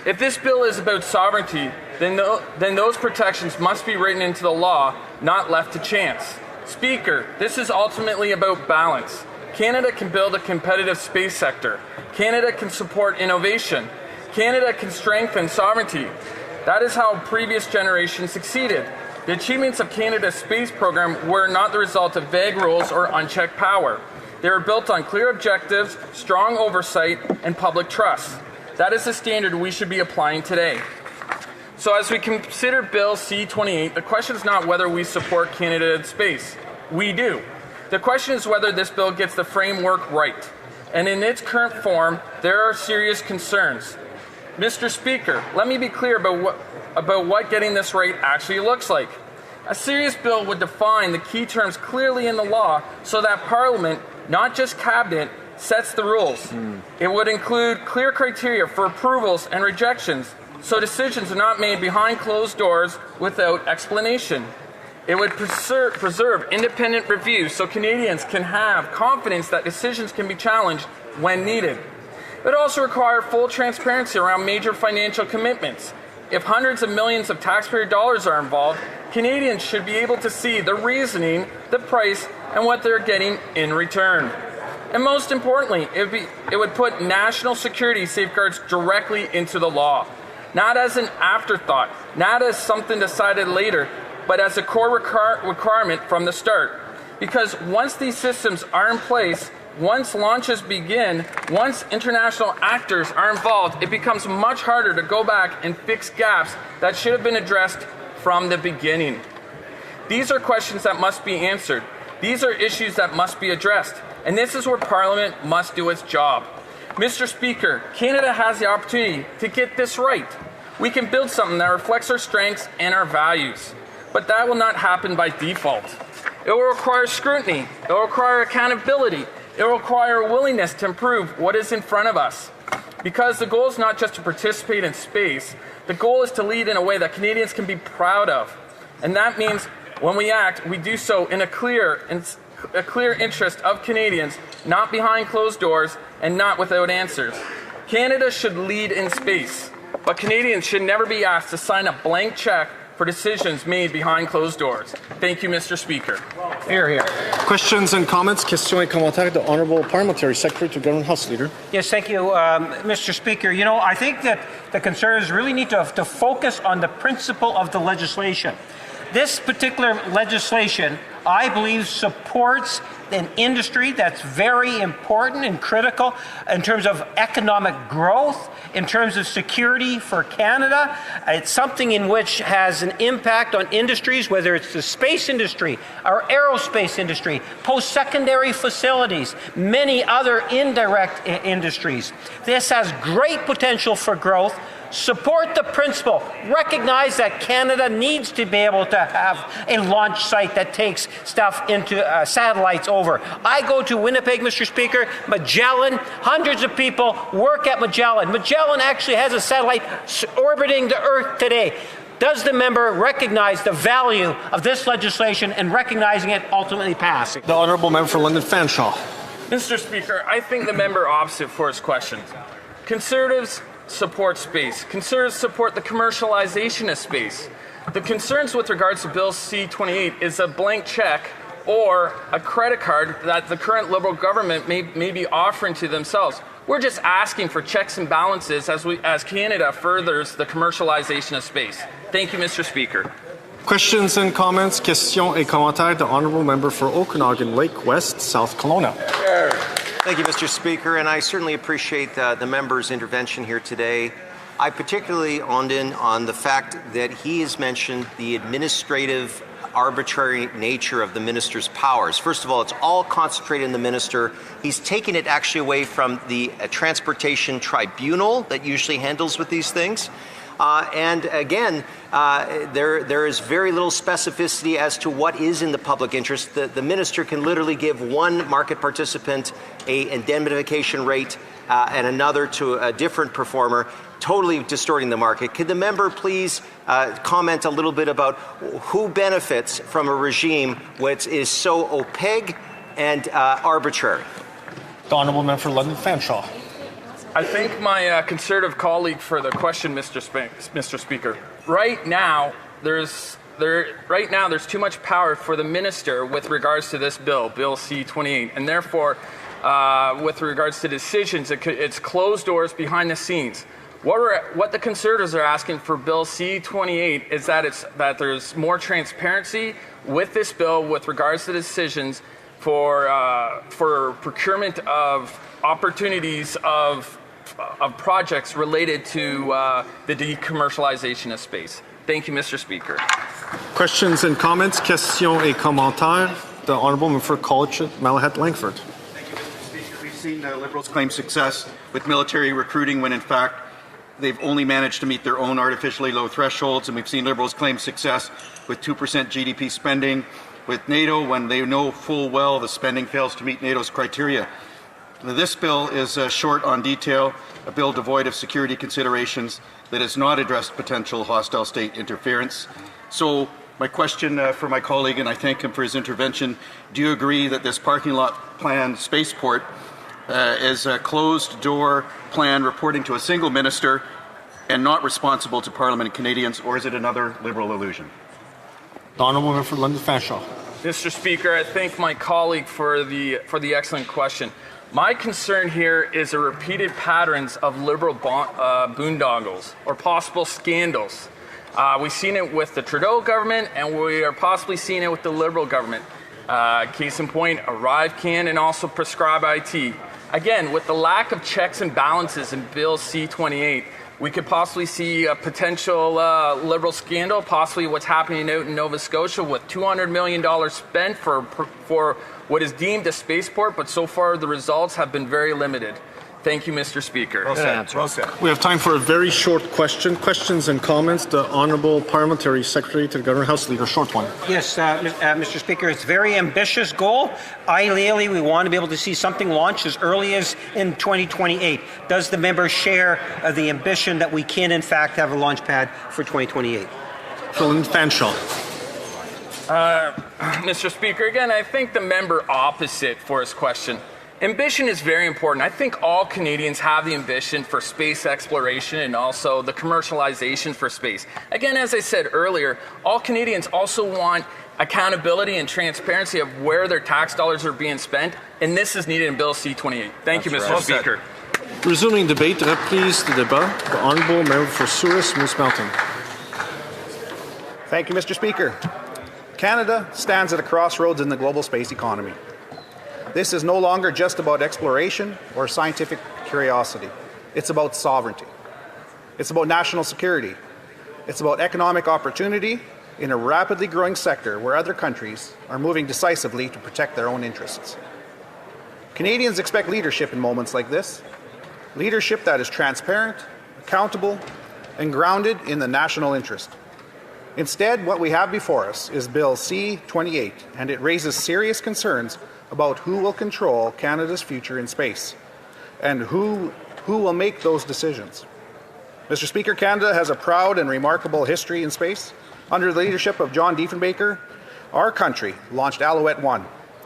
If this bill is about sovereignty, then those protections must be written into the law, not left to chance. Speaker, this is ultimately about balance. Canada can build a competitive space sector. Canada can support innovation. Canada can strengthen sovereignty. That is how previous generations succeeded. The achievements of Canada's space program were not the result of vague rules or unchecked power. They were built on clear objectives, strong oversight, and public trust. That is the standard we should be applying today. So as we consider Bill C-28, the question is not whether we support Canada in space. We do. The question is whether this bill gets the framework right. And in its current form, there are serious concerns. Mr. Speaker, let me be clear about what getting this right actually looks like. A serious bill would define the key terms clearly in the law so that Parliament, not just Cabinet, sets the rules. It would include clear criteria for approvals and rejections so decisions are not made behind closed doors without explanation. It would preserve independent review so Canadians can have confidence that decisions can be challenged when needed. It would also require full transparency around major financial commitments. If hundreds of millions of taxpayer dollars are involved, Canadians should be able to see the reasoning, the price, and what they're getting in return. And most importantly, it would put national security safeguards directly into the law, not as an afterthought, not as something decided later, but as a core requirement from the start. Because once these systems are in place, once launches begin, once international actors are involved, it becomes much harder to go back and fix gaps that should have been addressed from the beginning. These are questions that must be answered. These are issues that must be addressed. And this is where Parliament must do its job. Mr. Speaker, Canada has the opportunity to get this right. We can build something that reflects our strengths and our values. But that will not happen by default. It will require scrutiny. It will require accountability. It will require a willingness to improve what is in front of us. Because the goal is not just to participate in space, the goal is to lead in a way that Canadians can be proud of. And that means when we act, we do so in a clear interest of Canadians, not behind closed doors and not without answers. Canada should lead in space, but Canadians should never be asked to sign a blank check for decisions made behind closed doors. Thank you, Mr. Speaker. Here, here. Questions and comments? Questions et commentaires. The Honourable Parliamentary Secretary to Government House Leader. Yes, thank you, Mr. Speaker. You know, I think that the Conservatives really need to focus on the principle of the legislation. This particular legislation, I believe, supports an industry that's very important and critical in terms of economic growth, in terms of security for Canada. It's something in which has an impact on industries, whether it's the space industry, our aerospace industry, post-secondary facilities, many other indirect industries. This has great potential for growth. Support the principle. Recognize that Canada needs to be able to have a launch site that takes stuff into satellites over. I go to Winnipeg, Mr. Speaker, Magellan. Hundreds of people work at Magellan. Magellan actually has a satellite orbiting the Earth today. Does the member recognize the value of this legislation and recognizing it ultimately passing? The Honourable Member for London Fanshawe. Mr. Speaker, I think the member opposite for his question. Conservatives support space. Conservatives support the commercialization of space. The concerns with regards to Bill C-28 is a blank check or a credit card that the current Liberal government may be offering to themselves. We're just asking for checks and balances as Canada furthers the commercialization of space. Thank you, Mr. Speaker. Questions and comments? Questions et commentaires. The Honourable Member for Okanagan Lake West, South Kelowna. Thank you, Mr. Speaker, and I certainly appreciate the member's intervention here today. I particularly honed in on the fact that he has mentioned the administrative arbitrary nature of the minister's powers. First of all, it's all concentrated in the minister. He's taken it actually away from the transportation tribunal that usually handles with these things. And again, there is very little specificity as to what is in the public interest. The minister can literally give one market participant a indemnification rate and another to a different performer, totally distorting the market. Could the member please comment a little bit about who benefits from a regime which is so opaque and arbitrary? The Honourable Member for London Fanshawe. I thank my Conservative colleague for the question, Mr. Speaker. Right now, there's too much power for the minister with regards to this bill, Bill C-28, and therefore, with regards to decisions, it's closed doors behind the scenes. What the Conservatives are asking for Bill C-28 is that there's more transparency with this bill with regards to decisions for procurement of opportunities of projects related to the decommercialization of space. Thank you, Mr. Speaker. Questions and comments, questions et commentaires. The Honourable Member for College, Malahat Langford. Thank you, Mr. Speaker. We've seen Liberals claim success with military recruiting when in fact they've only managed to meet their own artificially low thresholds, and we've seen Liberals claim success with 2% GDP spending with NATO when they know full well the spending fails to meet NATO's criteria. This bill is short on detail, a bill devoid of security considerations that has not addressed potential hostile state interference. So my question for my colleague, and I thank him for his intervention, do you agree that this parking lot plan spaceport is a closed-door plan reporting to a single minister and not responsible to Parliament and Canadians, or is it another Liberal illusion? The Honourable Member for London Fanshawe. Mr. Speaker, I thank my colleague for the excellent question. My concern here is the repeated patterns of Liberal boondoggles or possible scandals. We've seen it with the Trudeau government, and we are possibly seeing it with the Liberal government. Case in point, Arrive Can and also Prescribe IT. Again, with the lack of checks and balances in Bill C-28, we could possibly see a potential Liberal scandal, possibly what's happening out in Nova Scotia with $200 million spent for what is deemed a spaceport, but so far the results have been very limited. Thank you, Mr. Speaker. Well said. We have time for a very short question. Questions and comments. The Honourable Parliamentary Secretary to the Government House Leader, short one. Yes, Mr. Speaker, it's a very ambitious goal. Ideally, we want to be able to see something launched as early as in 2028. Does the member share the ambition that we can, in fact, have a launch pad for 2028? Phil Fanshawe. Mr. Speaker, again, I think the member opposite for his question. Ambition is very important. I think all Canadians have the ambition for space exploration and also the commercialization for space. Again, as I said earlier, all Canadians also want accountability and transparency of where their tax dollars are being spent, and this is needed in Bill C-28. Thank you, Mr. Speaker. Resuming debate, reprise de débat. The Honourable Member for Souris, Moose Mountain. Thank you, Mr. Speaker. Canada stands at a crossroads in the global space economy. This is no longer just about exploration or scientific curiosity. It's about sovereignty. It's about national security. It's about economic opportunity in a rapidly growing sector where other countries are moving decisively to protect their own interests. Canadians expect leadership in moments like this. Leadership that is transparent, accountable, and grounded in the national interest. Instead, what we have before us is Bill C-28, and it raises serious concerns about who will control Canada's future in space and who will make those decisions. Mr. Speaker, Canada has a proud and remarkable history in space. Under the leadership of John Diefenbaker, our country launched Alouette 1,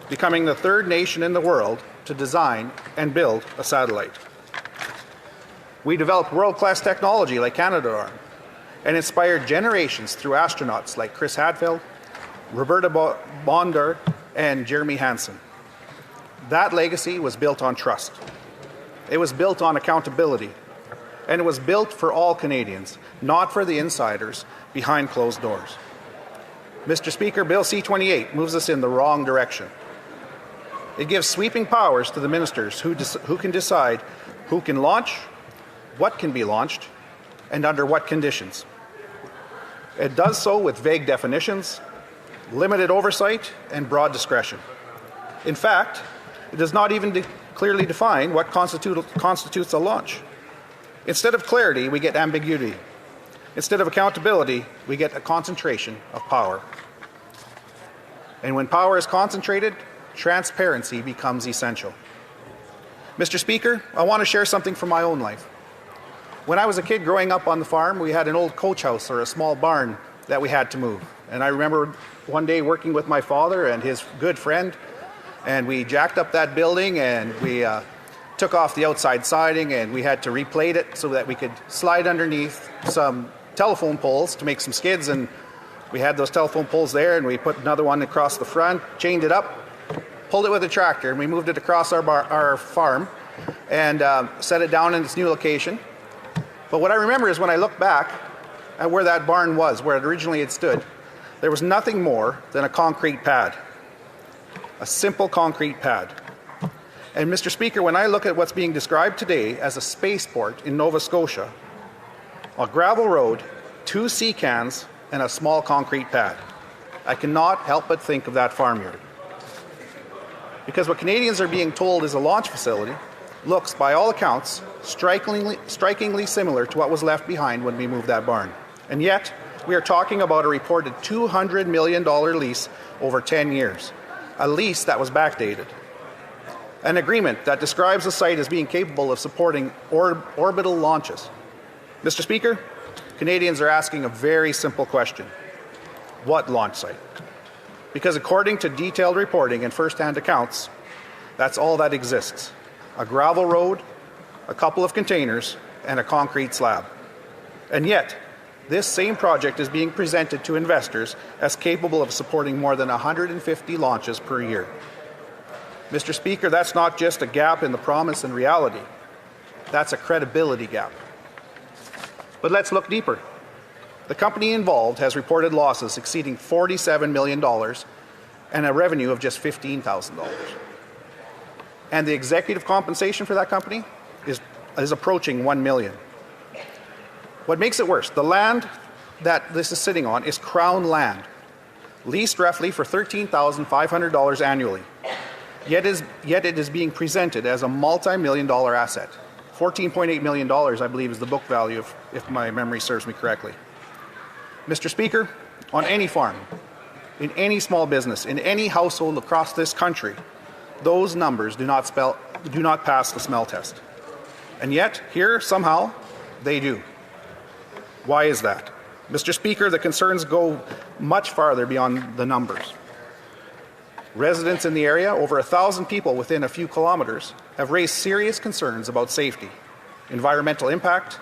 becoming the third nation in the world to design and build a satellite. We developed world-class technology like Canadarm and inspired generations through astronauts like Chris Hadfield, Roberta Bondar, and Jeremy Hansen. That legacy was built on trust. It was built on accountability. And it was built for all Canadians, not for the insiders behind closed doors. Mr. Speaker, Bill C-28 moves us in the wrong direction. It gives sweeping powers to the ministers who can decide who can launch, what can be launched, and under what conditions. It does so with vague definitions, limited oversight, and broad discretion. In fact, it does not even clearly define what constitutes a launch. Instead of clarity, we get ambiguity. Instead of accountability, we get a concentration of power. And when power is concentrated, transparency becomes essential. Mr. Speaker, I want to share something from my own life. When I was a kid growing up on the farm, we had an old coach house or a small barn that we had to move. And I remember one day working with my father and his good friend, and we jacked up that building and we took off the outside siding and we had to replate it so that we could slide underneath some telephone poles to make some skids, and we had those telephone poles there and we put another one across the front, chained it up, pulled it with a tractor, and we moved it across our farm and set it down in its new location. But what I remember is when I look back at where that barn was, where it originally had stood, there was nothing more than a concrete pad, a simple concrete pad. And Mr. Speaker, when I look at what's being described today as a spaceport in Nova Scotia, a gravel road, 2 sea cans, and a small concrete pad, I cannot help but think of that farmyard. Because what Canadians are being told is a launch facility looks, by all accounts, strikingly similar to what was left behind when we moved that barn. And yet, we are talking about a reported $200 million lease over 10 years, a lease that was backdated. An agreement that describes the site as being capable of supporting orbital launches. Mr. Speaker, Canadians are asking a very simple question. What launch site? Because according to detailed reporting and first-hand accounts, that's all that exists. A gravel road, a couple of containers, and a concrete slab. And yet, this same project is being presented to investors as capable of supporting more than 150 launches per year. Mr. Speaker, that's not just a gap in the promise and reality. That's a credibility gap. But let's look deeper. The company involved has reported losses exceeding $47 million and a revenue of just $15,000. And the executive compensation for that company is approaching $1 million. What makes it worse, the land that this is sitting on is Crown land, leased roughly for $13,500 annually. Yet it is being presented as a multi-million-dollar asset. $14.8 million, I believe, is the book value, if my memory serves me correctly. Mr. Speaker, on any farm, in any small business, in any household across this country, those numbers do not pass the smell test. And yet, here, somehow, they do. Why is that? Mr. Speaker, the concerns go much farther beyond the numbers. Residents in the area, over 1,000 people within a few kilometers, have raised serious concerns about safety, environmental impact,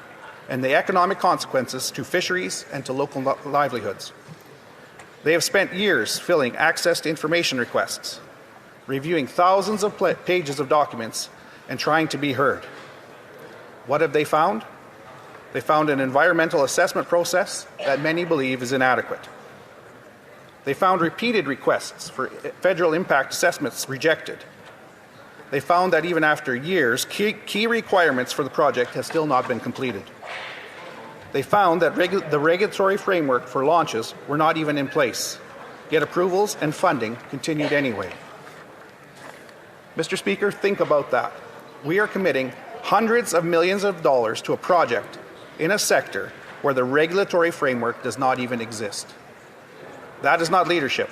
and the economic consequences to fisheries and to local livelihoods. They have spent years filling access to information requests, reviewing thousands of pages of documents, and trying to be heard. What have they found? They found an environmental assessment process that many believe is inadequate. They found repeated requests for federal impact assessments rejected. They found that even after years, key requirements for the project have still not been completed. They found that the regulatory framework for launches were not even in place, yet approvals and funding continued anyway. Mr. Speaker, think about that. We are committing hundreds of millions of dollars to a project in a sector where the regulatory framework does not even exist. That is not leadership.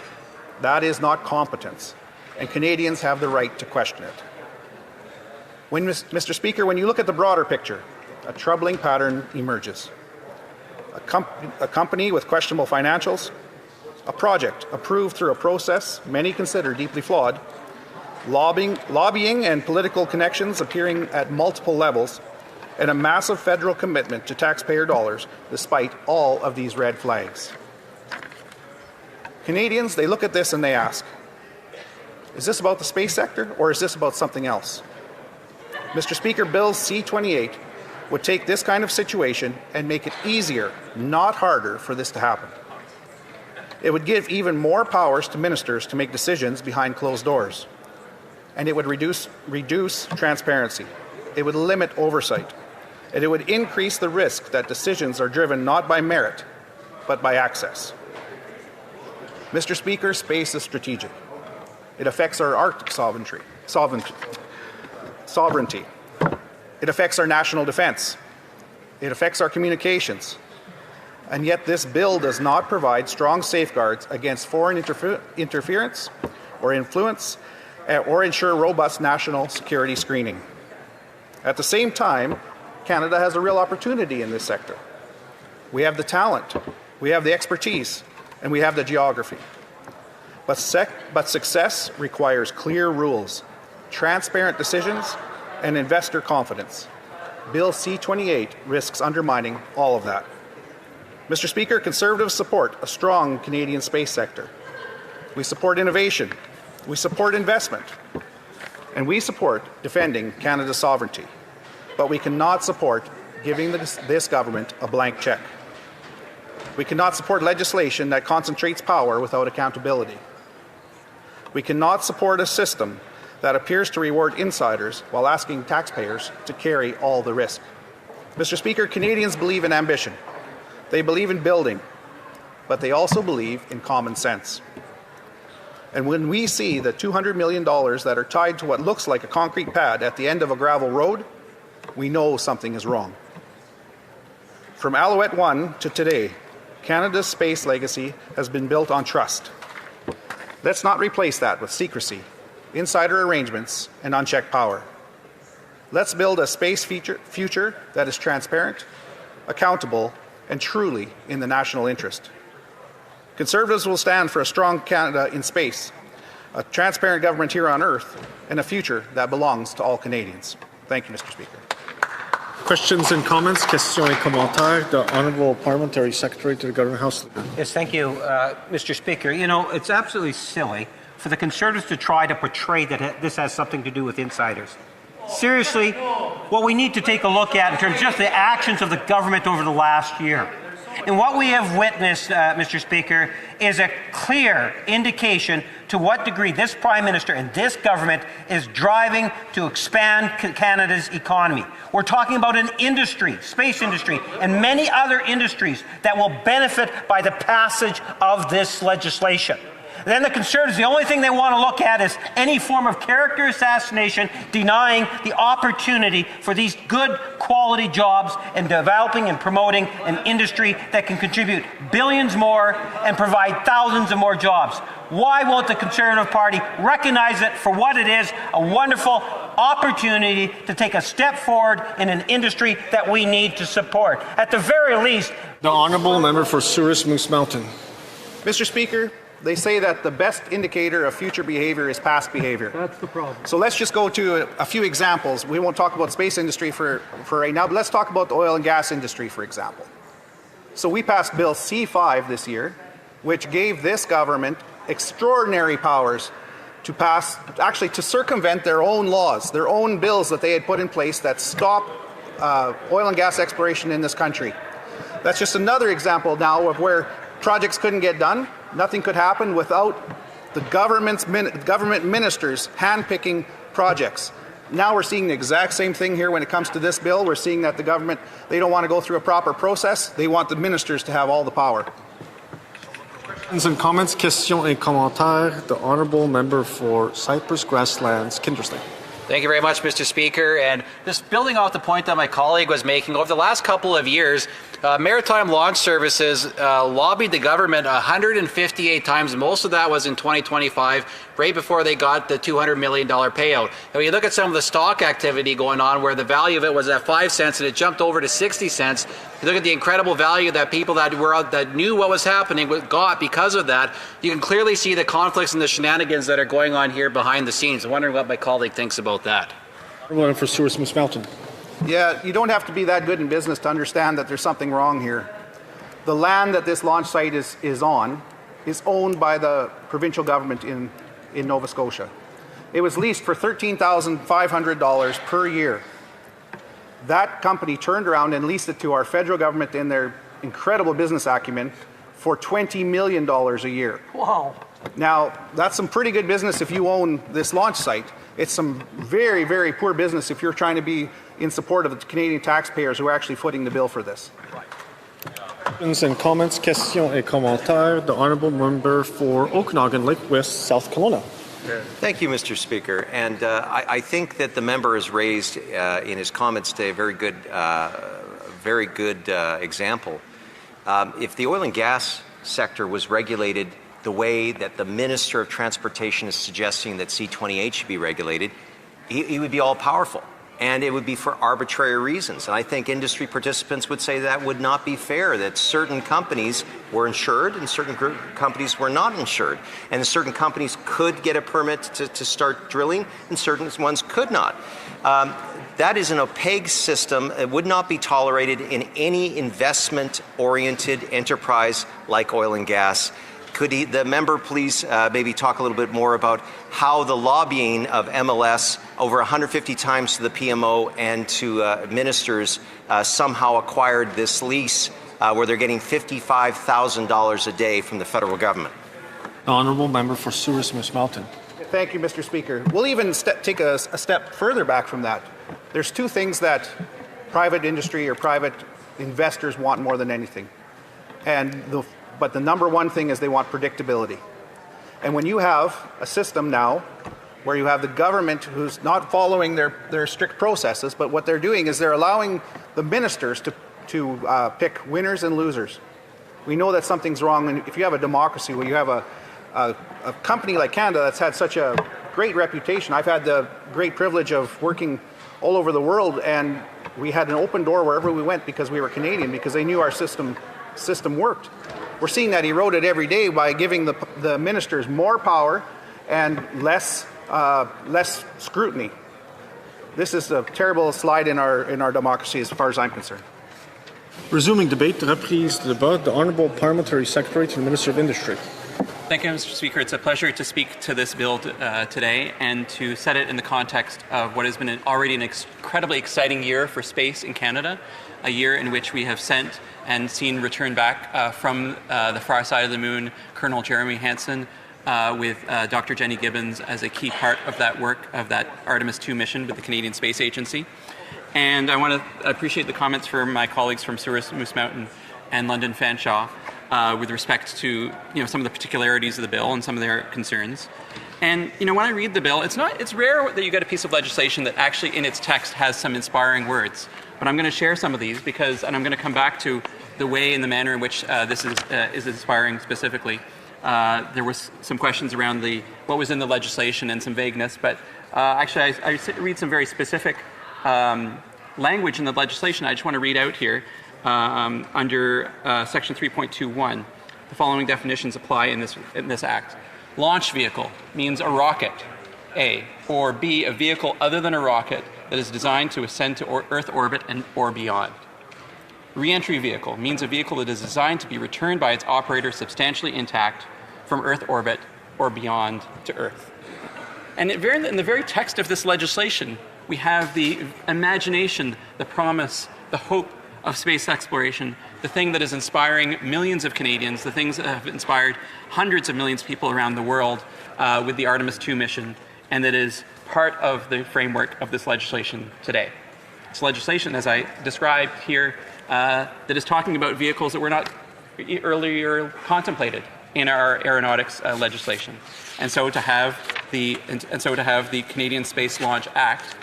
That is not competence. And Canadians have the right to question it. Mr. Speaker, when you look at the broader picture, a troubling pattern emerges. A company with questionable financials, a project approved through a process many consider deeply flawed, lobbying and political connections appearing at multiple levels, and a massive federal commitment to taxpayer dollars despite all of these red flags. Canadians, they look at this and they ask, is this about the space sector or is this about something else? Mr. Speaker, Bill C-28 would take this kind of situation and make it easier, not harder, for this to happen. It would give even more powers to ministers to make decisions behind closed doors. And it would reduce transparency. It would limit oversight. and it would increase the risk that decisions are driven not by merit, but by access. Mr. Speaker, space is strategic. It affects our Arctic sovereignty. It affects our national defense. It affects our communications. And yet this bill does not provide strong safeguards against foreign interference or influence or ensure robust national security screening. At the same time, Canada has a real opportunity in this sector. We have the talent, we have the expertise, and we have the geography. But success requires clear rules, transparent decisions, and investor confidence. Bill C-28 risks undermining all of that. Mr. Speaker, Conservatives support a strong Canadian space sector. We support innovation, we support investment, and we support defending Canada's sovereignty. But we cannot support giving this government a blank check. We cannot support legislation that concentrates power without accountability. We cannot support a system that appears to reward insiders while asking taxpayers to carry all the risk. Mr. Speaker, Canadians believe in ambition. They believe in building, but they also believe in common sense. And when we see the $200 million that are tied to what looks like a concrete pad at the end of a gravel road, we know something is wrong. From Alouette 1 to today, Canada's space legacy has been built on trust. Let's not replace that with secrecy, insider arrangements, and unchecked power. Let's build a space future that is transparent, accountable, and truly in the national interest. Conservatives will stand for a strong Canada in space, a transparent government here on Earth, and a future that belongs to all Canadians. Thank you, Mr. Speaker. Questions and comments, questions et commentaires. The Honourable Parliamentary Secretary to the Government House Leader. Yes, thank you, Mr. Speaker. You know, it's absolutely silly for the Conservatives to try to portray that this has something to do with insiders. Seriously, what we need to take a look at in terms of just the actions of the government over the last year. And what we have witnessed, Mr. Speaker, is a clear indication to what degree this Prime Minister and this government is driving to expand Canada's economy. We're talking about an industry, space industry, and many other industries that will benefit by the passage of this legislation. Then the Conservatives, the only thing they want to look at is any form of character assassination, denying the opportunity for these good quality jobs and developing and promoting an industry that can contribute billions more and provide thousands of more jobs. Why won't the Conservative Party recognize it for what it is, a wonderful opportunity to take a step forward in an industry that we need to support? At the very least, the Honourable Member for Souris Moose Mountain. Mr. Speaker, they say that the best indicator of future behavior is past behavior. That's the problem. So let's just go to a few examples. We won't talk about space industry for right now, but let's talk about the oil and gas industry, for example. So we passed Bill C-5 this year, which gave this government extraordinary powers to circumvent their own laws, their own bills that they had put in place that stop oil and gas exploration in this country. That's just another example now of where projects couldn't get done. Nothing could happen without the government ministers handpicking projects. Now we're seeing the exact same thing here when it comes to this bill. We're seeing that the government, they don't want to go through a proper process. They want the ministers to have all the power. Questions and comments, questions et commentaires. The Honourable Member for Cypress Grasslands, Kindersley. Thank you very much, Mr. Speaker. And just building off the point that my colleague was making, over the last couple of years, Maritime Launch Services lobbied the government 158 times. Most of that was in 2025, right before they got the $200 million payout. And when you look at some of the stock activity going on, where the value of it was at 5 cents and it jumped over to 60 cents, you look at the incredible value that people that knew what was happening got because of that. You can clearly see the conflicts and the shenanigans that are going on here behind the scenes. I'm wondering what my colleague thinks about that. One for Souris Moose Mountain. Yeah, you don't have to be that good in business to understand that there's something wrong here. The land that this launch site is on is owned by the provincial government in Nova Scotia. It was leased for $13,500 per year. That company turned around and leased it to our federal government in their incredible business acumen for $20 million a year. Wow. Now, that's some pretty good business if you own this launch site. It's some very, very poor business if you're trying to be in support of the Canadian taxpayers who are actually footing the bill for this. Questions and comments, questions et commentaires. The honourable member for Okanagan Lake West, South Kelowna. Thank you, Mr. Speaker. And I think that the member has raised in his comments today a very good example. If the oil and gas sector was regulated the way that the Minister of Transportation is suggesting that C-28 should be regulated, he would be all-powerful. And it would be for arbitrary reasons. And I think industry participants would say that would not be fair, that certain companies were insured and certain companies were not insured. And certain companies could get a permit to start drilling and certain ones could not. That is an opaque system. It would not be tolerated in any investment-oriented enterprise like oil and gas. Could the member please maybe talk a little bit more about how the lobbying of MLS over 150 times to the PMO and to ministers somehow acquired this lease where they're getting $55,000 a day from the federal government? The honourable member for Souris Moose Mountain. Thank you, Mr. Speaker. We'll even take a step further back from that. There's two things that private industry or private investors want more than anything. But the number one thing is they want predictability. And when you have a system now where you have the government who's not following their strict processes, but what they're doing is they're allowing the ministers to pick winners and losers. We know that something's wrong. And if you have a democracy where you have a company like Canada that's had such a great reputation, I've had the great privilege of working all over the world, and we had an open door wherever we went because we were Canadian, because they knew our system worked. We're seeing that eroded every day by giving the ministers more power and less scrutiny. This is a terrible slide in our democracy as far as I'm concerned. Resuming debate, reprise de débat, the Honourable Parliamentary Secretary to the Minister of Industry. Thank you, Mr. Speaker. It's a pleasure to speak to this bill today and to set it in the context of what has been already an incredibly exciting year for space in Canada, a year in which we have sent and seen return back from the far side of the moon Colonel Jeremy Hansen with Dr. Jenny Gibbons as a key part of that work, of that Artemis II mission with the Canadian Space Agency. And I want to appreciate the comments from my colleagues from Souris Moose Mountain and London Fanshawe with respect to some of the particularities of the bill and some of their concerns. And when I read the bill, it's rare that you get a piece of legislation that actually in its text has some inspiring words. But I'm going to share some of these and I'm going to come back to the way and the manner in which this is inspiring specifically. There was some questions around what was in the legislation and some vagueness, but actually I read some very specific language in the legislation I just want to read out here. Under Section 3.21, the following definitions apply in this Act. Launch vehicle means a rocket, A, or B, a vehicle other than a rocket that is designed to ascend to Earth orbit or beyond. Re-entry vehicle means a vehicle that is designed to be returned by its operator substantially intact from Earth orbit or beyond to Earth. And in the very text of this legislation, we have the imagination, the promise, the hope of space exploration, the thing that is inspiring millions of Canadians, the things that have inspired hundreds of millions of people around the world with the Artemis II mission, and that is part of the framework of this legislation today. It's legislation, as I described here, that is talking about vehicles that were not earlier contemplated in our aeronautics legislation. And so to have the Canadian Space Launch Act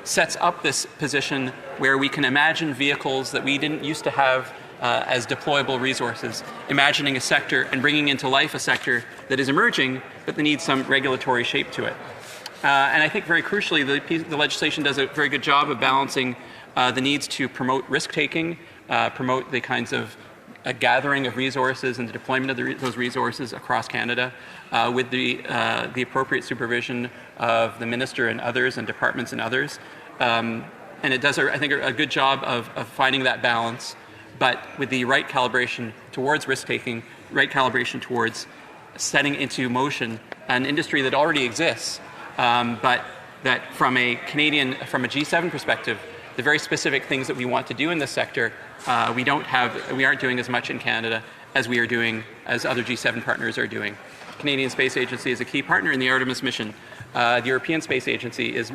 sets up this position where we can imagine vehicles that we didn't used to have as deployable resources, imagining a sector and bringing into life a sector that is emerging but that needs some regulatory shape to it. And I think very crucially, the legislation does a very good job of balancing the needs to promote risk-taking, promote the kinds of gathering of resources and the deployment of those resources across Canada with the appropriate supervision of the minister and others and departments and others. And it does, I think, a good job of finding that balance, but with the right calibration towards risk-taking, right calibration towards setting into motion an industry that already exists, but that from a G7 perspective, the very specific things that we want to do in this sector, we aren't doing as much in Canada as other G7 partners are doing. Canadian Space Agency is a key partner in the Artemis mission. The European Space Agency is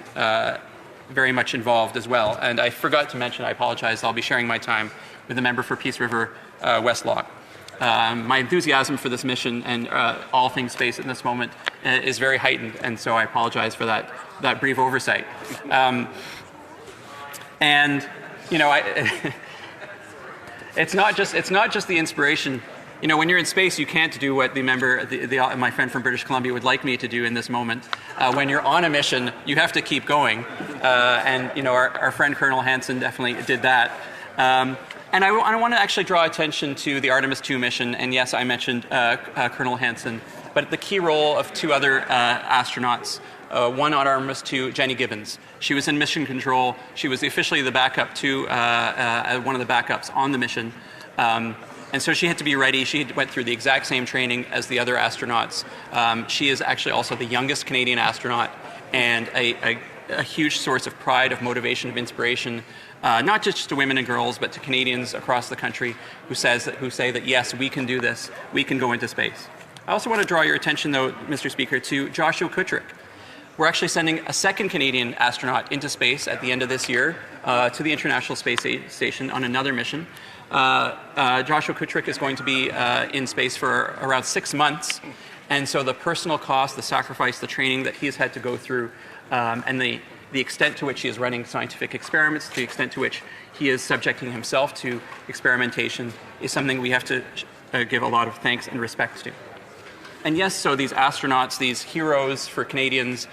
very much involved as well. And I forgot to mention, I apologize, I'll be sharing my time with the member for Peace River Westlock. My enthusiasm for this mission and all things space in this moment is very heightened, and so I apologize for that brief oversight. And you know, it's not just the inspiration. You know, when you're in space, you can't do what my friend from British Columbia would like me to do in this moment. When you're on a mission, you have to keep going, and you know, our friend Colonel Hansen definitely did that. And I want to actually draw attention to the Artemis II mission, and yes, I mentioned Colonel Hansen, but the key role of two other astronauts. One on Artemis II, Jenny Gibbons. She was in mission control. She was officially the backup to one of the backups on the mission. And so she had to be ready. She went through the exact same training as the other astronauts. She is actually also the youngest Canadian astronaut and a huge source of pride, of motivation, of inspiration, not just to women and girls, but to Canadians across the country who say that, yes, we can do this. We can go into space. I also want to draw your attention, though, Mr. Speaker, to Joshua Kutryk. We're actually sending a second Canadian astronaut into space at the end of this year to the International Space Station on another mission. Joshua Kutryk is going to be in space for around 6 months, and so the personal cost, the sacrifice, the training that he's had to go through, and the extent to which he is running scientific experiments, the extent to which he is subjecting himself to experimentation, is something we have to give a lot of thanks and respect to. And yes, so these astronauts, these heroes for Canadians,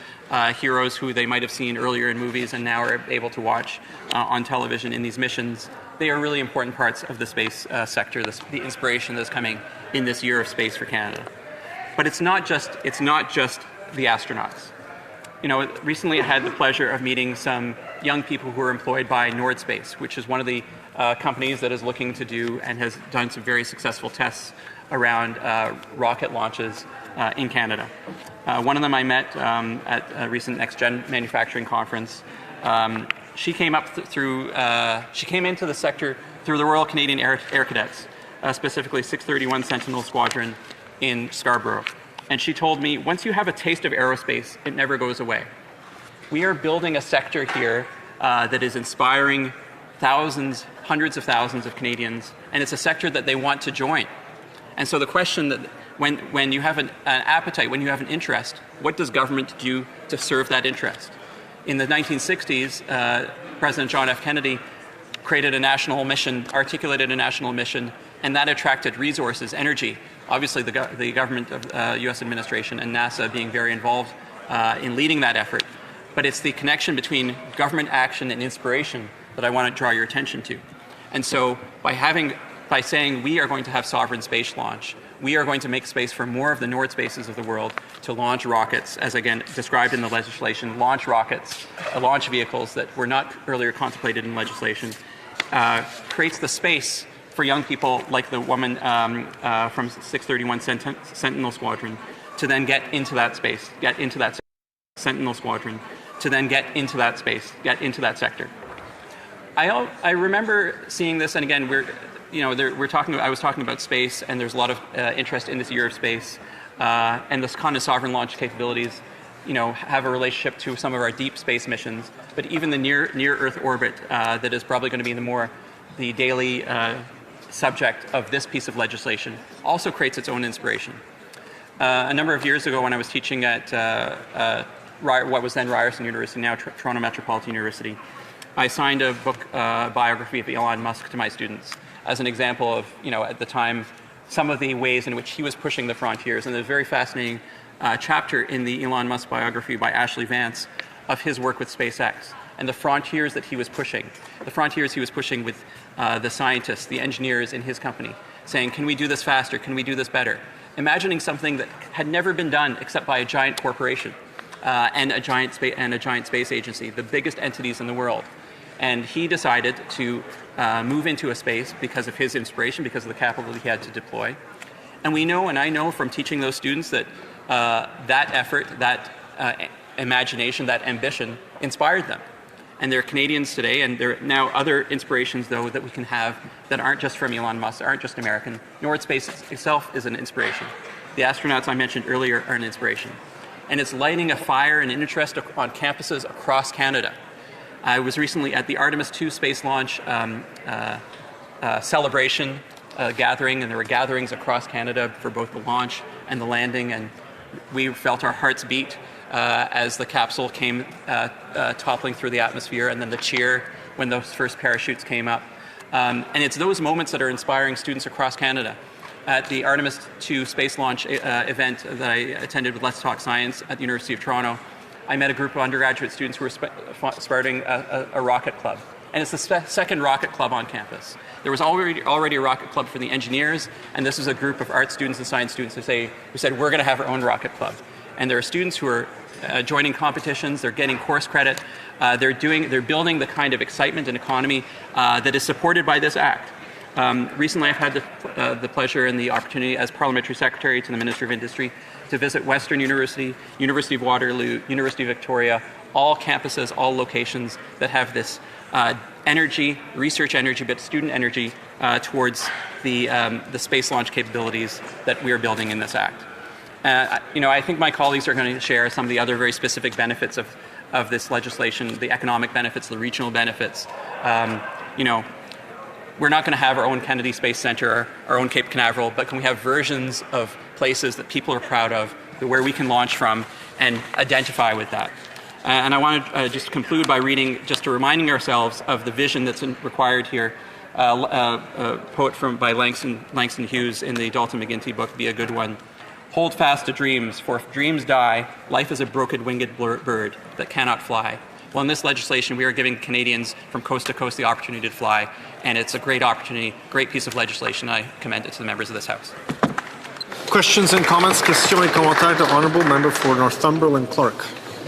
heroes who they might have seen earlier in movies and now are able to watch on television in these missions, they are really important parts of the space sector, the inspiration that's coming in this year of space for Canada. But it's not just the astronauts. You know, recently I had the pleasure of meeting some young people who are employed by Nordspace, which is one of the companies that is looking to do and has done some very successful tests around rocket launches in Canada. One of them I met at a recent Next Gen manufacturing conference. She came up she came into the sector through the Royal Canadian Air Cadets, specifically 631 Sentinel Squadron in Scarborough. And she told me, once you have a taste of aerospace, it never goes away. We are building a sector here that is inspiring thousands, hundreds of thousands of Canadians, and it's a sector that they want to join. And so the question that when you have an appetite, when you have an interest, what does government do to serve that interest? In the 1960s, President John F. Kennedy created a national mission, articulated a national mission, and that attracted resources, energy. Obviously, the government of U.S. administration and NASA being very involved in leading that effort. But it's the connection between government action and inspiration that I want to draw your attention to. And so by saying we are going to have sovereign space launch, we are going to make space for more of the Nord spaces of the world to launch rockets, as again described in the legislation, launch rockets, launch vehicles that were not earlier contemplated in legislation, creates the space for young people like the woman from 631 Sentinel Squadron to then get into that space, get into that Sentinel Squadron, to then get into that space, get into that sector. I remember seeing this, and again, I was talking about space, and there's a lot of interest in this year of space, and this kind of sovereign launch capabilities, have a relationship to some of our deep space missions. But even the near Earth orbit, that is probably going to be the daily subject of this piece of legislation, also creates its own inspiration. A number of years ago, when I was teaching at what was then Ryerson University, now Toronto Metropolitan University, I signed a book biography of Elon Musk to my students as an example of, at the time, some of the ways in which he was pushing the frontiers. And there's a very fascinating chapter in the Elon Musk biography by Ashley Vance of his work with SpaceX and the frontiers that he was pushing. The frontiers he was pushing with the scientists, the engineers in his company, saying, can we do this faster? Can we do this better? Imagining something that had never been done except by a giant corporation and a giant space agency, the biggest entities in the world. And he decided to move into a space because of his inspiration, because of the capital he had to deploy. And we know, and I know from teaching those students, that that effort, that imagination, that ambition inspired them. And they're Canadians today, and there are now other inspirations, though, that we can have that aren't just from Elon Musk, aren't just American. Nord Space itself is an inspiration. the astronauts I mentioned earlier are an inspiration. And it's lighting a fire and interest on campuses across Canada. I was recently at the Artemis II space launch celebration gathering, and there were gatherings across Canada for both the launch and the landing, and we felt our hearts beat as the capsule came toppling through the atmosphere, and then the cheer when those first parachutes came up. And it's those moments that are inspiring students across Canada. At the Artemis II space launch event that I attended with Let's Talk Science at the University of Toronto, I met a group of undergraduate students who were starting a rocket club. And it's the second rocket club on campus. There was already a rocket club for the engineers, and this is a group of art students and science students who said, we're going to have our own rocket club. And there are students who are joining competitions, they're getting course credit, they're building the kind of excitement and economy that is supported by this act. Recently, I've had the pleasure and the opportunity as Parliamentary Secretary to the Minister of Industry to visit Western University, University of Waterloo, University of Victoria, all campuses, all locations that have this energy, research energy, but student energy towards the space launch capabilities that we are building in this act. I think my colleagues are going to share some of the other very specific benefits of this legislation, the economic benefits, the regional benefits. We're not going to have our own Kennedy Space Center, our own Cape Canaveral, but can we have versions of places that people are proud of, where we can launch from and identify with that? And I want to just conclude by reminding ourselves of the vision that's required here. A quote by Langston Hughes in the Dalton McGuinty book, Be a Good One. Hold fast to dreams, for if dreams die, life is a broken winged bird that cannot fly. Well, in this legislation, we are giving Canadians from coast to coast the opportunity to fly, and it's a great opportunity, great piece of legislation. I commend it to the members of this House. Questions and comments, questions et commentaires, the Honourable Member for Northumberland Clark.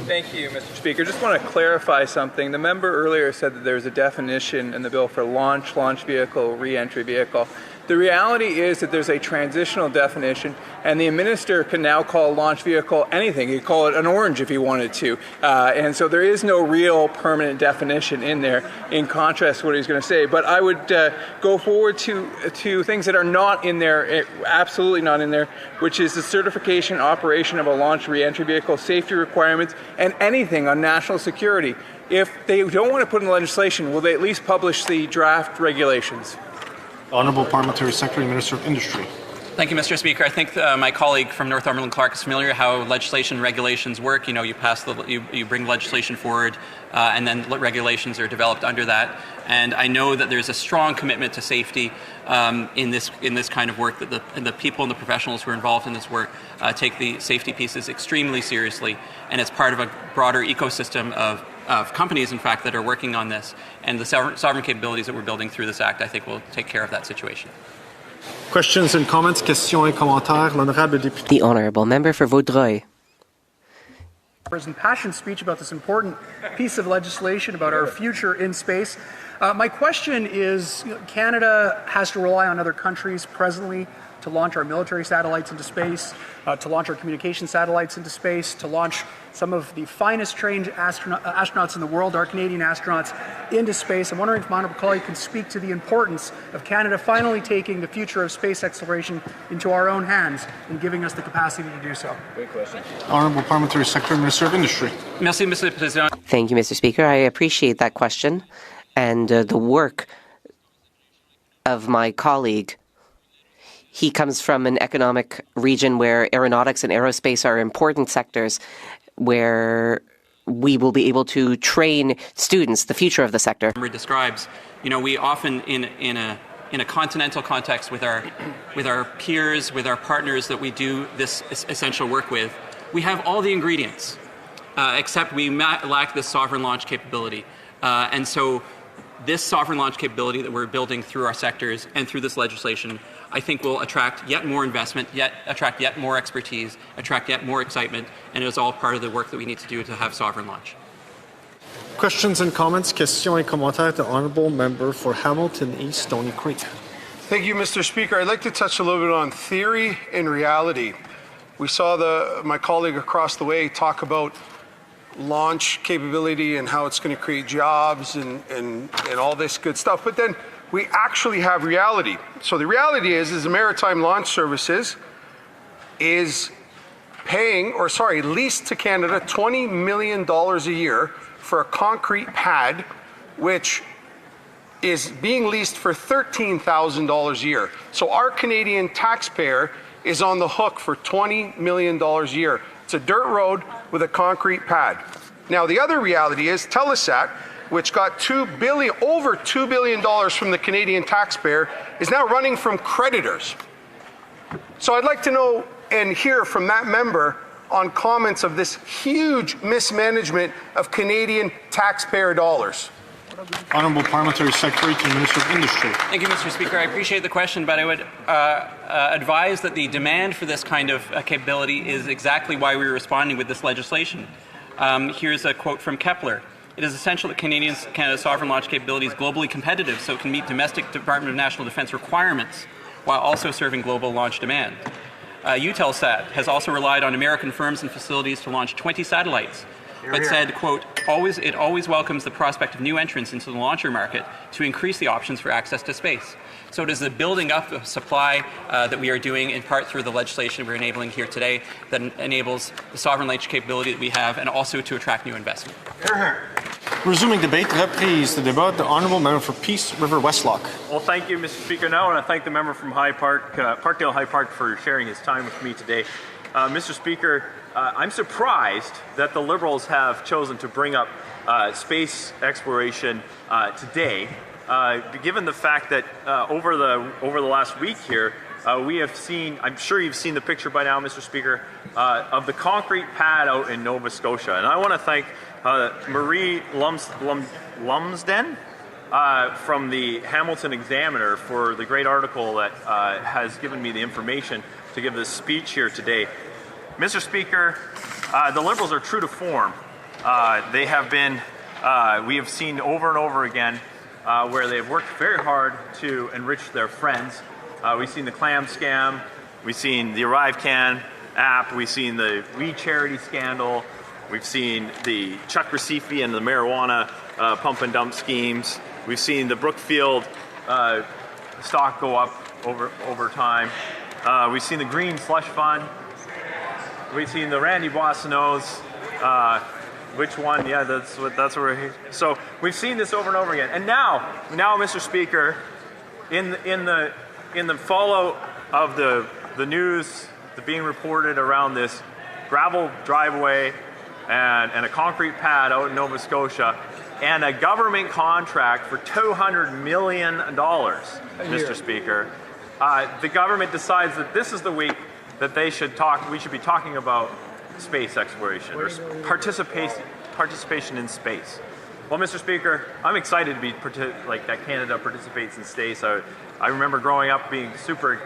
Thank you, Mr. Speaker. Just want to clarify something. The member earlier said that there's a definition in the bill for launch vehicle, re-entry vehicle. The reality is that there's a transitional definition, and the minister can now call a launch vehicle anything. He could call it an orange if he wanted to. And so there is no real permanent definition in there, in contrast to what he's going to say. But I would go forward to things that are not in there, absolutely not in there, which is the certification operation of a launch re-entry vehicle, safety requirements, and anything on national security. If they don't want to put in legislation, will they at least publish the draft regulations? Honourable Parliamentary Secretary, Minister of Industry. Thank you, Mr. Speaker. I think my colleague from Northumberland Clark is familiar how legislation regulations work. You bring legislation forward, and then regulations are developed under that. And I know that there's a strong commitment to safety in this kind of work. That the people and the professionals who are involved in this work take the safety pieces extremely seriously, and it's part of a broader ecosystem of companies, in fact, that are working on this. And the sovereign capabilities that we're building through this act, I think, will take care of that situation. Questions and comments, questions et commentaires, l'honorable député. The Honourable Member for Vaudreuil. Passionate speech about this important piece of legislation about our future in space. My question is, Canada has to rely on other countries presently to launch our military satellites into space, to launch our communication satellites into space, to launch some of the finest trained astronauts in the world, our Canadian astronauts, into space. I'm wondering if my honourable colleague can speak to the importance of Canada finally taking the future of space exploration into our own hands and giving us the capacity to do so. Great question. Honourable Parliamentary Secretary, Minister of Industry. Merci, Mr. President. Thank you, Mr. Speaker. I appreciate that question and the work of my colleague. He comes from an economic region where aeronautics and aerospace are important sectors where we will be able to train students, the future of the sector. Describes, we often in a continental context with our peers, with our partners that we do this essential work with, we have all the ingredients, except we lack this sovereign launch capability. And so this sovereign launch capability that we're building through our sectors and through this legislation, I think will attract yet more investment, attract yet more expertise, attract yet more excitement, and it is all part of the work that we need to do to have sovereign launch. Questions and comments, questions et commentaires, the Honourable Member for Hamilton East Stony Creek. Thank you, Mr. Speaker. I'd like to touch a little bit on theory and reality. We saw my colleague across the way talk about launch capability and how it's going to create jobs and all this good stuff. But then we actually have reality. So the reality is the Maritime Launch Services is leased to Canada $20 million a year for a concrete pad, which is being leased for $13,000 a year. So our Canadian taxpayer is on the hook for $20 million a year. It's a dirt road with a concrete pad. Now, the other reality is Telesat, which got over $2 billion from the Canadian taxpayer, is now running from creditors. So I'd like to know and hear from that member on comments of this huge mismanagement of Canadian taxpayer dollars. Honourable Parliamentary Secretary to the Minister of Industry. Thank you, Mr. Speaker. I appreciate the question, but I would advise that the demand for this kind of capability is exactly why we're responding with this legislation. Here's a quote from Kepler. It is essential that Canada's sovereign launch capability is globally competitive so it can meet domestic Department of National Defence requirements while also serving global launch demand. Eutelsat has also relied on American firms and facilities to launch 20 satellites, but said, quote, it always welcomes the prospect of new entrants into the launcher market to increase the options for access to space. So it is the building up of supply that we are doing in part through the legislation we're enabling here today that enables the sovereign launch capability that we have and also to attract new investment. Resuming debate, reprise the débat, the Honourable Member for Peace River Westlock. Well, thank you, Mr. Speaker. Now I want to thank the member from Parkdale High Park for sharing his time with me today. Mr. Speaker, I'm surprised that the Liberals have chosen to bring up space exploration today, given the fact that over the last week here, we have seen, I'm sure you've seen the picture by now, Mr. Speaker, of the concrete pad out in Nova Scotia. And I want to thank Marie Lumsden from the Hamilton Examiner for the great article that has given me the information to give this speech here today. Mr. Speaker, the Liberals are true to form. They have been, we have seen over and over again where they've worked very hard to enrich their friends. We've seen the clam scam, we've seen the ArriveCan app, we've seen the We Charity scandal, we've seen the Chuck Recife and the marijuana pump and dump schemes, we've seen the Brookfield stock go up over time, we've seen the Green Slush Fund, we've seen the Randy Boissonneau's, which one? Yeah, that's where we're here. So we've seen this over and over again. And now, Mr. Speaker, in the follow of the news being reported around this gravel driveway and a concrete pad out in Nova Scotia and a government contract for $200 million, Mr. Speaker, the government decides that this is the week that we should be talking about space exploration or participation in space. Well, Mr. Speaker, I'm excited to be that Canada participates in space. I remember growing up being super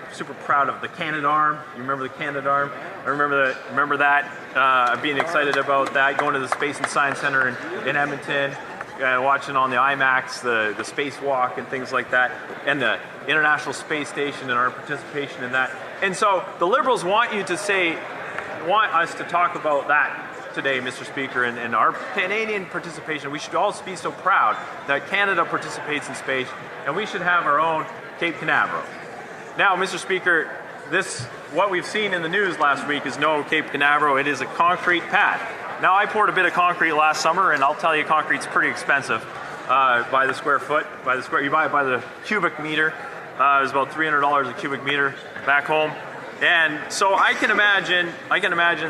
proud of the Canadarm. You remember the Canadarm? I remember that being excited about that. Going to the Space and Science Center in Edmonton, watching on the IMAX the spacewalk and things like that, and the International Space Station and our participation in that. And so the Liberals want us to talk about that today, Mr. Speaker, and our Canadian participation. We should all be so proud that Canada participates in space, and we should have our own Cape Canaveral. Now, Mr. Speaker, what we've seen in the news last week is no Cape Canaveral. It is a concrete pad. Now, I poured a bit of concrete last summer, and I'll tell you, concrete's pretty expensive by the square foot. You buy it by the cubic meter. It was about $300 a cubic meter back home. And so I can imagine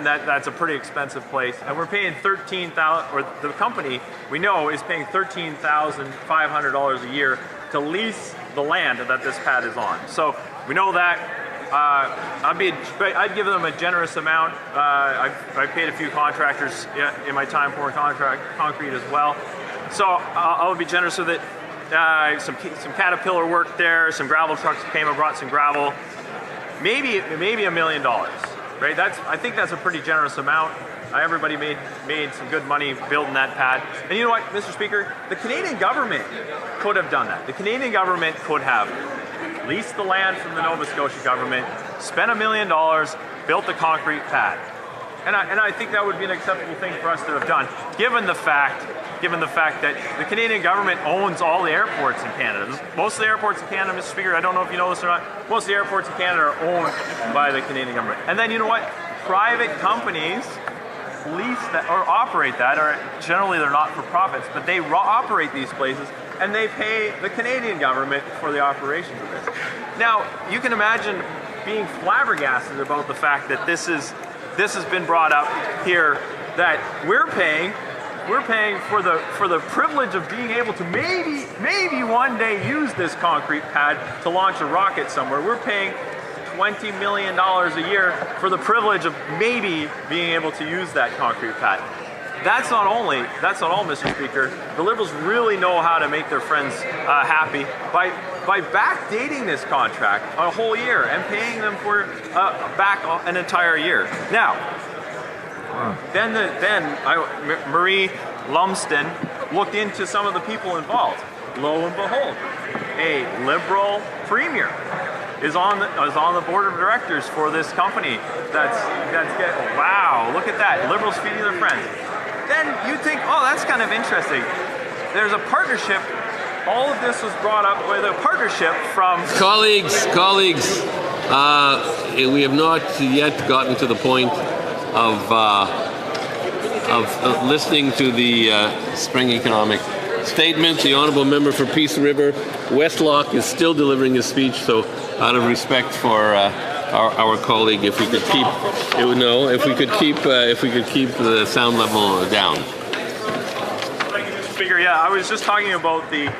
that that's a pretty expensive place, and we're paying $13,000, or the company we know is paying $13,500 a year to lease the land that this pad is on. So we know that. I'd give them a generous amount. I've paid a few contractors in my time pouring concrete as well. So I'll be generous with it. Some Caterpillar work there. Some gravel trucks came and brought some gravel. Maybe $1 million, right? I think that's a pretty generous amount. Everybody made some good money building that pad. And you know what, Mr. Speaker? The Canadian government could have done that. The Canadian government could have leased the land from the Nova Scotia government, spent $1 million, built the concrete pad. And I think that would be an acceptable thing for us to have done, given the fact given the fact that the Canadian government owns all the airports in Canada. Most of the airports in Canada, Mr. Speaker, I don't know if you know this or not, most of the airports in Canada are owned by the Canadian government. And then you know what? Private companies lease that or operate that, or generally they're not for profits, but they operate these places and they pay the Canadian government for the operations of this. Now, you can imagine being flabbergasted about the fact that this has been brought up here, that we're paying for the privilege of being able to maybe one day use this concrete pad to launch a rocket somewhere. We're paying $20 million a year for the privilege of maybe being able to use that concrete pad. That's not all, Mr. Speaker. The Liberals really know how to make their friends happy by backdating this contract a whole year and paying them for back an entire year. Now, Marie Lumsden looked into some of the people involved. Lo and behold, a Liberal premier is on the board of directors for this company. Wow, look at that, Liberals feeding their friends. Then you think, oh, that's kind of interesting. There's a partnership. All of this was brought up with a partnership from... Colleagues, we have not yet gotten to the point of listening to the spring economic statement. The Honourable Member for Peace River Westlock is still delivering his speech, so out of respect for our colleague, if we could keep the sound level down. Thank you, Mr. Speaker. Yeah, I was just talking about the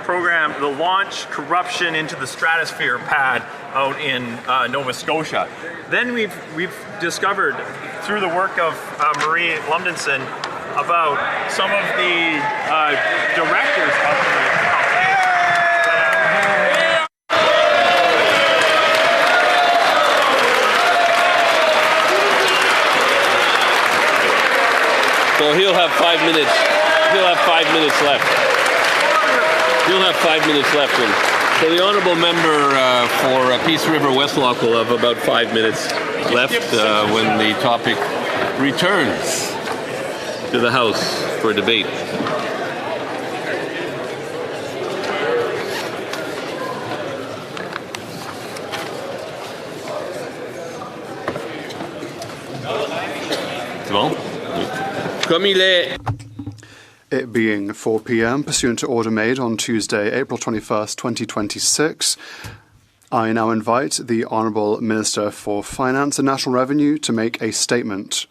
program, the Launch Corruption into the Stratosphere pad out in Nova Scotia. Then we've discovered through the work of Marie Lumsden about some of the directors of the company. So he'll have 5 minutes. He'll have 5 minutes left. You'll have 5 minutes left. So the Honourable Member for Peace River Westlock will have about 5 minutes left when the topic returns to the House for debate. C'est bon? Comme il est. It being 4 p.m., pursuant to order made on Tuesday, April 21st, 2026, I now invite the Honourable Minister for Finance and National Revenue to make a statement.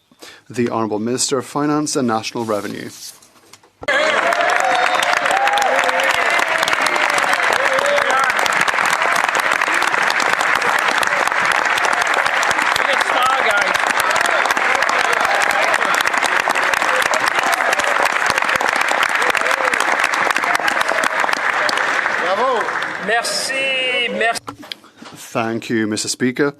The Honourable Minister of Finance and National Revenue. Thank you, Mr. Speaker.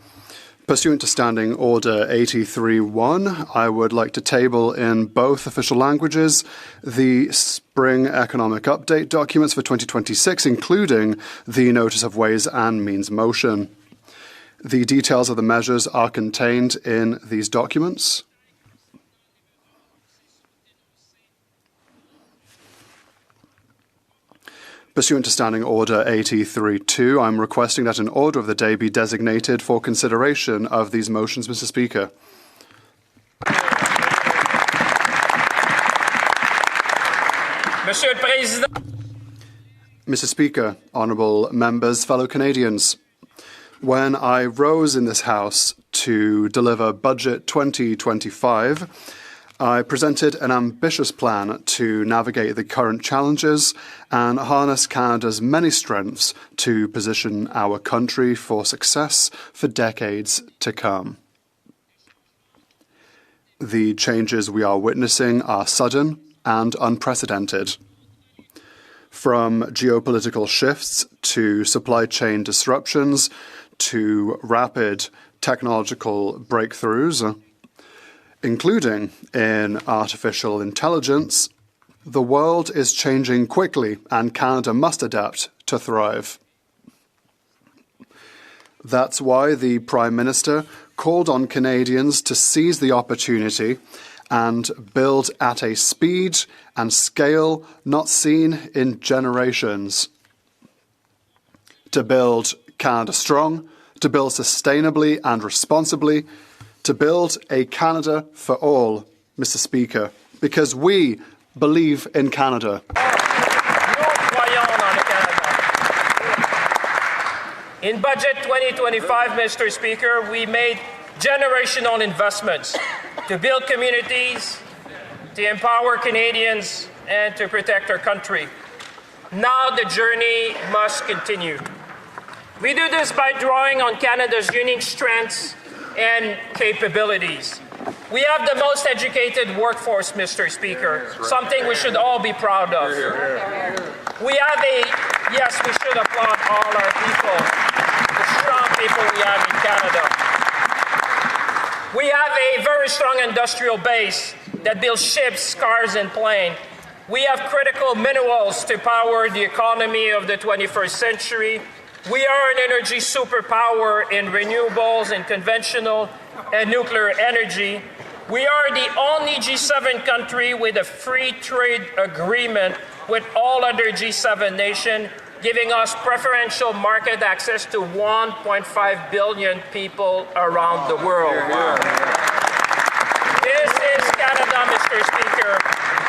Pursuant to Standing Order 83.1, I would like to table in both official languages the Spring Economic Update documents for 2026, including the Notice of Ways and Means motion. The details of the measures are contained in these documents. Pursuant to Standing Order 83.2, I'm requesting that an order of the day be designated for consideration of these motions, Mr. Speaker. Mr. Speaker, honourable members, fellow Canadians, when I rose in this House to deliver Budget 2025, I presented an ambitious plan to navigate the current challenges and harness Canada's many strengths to position our country for success for decades to come. The changes we are witnessing are sudden and unprecedented. From geopolitical shifts to supply chain disruptions to rapid technological breakthroughs, including in artificial intelligence, the world is changing quickly and Canada must adapt to thrive. That's why the Prime Minister called on Canadians to seize the opportunity and build at a speed and scale not seen in generations. To build Canada strong, to build sustainably and responsibly, to build a Canada for all, Mr. Speaker, because we believe in Canada. In Budget 2025, Mr. Speaker, we made generational investments to build communities, to empower Canadians, and to protect our country. Now the journey must continue. We do this by drawing on Canada's unique strengths and capabilities. We have the most educated workforce, Mr. Speaker, something we should all be proud of. Yes, we should applaud all our people, the strong people we have in Canada. We have a very strong industrial base that builds ships, cars, and planes. We have critical minerals to power the economy of the 21st century. We are an energy superpower in renewables and conventional and nuclear energy. We are the only G7 country with a free trade agreement with all other G7 nations, giving us preferential market access to 1.5 billion people around the world. This is Canada, Mr. Speaker.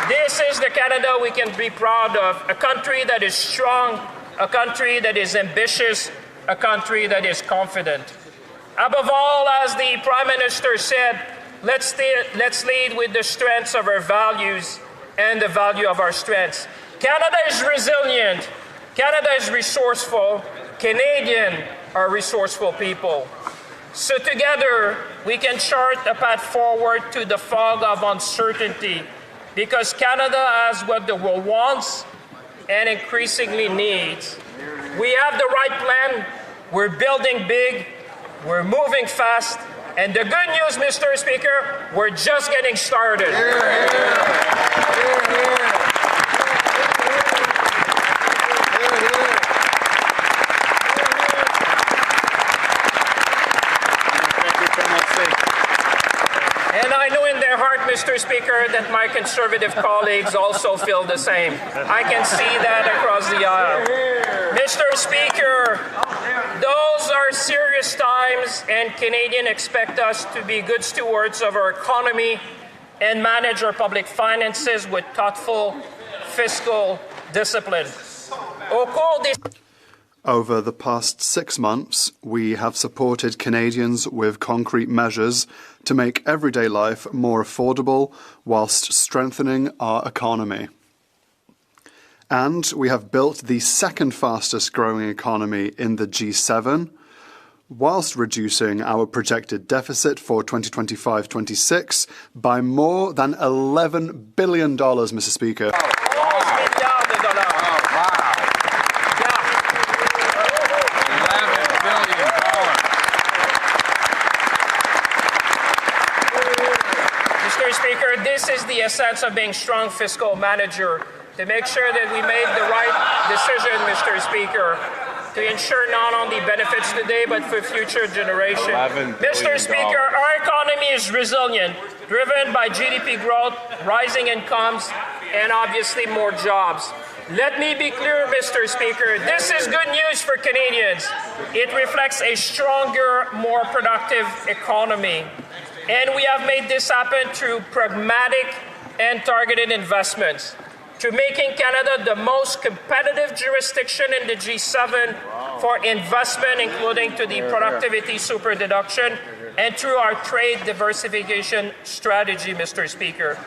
This is the Canada we can be proud of, a country that is strong, a country that is ambitious, a country that is confident. Above all, as the Prime Minister said, let's lead with the strengths of our values and the value of our strengths. Canada is resilient. Canada is resourceful. Canadians are resourceful people. So together, we can chart a path forward to the fog of uncertainty, because Canada has what the world wants and increasingly needs. We have the right plan. We're building big. We're moving fast. And the good news, Mr. Speaker, we're just getting started. And I know in their heart, Mr. Speaker, that my Conservative colleagues also feel the same. I can see that across the aisle. Mr. Speaker, those are serious times, and Canadians expect us to be good stewards of our economy and manage our public finances with thoughtful fiscal discipline. Over the past 6 months, we have supported Canadians with concrete measures to make everyday life more affordable whilst strengthening our economy. And we have built the second fastest growing economy in the G7, whilst reducing our projected deficit for 2025-26 by more than $11 billion, Mr. Speaker. Mr. Speaker, this is the essence of being strong fiscal manager, to make sure that we made the right decision, Mr. Speaker, to ensure not only benefits today, but for future generations. Mr. Speaker, our economy is resilient, driven by GDP growth, rising incomes, and obviously more jobs. Let me be clear, Mr. Speaker, this is good news for Canadians. It reflects a stronger, more productive economy. And we have made this happen through pragmatic and targeted investments, to making Canada the most competitive jurisdiction in the G7 for investment, including to the productivity super deduction, and through our trade diversification strategy, Mr. Speaker.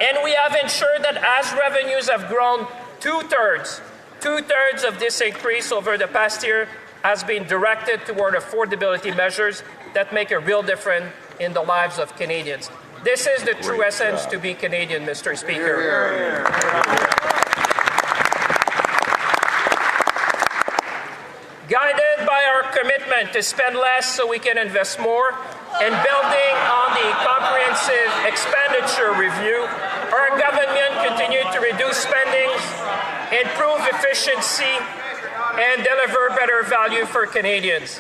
And we have ensured that as revenues have grown, two-thirds of this increase over the past year has been directed toward affordability measures that make a real difference in the lives of Canadians. This is the true essence to be Canadian, Mr. Speaker. Guided by our commitment to spend less so we can invest more, and building on the comprehensive expenditure review, our government continued to reduce spending, improve efficiency, and deliver better value for Canadians.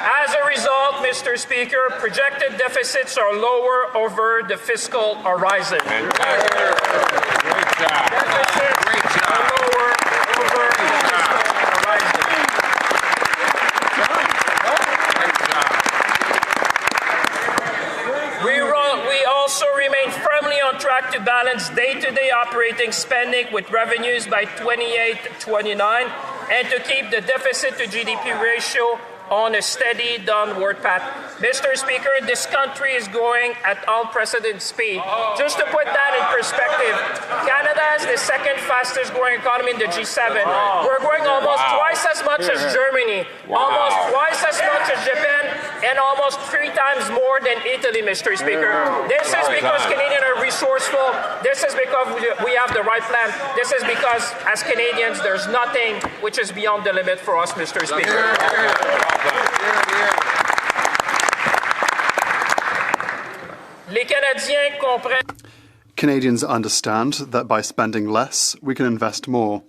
As a result, Mr. Speaker, projected deficits are lower over the fiscal horizon. Great job. Deficits are lower over the fiscal horizon. We also remain firmly on track to balance day-to-day operating spending with revenues by 28-29 and to keep the deficit to GDP ratio on a steady downward path. Mr. Speaker, this country is growing at unprecedented speed. Just to put that in perspective, Canada is the second fastest growing economy in the G7. We're growing almost twice as much as Germany, almost twice as much as Japan, and almost 3 times more than Italy, Mr. Speaker. This is because Canadians are resourceful. This is because we have the right plan. This is because, as Canadians, there's nothing which is beyond the limit for us, Mr. Speaker. Canadians understand that by spending less, we can invest more.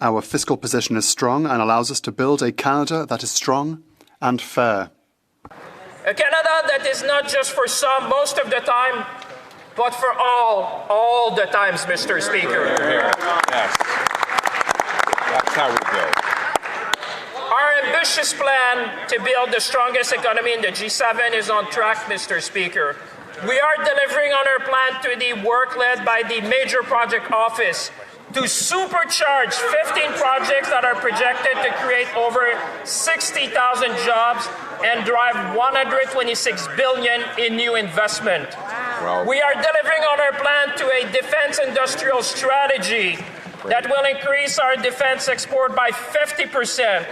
Our fiscal position is strong and allows us to build a Canada that is strong and fair. A Canada that is not just for some most of the time, but for all the times, Mr. Speaker. Yes. That's how we go. Our ambitious plan to build the strongest economy in the G7 is on track, Mr. Speaker. We are delivering on our plan to the work led by the Major Project Office to supercharge 15 projects that are projected to create over 60,000 jobs and drive $126 billion in new investment. Wow. We are delivering on our plan to a defense industrial strategy that will increase our defense export by 50%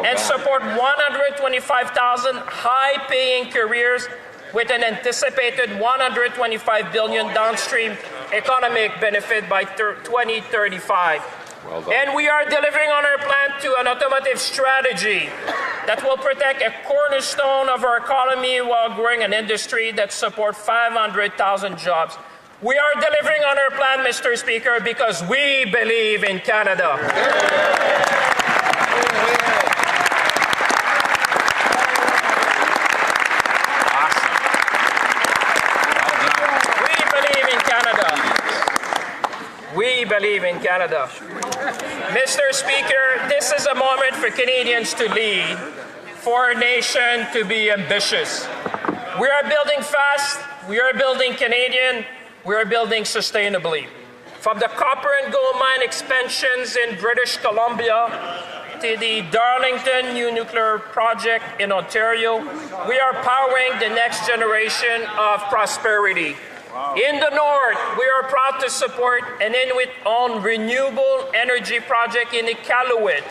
and support 125,000 high-paying careers with an anticipated $125 billion downstream economic benefit by 2035. Well done. And we are delivering on our plan to an automotive strategy that will protect a cornerstone of our economy while growing an industry that supports 500,000 jobs. We are delivering on our plan, Mr. Speaker, because we believe in Canada. We believe in Canada. Mr. Speaker, this is a moment for Canadians to lead, for our nation to be ambitious. We are building fast, we are building Canadian, we are building sustainably. From the copper and gold mine expansions in British Columbia to the Darlington new nuclear project in Ontario, we are powering the next generation of prosperity. In the north, we are proud to support an Inuit-owned renewable energy project in Iqaluit,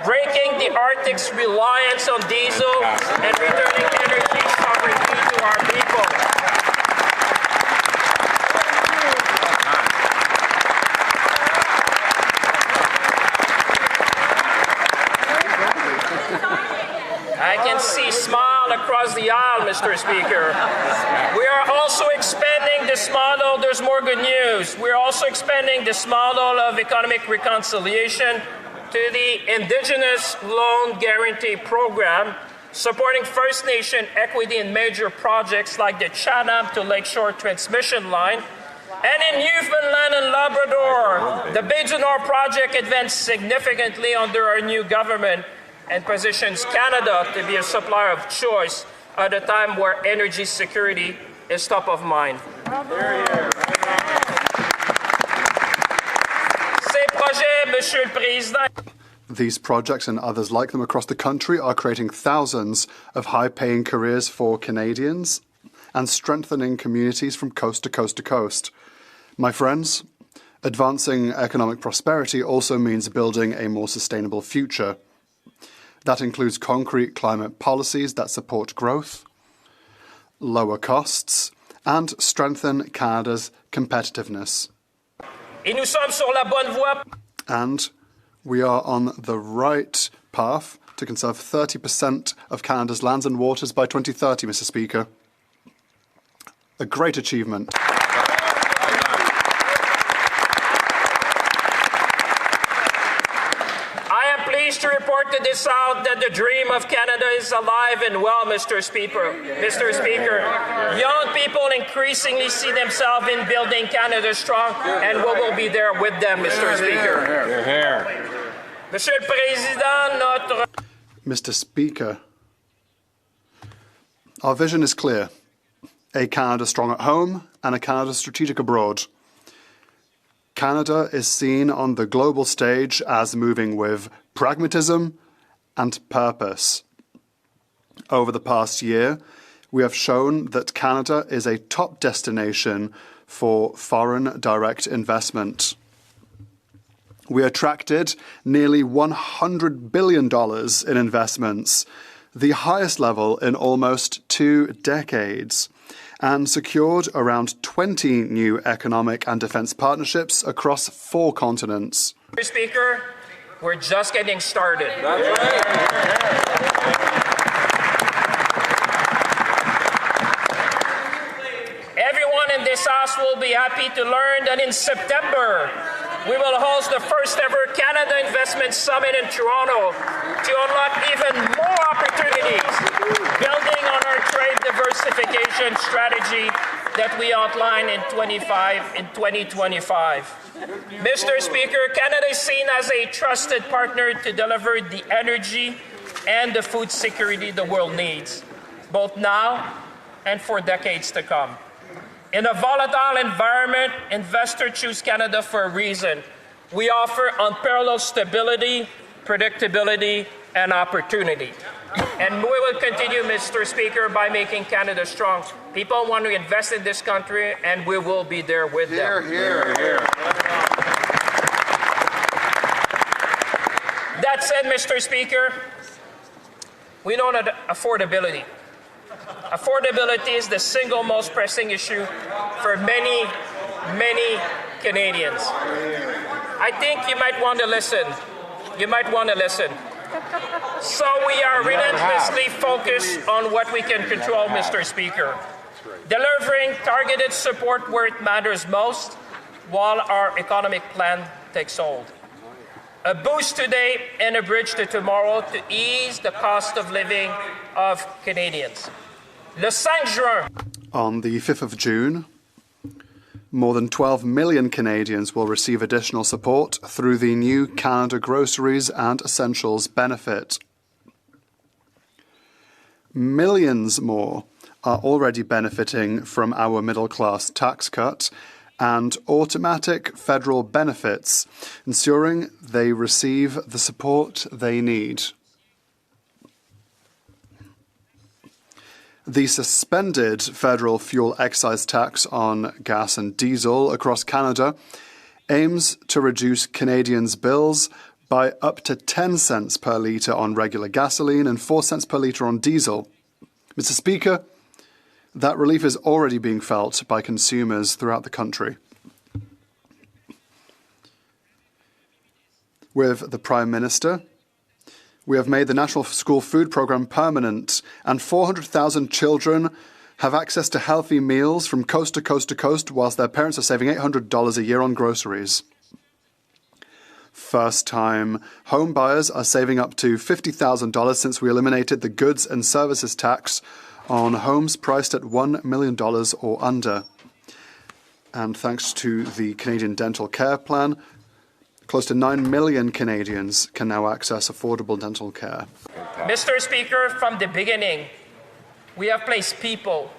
breaking the Arctic's reliance on diesel and returning energy sovereignty to our people. I can see smile across the aisle, Mr. Speaker. We are also expanding this model. There's more good news. We're also expanding this model of economic reconciliation to the Indigenous Loan Guarantee Program, supporting First Nation equity in major projects like the Chatham to Lakeshore Transmission Line. And in Newfoundland and Labrador, the Bay-du-Nord project advanced significantly under our new government and positions Canada to be a supplier of choice at a time where energy security is top of mind. Ces projets, Monsieur le Président. These projects and others like them across the country are creating thousands of high-paying careers for Canadians and strengthening communities from coast to coast to coast. My friends, advancing economic prosperity also means building a more sustainable future. That includes concrete climate policies that support growth, lower costs, and strengthen Canada's competitiveness. Et nous sommes sur la bonne voie. And we are on the right path to conserve 30% of Canada's lands and waters by 2030, Mr. Speaker. A great achievement. pleased to report to this House that the dream of Canada is alive and well, Mr. Speaker. Mr. Speaker, young people increasingly see themselves in building Canada strong, and we will be there with them, Mr. Speaker. Monsieur le Président, notre... Mr. Speaker, our vision is clear. A Canada strong at home and a Canada strategic abroad. Canada is seen on the global stage as moving with pragmatism and purpose. Over the past year, we have shown that Canada is a top destination for foreign direct investment. We attracted nearly $100 billion in investments, the highest level in almost 2 decades, and secured around 20 new economic and defence partnerships across 4 continents. Mr. Speaker, we're just getting started. Everyone in this House will be happy to learn that in September, we will host the first ever Canada Investment Summit in Toronto to unlock even more opportunities, building on our trade diversification strategy that we outlined in 2025. Mr. Speaker, Canada is seen as a trusted partner to deliver the energy and the food security the world needs, both now and for decades to come. In a volatile environment, investors choose Canada for a reason. We offer unparalleled stability, predictability, and opportunity. And we will continue, Mr. Speaker, by making Canada strong. People want to invest in this country, and we will be there with them. That said, Mr. Speaker, we know that affordability is the single most pressing issue for many, many Canadians. I think you might want to listen. So we are relentlessly focused on what we can control, Mr. Speaker, delivering targeted support where it matters most while our economic plan takes hold. A boost today and a bridge to tomorrow to ease the cost of living of Canadians. Le 5 juin. On the 5th of June, more than 12 million Canadians will receive additional support through the new Canada Groceries and Essentials benefit. Millions more are already benefiting from our middle-class tax cut and automatic federal benefits, ensuring they receive the support they need. The suspended federal fuel excise tax on gas and diesel across Canada aims to reduce Canadians' bills by up to 10 cents per litre on regular gasoline and 4 cents per litre on diesel. Mr. Speaker, that relief is already being felt by consumers throughout the country. With the Prime Minister, we have made the National School Food Programme permanent, and 400,000 children have access to healthy meals from coast to coast to coast, whilst their parents are saving $800 a year on groceries. First-time home buyers are saving up to $50,000 since we eliminated the goods and services tax on homes priced at $1 million or under. And thanks to the Canadian Dental Care Plan, close to 9 million Canadians can now access affordable dental care. Mr. Speaker, from the beginning, we have placed people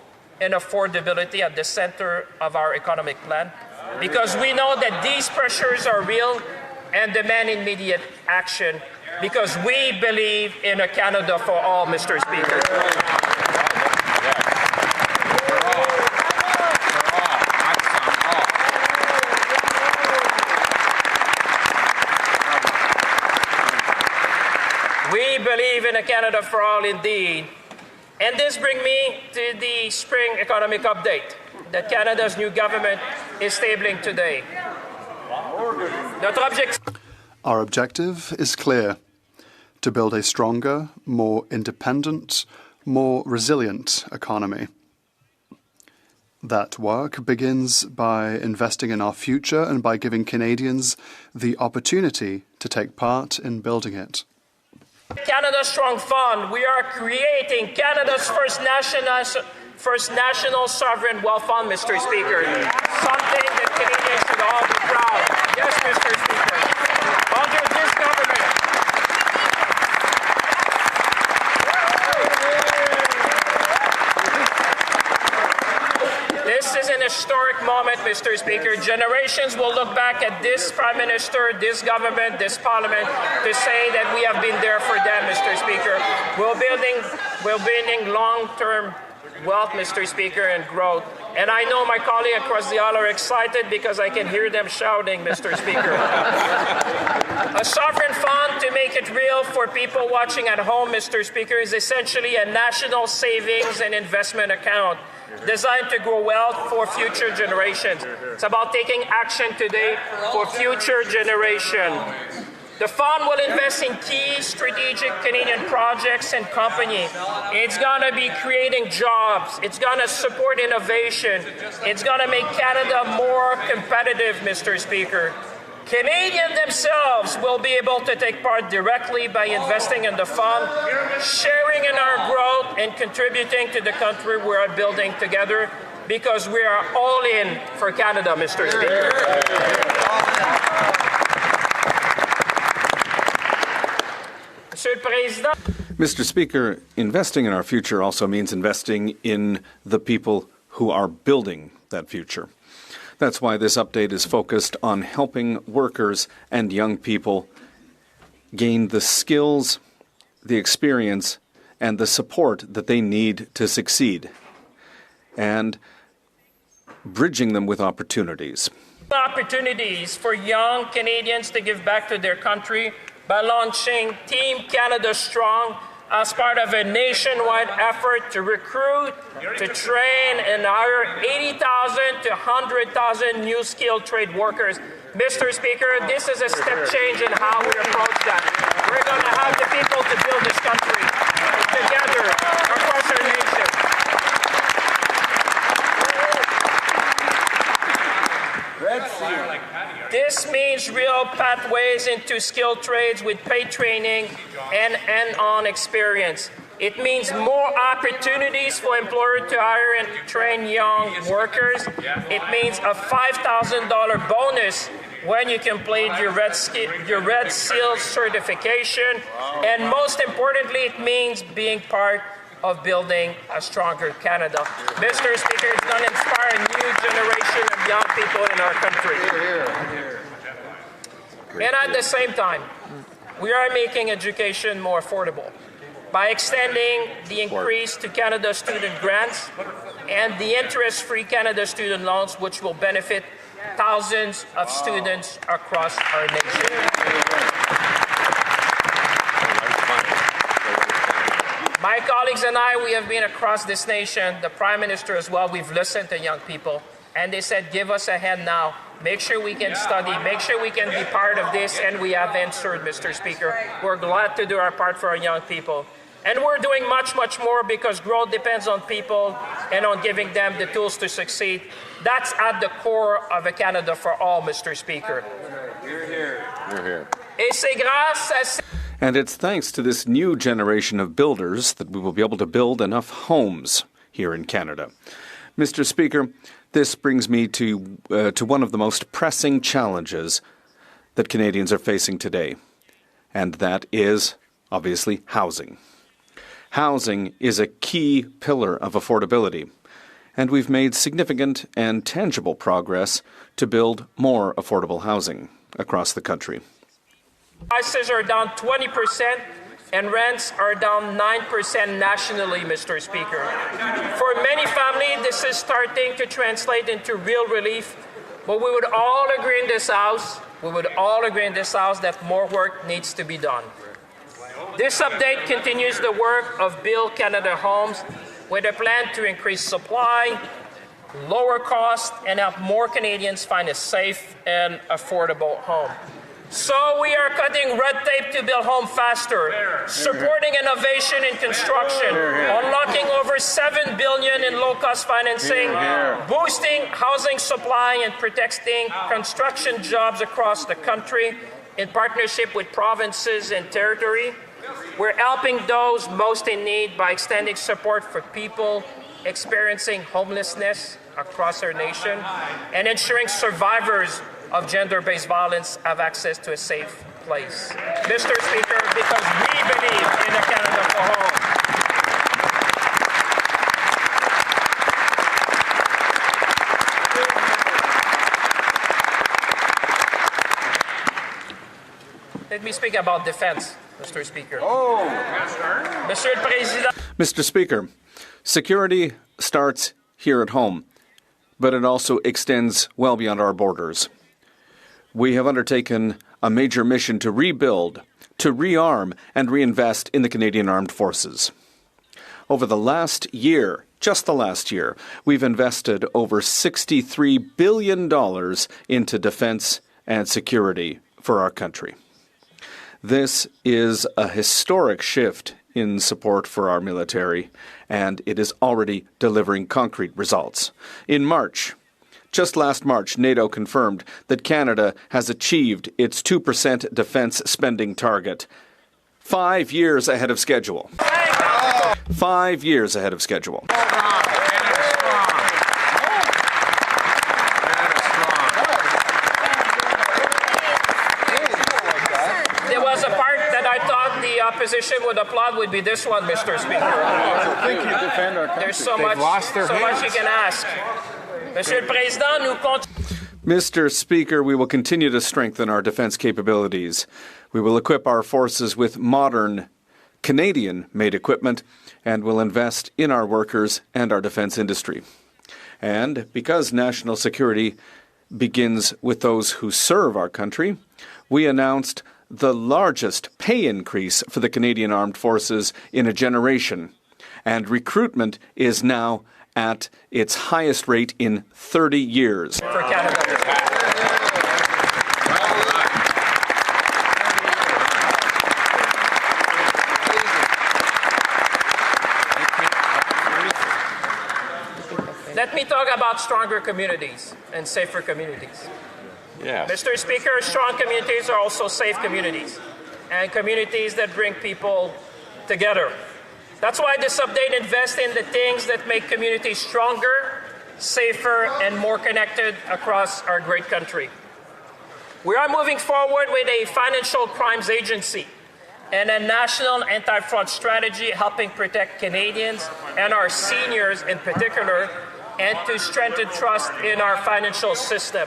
and affordability at the center of our economic plan because we know that these pressures are real and demand immediate action because we believe in a Canada for all, Mr. Speaker. We believe in a Canada for all indeed. And this brings me to the spring economic update that Canada's new government is tabling today. Our objective is clear: to build a stronger, more independent, more resilient economy. That work begins by investing in our future and by giving Canadians the opportunity to take part in building it. Canada Strong Fund, we are creating Canada's first national sovereign wealth fund, Mr. Speaker. Something that Canadians should all be proud. Yes, Mr. Speaker. Under this government, this is an historic moment, Mr. Speaker. Generations will look back at this Prime Minister, this government, this Parliament to say that we have been there for them, Mr. Speaker. We're building long-term wealth, Mr. Speaker, and growth. And I know my colleagues across the aisle are excited because I can hear them shouting, Mr. Speaker. A sovereign fund, to make it real for people watching at home, Mr. Speaker, is essentially a national savings and investment account designed to grow wealth for future generations. It's about taking action today for future generations. The fund will invest in key strategic Canadian projects and companies. It's going to be creating jobs. It's going to support innovation. It's going to make Canada more competitive, Mr. Speaker. Canadians themselves will be able to take part directly by investing in the fund, sharing in our growth, and contributing to the country we are building together, because we are all in for Canada, Mr. Speaker. Mr. Speaker, investing in our future also means investing in the people who are building that future. That's why this update is focused on helping workers and young people gain the skills, the experience, and the support that they need to succeed, and bridging them with opportunities. Opportunities for young Canadians to give back to their country by launching Team Canada Strong as part of a nationwide effort to recruit, to train, and hire 80,000 to 100,000 new skilled trade workers. Mr. Speaker, this is a step change in how we approach that. We're going to have the people to build this country together across our nation. This means real pathways into skilled trades with paid training and hands-on experience. It means more opportunities for employers to hire and train young workers. It means a $5,000 bonus when you complete your Red Seal certification. And most importantly, it means being part of building a stronger Canada. Mr. Speaker, it's going to inspire a new generation of young people in our country. And at the same time, we are making education more affordable by extending the increase to Canada student grants and the interest-free Canada student loans, which will benefit thousands of students across our nation. My colleagues and I, we have been across this nation, the Prime Minister as well. We've listened to young people, and they said, give us a hand now. Make sure we can study. Make sure we can be part of this, and we have answered, Mr. Speaker. We're glad to do our part for our young people. And we're doing much, much more, because growth depends on people and on giving them the tools to succeed. That's at the core of a Canada for all, Mr. Speaker. You're here. You're here. Et c'est grâce à And it's thanks to this new generation of builders that we will be able to build enough homes here in Canada. Mr. Speaker, this brings me to one of the most pressing challenges that Canadians are facing today, and that is, obviously, housing. Housing is a key pillar of affordability, and we've made significant and tangible progress to build more affordable housing across the country. Prices are down 20% and rents are down 9% nationally, Mr. Speaker. For many families, this is starting to translate into real relief, but we would all agree in this House, that more work needs to be done. This update continues the work of Build Canada Homes with a plan to increase supply, lower costs, and help more Canadians find a safe and affordable home. So we are cutting red tape to build homes faster, supporting innovation in construction, unlocking over $7 billion in low-cost financing, boosting housing supply, and protecting construction jobs across the country in partnership with provinces and territory. We're helping those most in need by extending support for people experiencing homelessness across our nation and ensuring survivors of gender-based violence have access to a safe place. Mr. Speaker, because we believe in a Canada for all. Let me speak about defense, Mr. Speaker. Monsieur le Président. Mr. Speaker, security starts here at home, but it also extends well beyond our borders. We have undertaken a major mission to rebuild, to rearm, and reinvest in the Canadian Armed Forces. Over the last year, just the last year, we've invested over $63 billion into defense and security for our country. This is a historic shift in support for our military, and it is already delivering concrete results. In March, just last March, NATO confirmed that Canada has achieved its 2% defense spending target 5 years ahead of schedule. 5 years ahead of schedule. There was a part that I thought the opposition would applaud would be this one, Mr. Speaker. I think you defend our country. There's so They've much, lost their so much heads. you can ask. Monsieur le Président, nous continuons. Mr. Speaker, we will continue to strengthen our defense capabilities. We will equip our forces with modern Canadian-made equipment and will invest in our workers and our defense industry. And because national security begins with those who serve our country, we announced the largest pay increase for the Canadian Armed Forces in a generation. And recruitment is now at its highest rate in 30 years. For Canada. Let me talk about stronger communities and safer communities. Yes. Mr. Speaker, strong communities are also safe communities and communities that bring people together. That's why this update invests in the things that make communities stronger, safer, and more connected across our great country. We are moving forward with a financial crimes agency and a national anti-fraud strategy helping protect Canadians and our seniors in particular, and to strengthen trust in our financial system.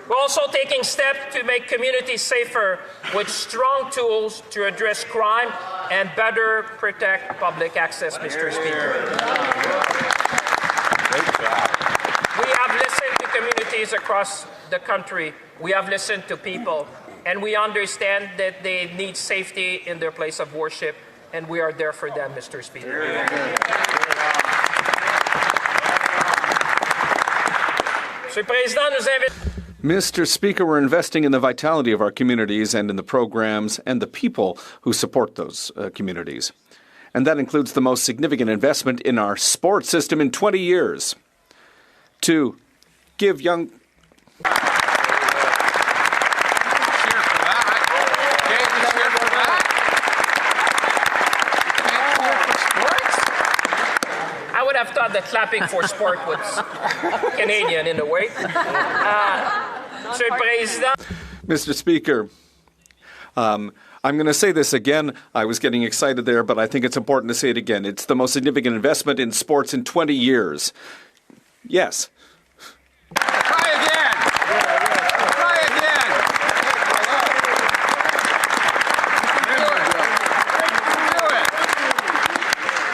We're also taking steps to make communities safer with strong tools to address crime and better protect public access, Mr. Speaker. We have listened to communities across the country. We have listened to people, and we understand that they need safety in their place of worship, and we are there for them, Mr. Speaker. Monsieur le Président, nous invitons. Mr. Speaker, we're investing in the vitality of our communities and in the programs and the people who support those communities. And that includes the most significant investment in our sports system in 20 years. To give young... I would have thought that clapping for sport was Canadian in a way. Monsieur le Président. Mr. Speaker, I'm going to say this again. I was getting excited there, but I think it's important to say it again. It's the most significant investment in sports in 20 years. Yes. Try again. Try again.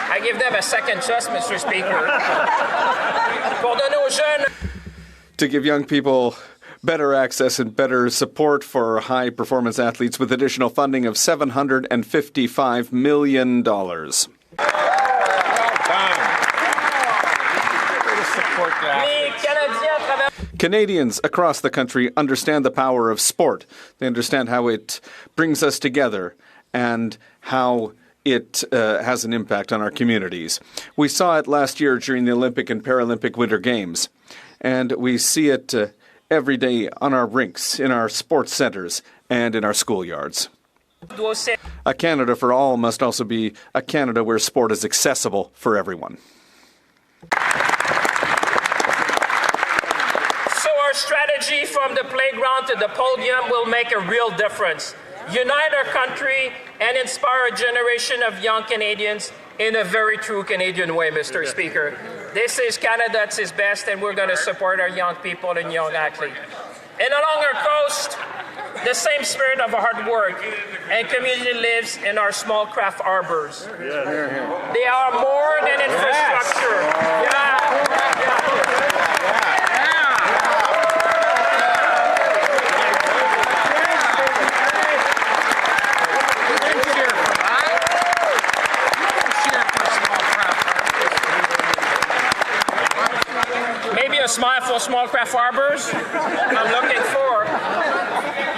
I give them a second chance, Mr. Speaker. Pour donner aux jeunes. To give young people better access and better support for high-performance athletes with additional funding of $755 million. Canadians across the country understand the power of sport. They understand how it brings us together and how it has an impact on our communities. We saw it last year during the Olympic and Paralympic Winter Games, and we see it every day on our rinks, in our sports centers, and in our schoolyards. A Canada for all must also be a Canada where sport is accessible for everyone. So our strategy from the playground to the podium will make a real difference. Unite our country and inspire a generation of young Canadians in a very true Canadian way, Mr. Speaker. This is Canada at its best, and we're going to support our young people and young athletes. And along our coast, the same spirit of hard work and community lives in our small craft harbors. They are more than infrastructure. Maybe a smile for small craft harbors. I'm looking for.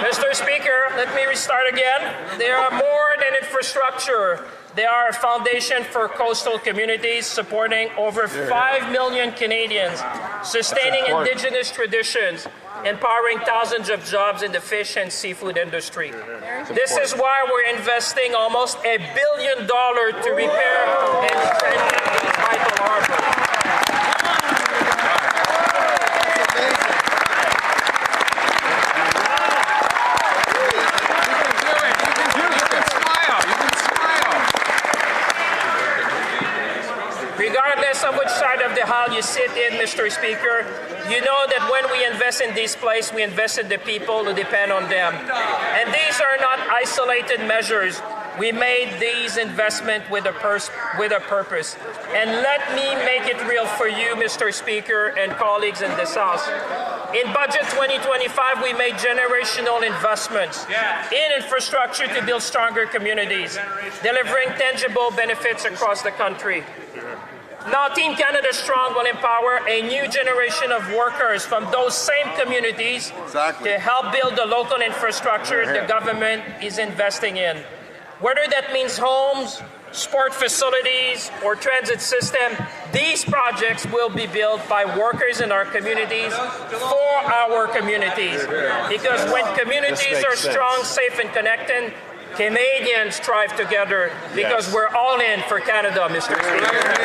Mr. Speaker, let me restart again. They are more than infrastructure. They are a foundation for coastal communities, supporting over 5 million Canadians, sustaining Indigenous traditions, empowering thousands of jobs in the fish and seafood industry. This is why we're investing almost $1 billion to repair and strengthen these vital harbors. Regardless of which side of the aisle you sit in, Mr. Speaker, you know that when we invest in these places, we invest in the people who depend on them. And these are not isolated measures. We made these investments with a purpose. And let me make it real for you, Mr. Speaker, and colleagues in this House. In Budget 2025, we made generational investments in infrastructure to build stronger communities, delivering tangible benefits across the country. Now, Team Canada Strong will empower a new generation of workers from those same communities to help build the local infrastructure the government is investing in. Whether that means homes, sport facilities, or transit system, these projects will be built by workers in our communities for our communities. Because when communities are strong, safe, and connected, Canadians thrive together because we're all in for Canada, Mr. Speaker.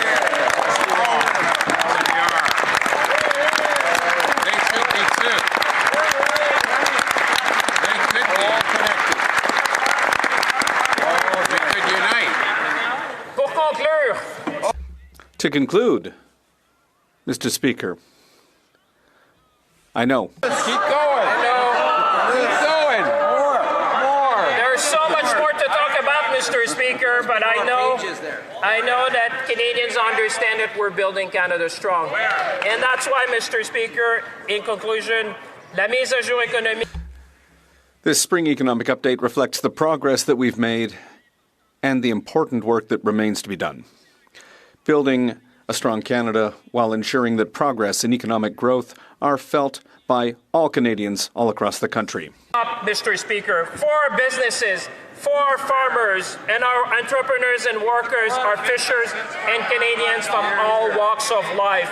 To conclude, Mr. Speaker, I know. Keep going. Keep going. More. There's so much more to talk about, Mr. Speaker, but I know that Canadians understand that we're building Canada strong. And that's why, Mr. Speaker, in conclusion, la mise à jour économique. This spring economic update reflects the progress that we've made and the important work that remains to be done. Building a strong Canada while ensuring that progress and economic growth are felt by all Canadians all across the country. Mr. Speaker, for our businesses, for our farmers, and our entrepreneurs and workers, our fishers and Canadians from all walks of life,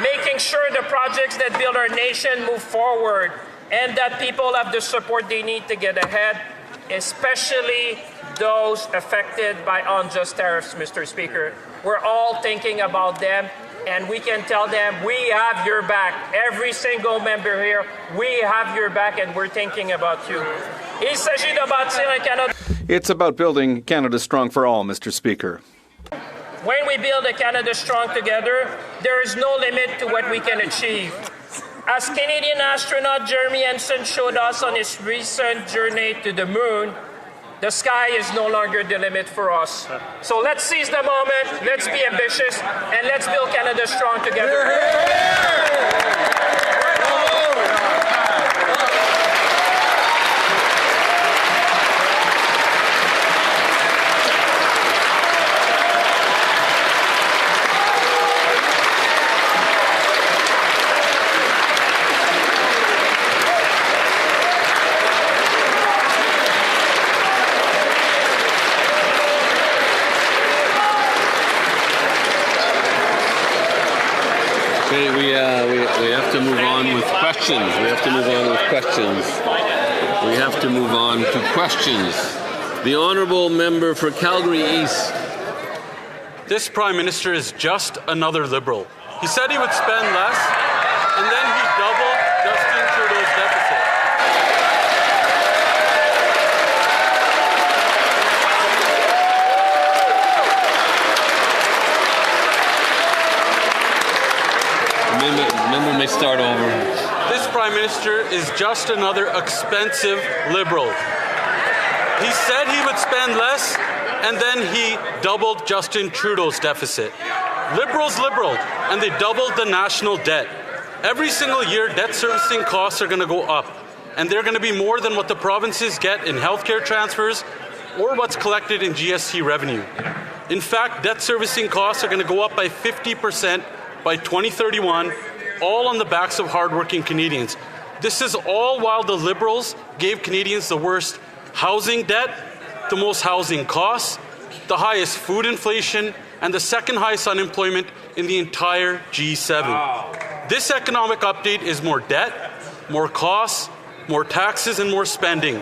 making sure the projects that build our nation move forward and that people have the support they need to get ahead, especially those affected by unjust tariffs, Mr. Speaker. We're all thinking about them, and we can tell them we have your back. Every single member here, we have your back, and we're thinking about you. Il s'agit de bâtir un Canada. It's about building Canada strong for all, Mr. Speaker. When we build a Canada strong together, there is no limit to what we can achieve. As Canadian astronaut Jeremy Hansen showed us on his recent journey to the moon, the sky is no longer the limit for us. So let's seize the moment, let's be ambitious, and let's build Canada strong together. We have to move on with questions. We have to move on with questions. We have to move on to questions. The honourable member for Calgary East. This Prime Minister is just another Liberal. He said he would spend less, and then he doubled Justin Trudeau's deficit. Member may start over. This Prime Minister is just another expensive Liberal. He said he would spend less, and then he doubled Justin Trudeau's deficit. Liberals liberal, and they doubled the national debt. Every single year, debt servicing costs are going to go up, and they're going to be more than what the provinces get in healthcare transfers or what's collected in GST revenue. In fact, debt servicing costs are going to go up by 50% by 2031, all on the backs of hardworking Canadians. This is all while the Liberals gave Canadians the worst housing debt, the most housing costs, the highest food inflation, and the second highest unemployment in the entire G7. Wow. This economic update is more debt, more costs, more taxes, and more spending,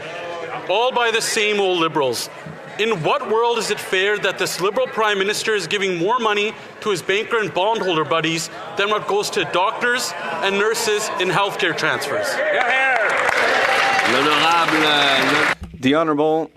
all by the same old Liberals. In what world is it fair that this Liberal Prime Minister is giving more money to his banker and bondholder buddies than what goes to doctors and nurses in healthcare transfers? The Honourable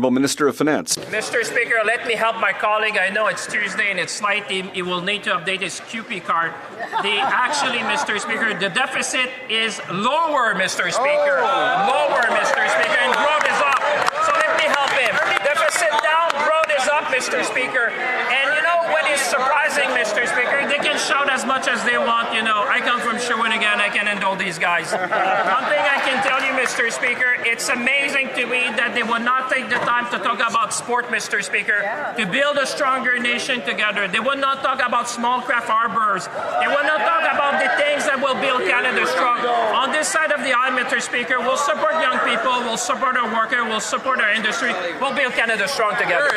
Minister of Finance. Mr. Speaker, let me help my colleague. I know it's Tuesday and it's late. He will need to update his QP card. Actually, Mr. Speaker, the deficit is lower, Mr. Speaker. Lower, Mr. Speaker, and growth is up. So let me help him. Deficit down, growth is up, Mr. Speaker. And you know what is surprising, Mr. Speaker? They can shout as much as they want. You know, I come from Shawinigan. I can handle these guys. One thing I can tell you, Mr. Speaker, it's amazing to me that they would not take the time to talk about sport, Mr. Speaker, to build a stronger nation together. They would not talk about small craft harbors. They would not talk about the things that will build Canada strong. On this side of the aisle, Mr. Speaker, we'll support young people, we'll support our workers, we'll support our industry, we'll build Canada strong together.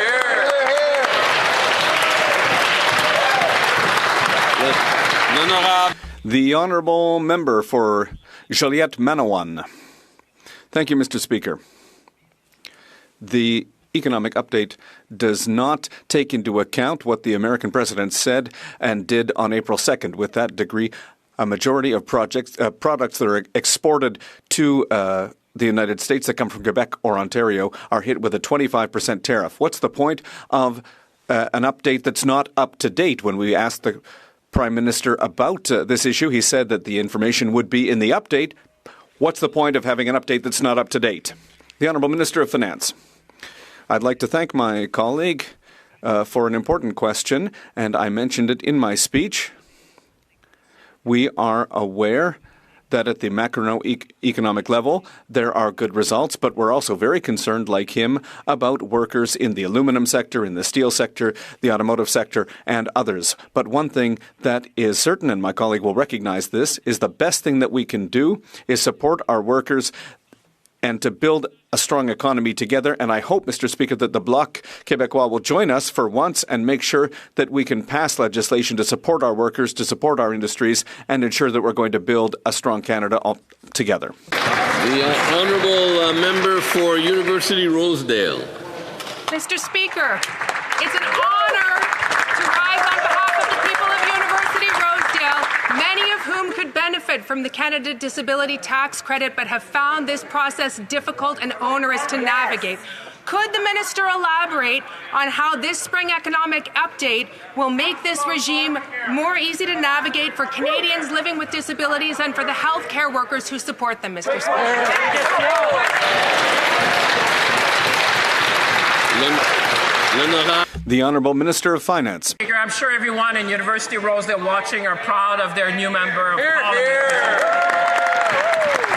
The Honourable Member for Joliette-Manawan. Thank you, Mr. Speaker. The economic update does not take into account what the American president said and did on April 2nd. With that degree, a majority of products that are exported to the United States that come from Quebec or Ontario are hit with a 25% tariff. What's the point of an update that's not up to date? When we asked the Prime Minister about this issue, he said that the information would be in the update. What's the point of having an update that's not up to date? The Honourable Minister of Finance. I'd like to thank my colleague for an important question, and I mentioned it in my speech. We are aware that at the macroeconomic level, there are good results, but we're also very concerned, like him, about workers in the aluminum sector, in the steel sector, the automotive sector, and others. But one thing that is certain, and my colleague will recognize this, is the best thing that we can do is support our workers and to build a strong economy together. And I hope, Mr. Speaker, that the Bloc Québécois will join us for once and make sure that we can pass legislation to support our workers, to support our industries, and ensure that we're going to build a strong Canada all together. The Honourable Member for University Rosedale. Mr. Speaker, it's an honour to rise on behalf of the people of University Rosedale, many of whom could benefit from the Canada Disability Tax Credit but have found this process difficult and onerous to navigate. Could the minister elaborate on how this spring economic update will make this regime more easy to navigate for Canadians living with disabilities and for the healthcare workers who support them, Mr. Speaker? The Honourable Minister of Finance. Speaker, I'm sure everyone in University Rosedale watching are proud of their new member of Parliament.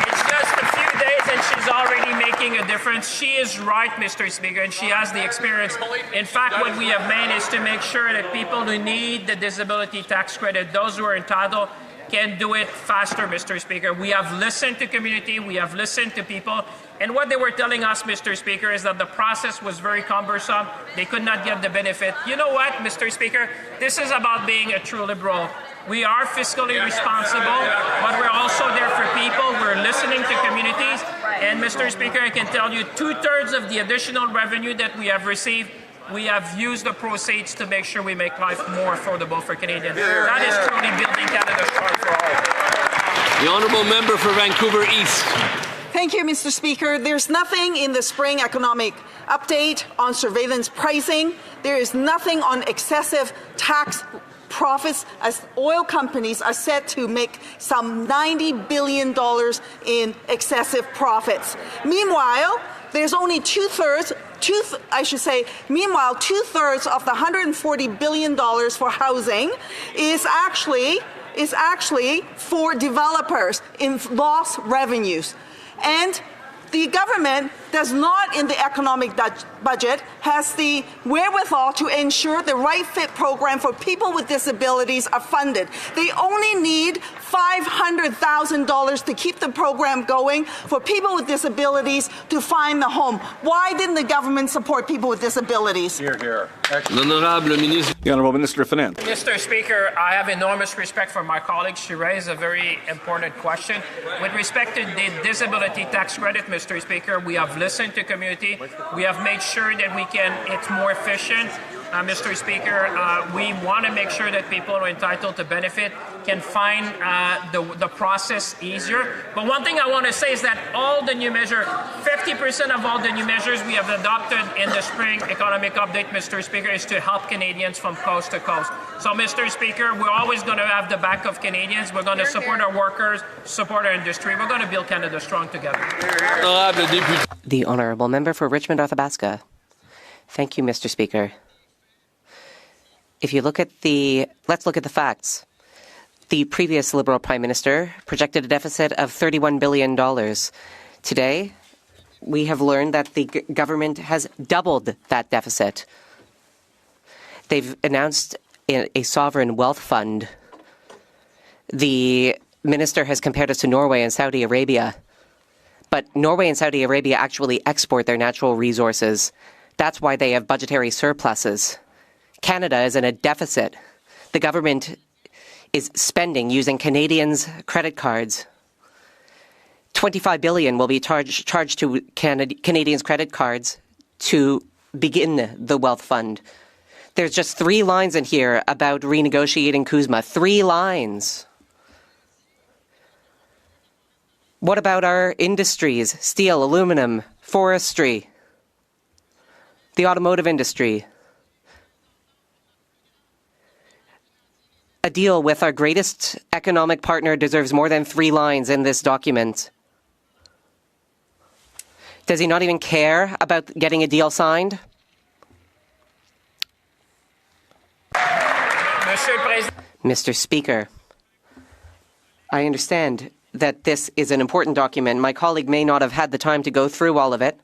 It's just a few days and she's already making a difference. She is right, Mr. Speaker, and she has the experience. In fact, what we have made is to make sure that people who need the disability tax credit, those who are entitled, can do it faster, Mr. Speaker. We have listened to community, we have listened to people, and what they were telling us, Mr. Speaker, is that the process was very cumbersome. They could not get the benefit. You know what, Mr. Speaker? This is about being a true Liberal. We are fiscally responsible, but we're also there for people. We're listening to communities. And Mr. Speaker, I can tell you 2/3 of the additional revenue that we have received, we have used the proceeds to make sure we make life more affordable for Canadians. That is truly building Canada strong for all. The honourable member for Vancouver East. Thank you, Mr. Speaker. There's nothing in the spring economic update on surveillance pricing. There is nothing on excessive tax profits, as oil companies are set to make some $90 billion in excessive profits. Meanwhile, there's only meanwhile, two-thirds of the $140 billion for housing is actually for developers in lost revenues. And the government does not, in the economic budget, has the wherewithal to ensure the right fit program for people with disabilities are funded. They only need $500,000 to keep the program going for people with disabilities to find the home. Why didn't the government support people with disabilities? The Honourable Minister of Finance. Mr. Speaker, I have enormous respect for my colleague. She raised a very important question. With respect to the disability tax credit, Mr. Speaker, we have listened to community. We have made sure that it's more efficient. Mr. Speaker, we want to make sure that people who are entitled to benefit can find the process easier. But one thing I want to say is that all the new measures, 50% of all the new measures we have adopted in the spring economic update, Mr. Speaker, is to help Canadians from coast to coast. So, Mr. Speaker, we're always going to have the back of Canadians. We're going to support our workers, support our industry. We're going to build Canada strong together. The Honourable Member for Richmond Athabasca. Thank you, Mr. Speaker. If you look at let's look at the facts. The previous Liberal Prime Minister projected a deficit of $31 billion. Today, we have learned that the government has doubled that deficit. They've announced a sovereign wealth fund. The minister has compared us to Norway and Saudi Arabia. But Norway and Saudi Arabia actually export their natural resources. That's why they have budgetary surpluses. Canada is in a deficit. The government is spending using Canadians' credit cards. $25 billion will be charged to Canadians' credit cards to begin the wealth fund. There's just 3 lines in here about renegotiating CUSMA. 3 lines. What about our industries? Steel, aluminum, forestry, the automotive industry. A deal with our greatest economic partner deserves more than 3 lines in this document. Does he not even care about getting a deal signed? Mr. Speaker, I understand that this is an important document. My colleague may not have had the time to go through all of it.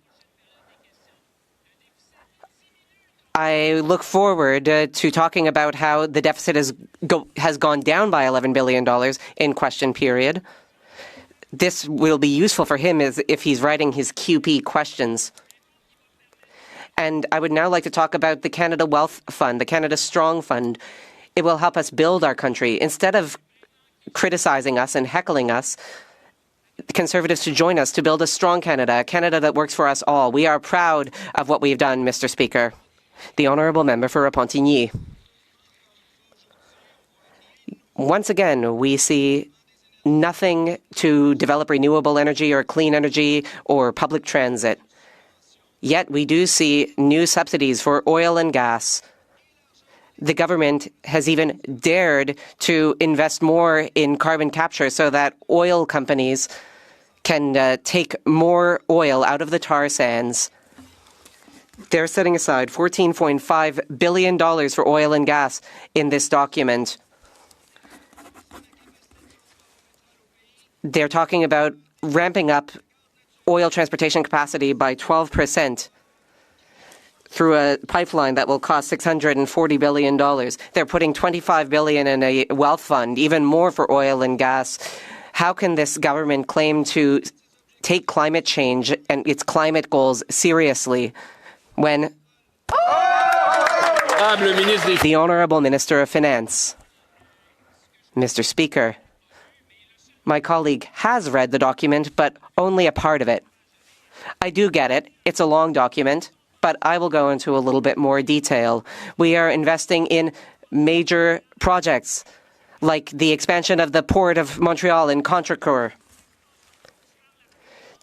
I look forward to talking about how the deficit has gone down by $11 billion in question period. This will be useful for him if he's writing his QP questions. And I would now like to talk about the Canada Wealth Fund, the Canada Strong Fund. It will help us build our country. Instead of criticizing us and heckling us, the Conservatives should join us to build a strong Canada, a Canada that works for us all. We are proud of what we've done, Mr. Speaker. The Honourable Member for Repentigny. Once again, we see nothing to develop renewable energy or clean energy or public transit. Yet we do see new subsidies for oil and gas. The government has even dared to invest more in carbon capture so that oil companies can take more oil out of the tar sands. They're setting aside $14.5 billion for oil and gas in this document. They're talking about ramping up oil transportation capacity by 12% through a pipeline that will cost $640 billion. They're putting $25 billion in a wealth fund, even more for oil and gas. How can this government claim to take climate change and its climate goals seriously when the Honourable Minister of Finance? Mr. Speaker, my colleague has read the document, but only a part of it. I do get it. It's a long document, but I will go into a little bit more detail. We are investing in major projects like the expansion of the Port of Montreal in Contrecoeur.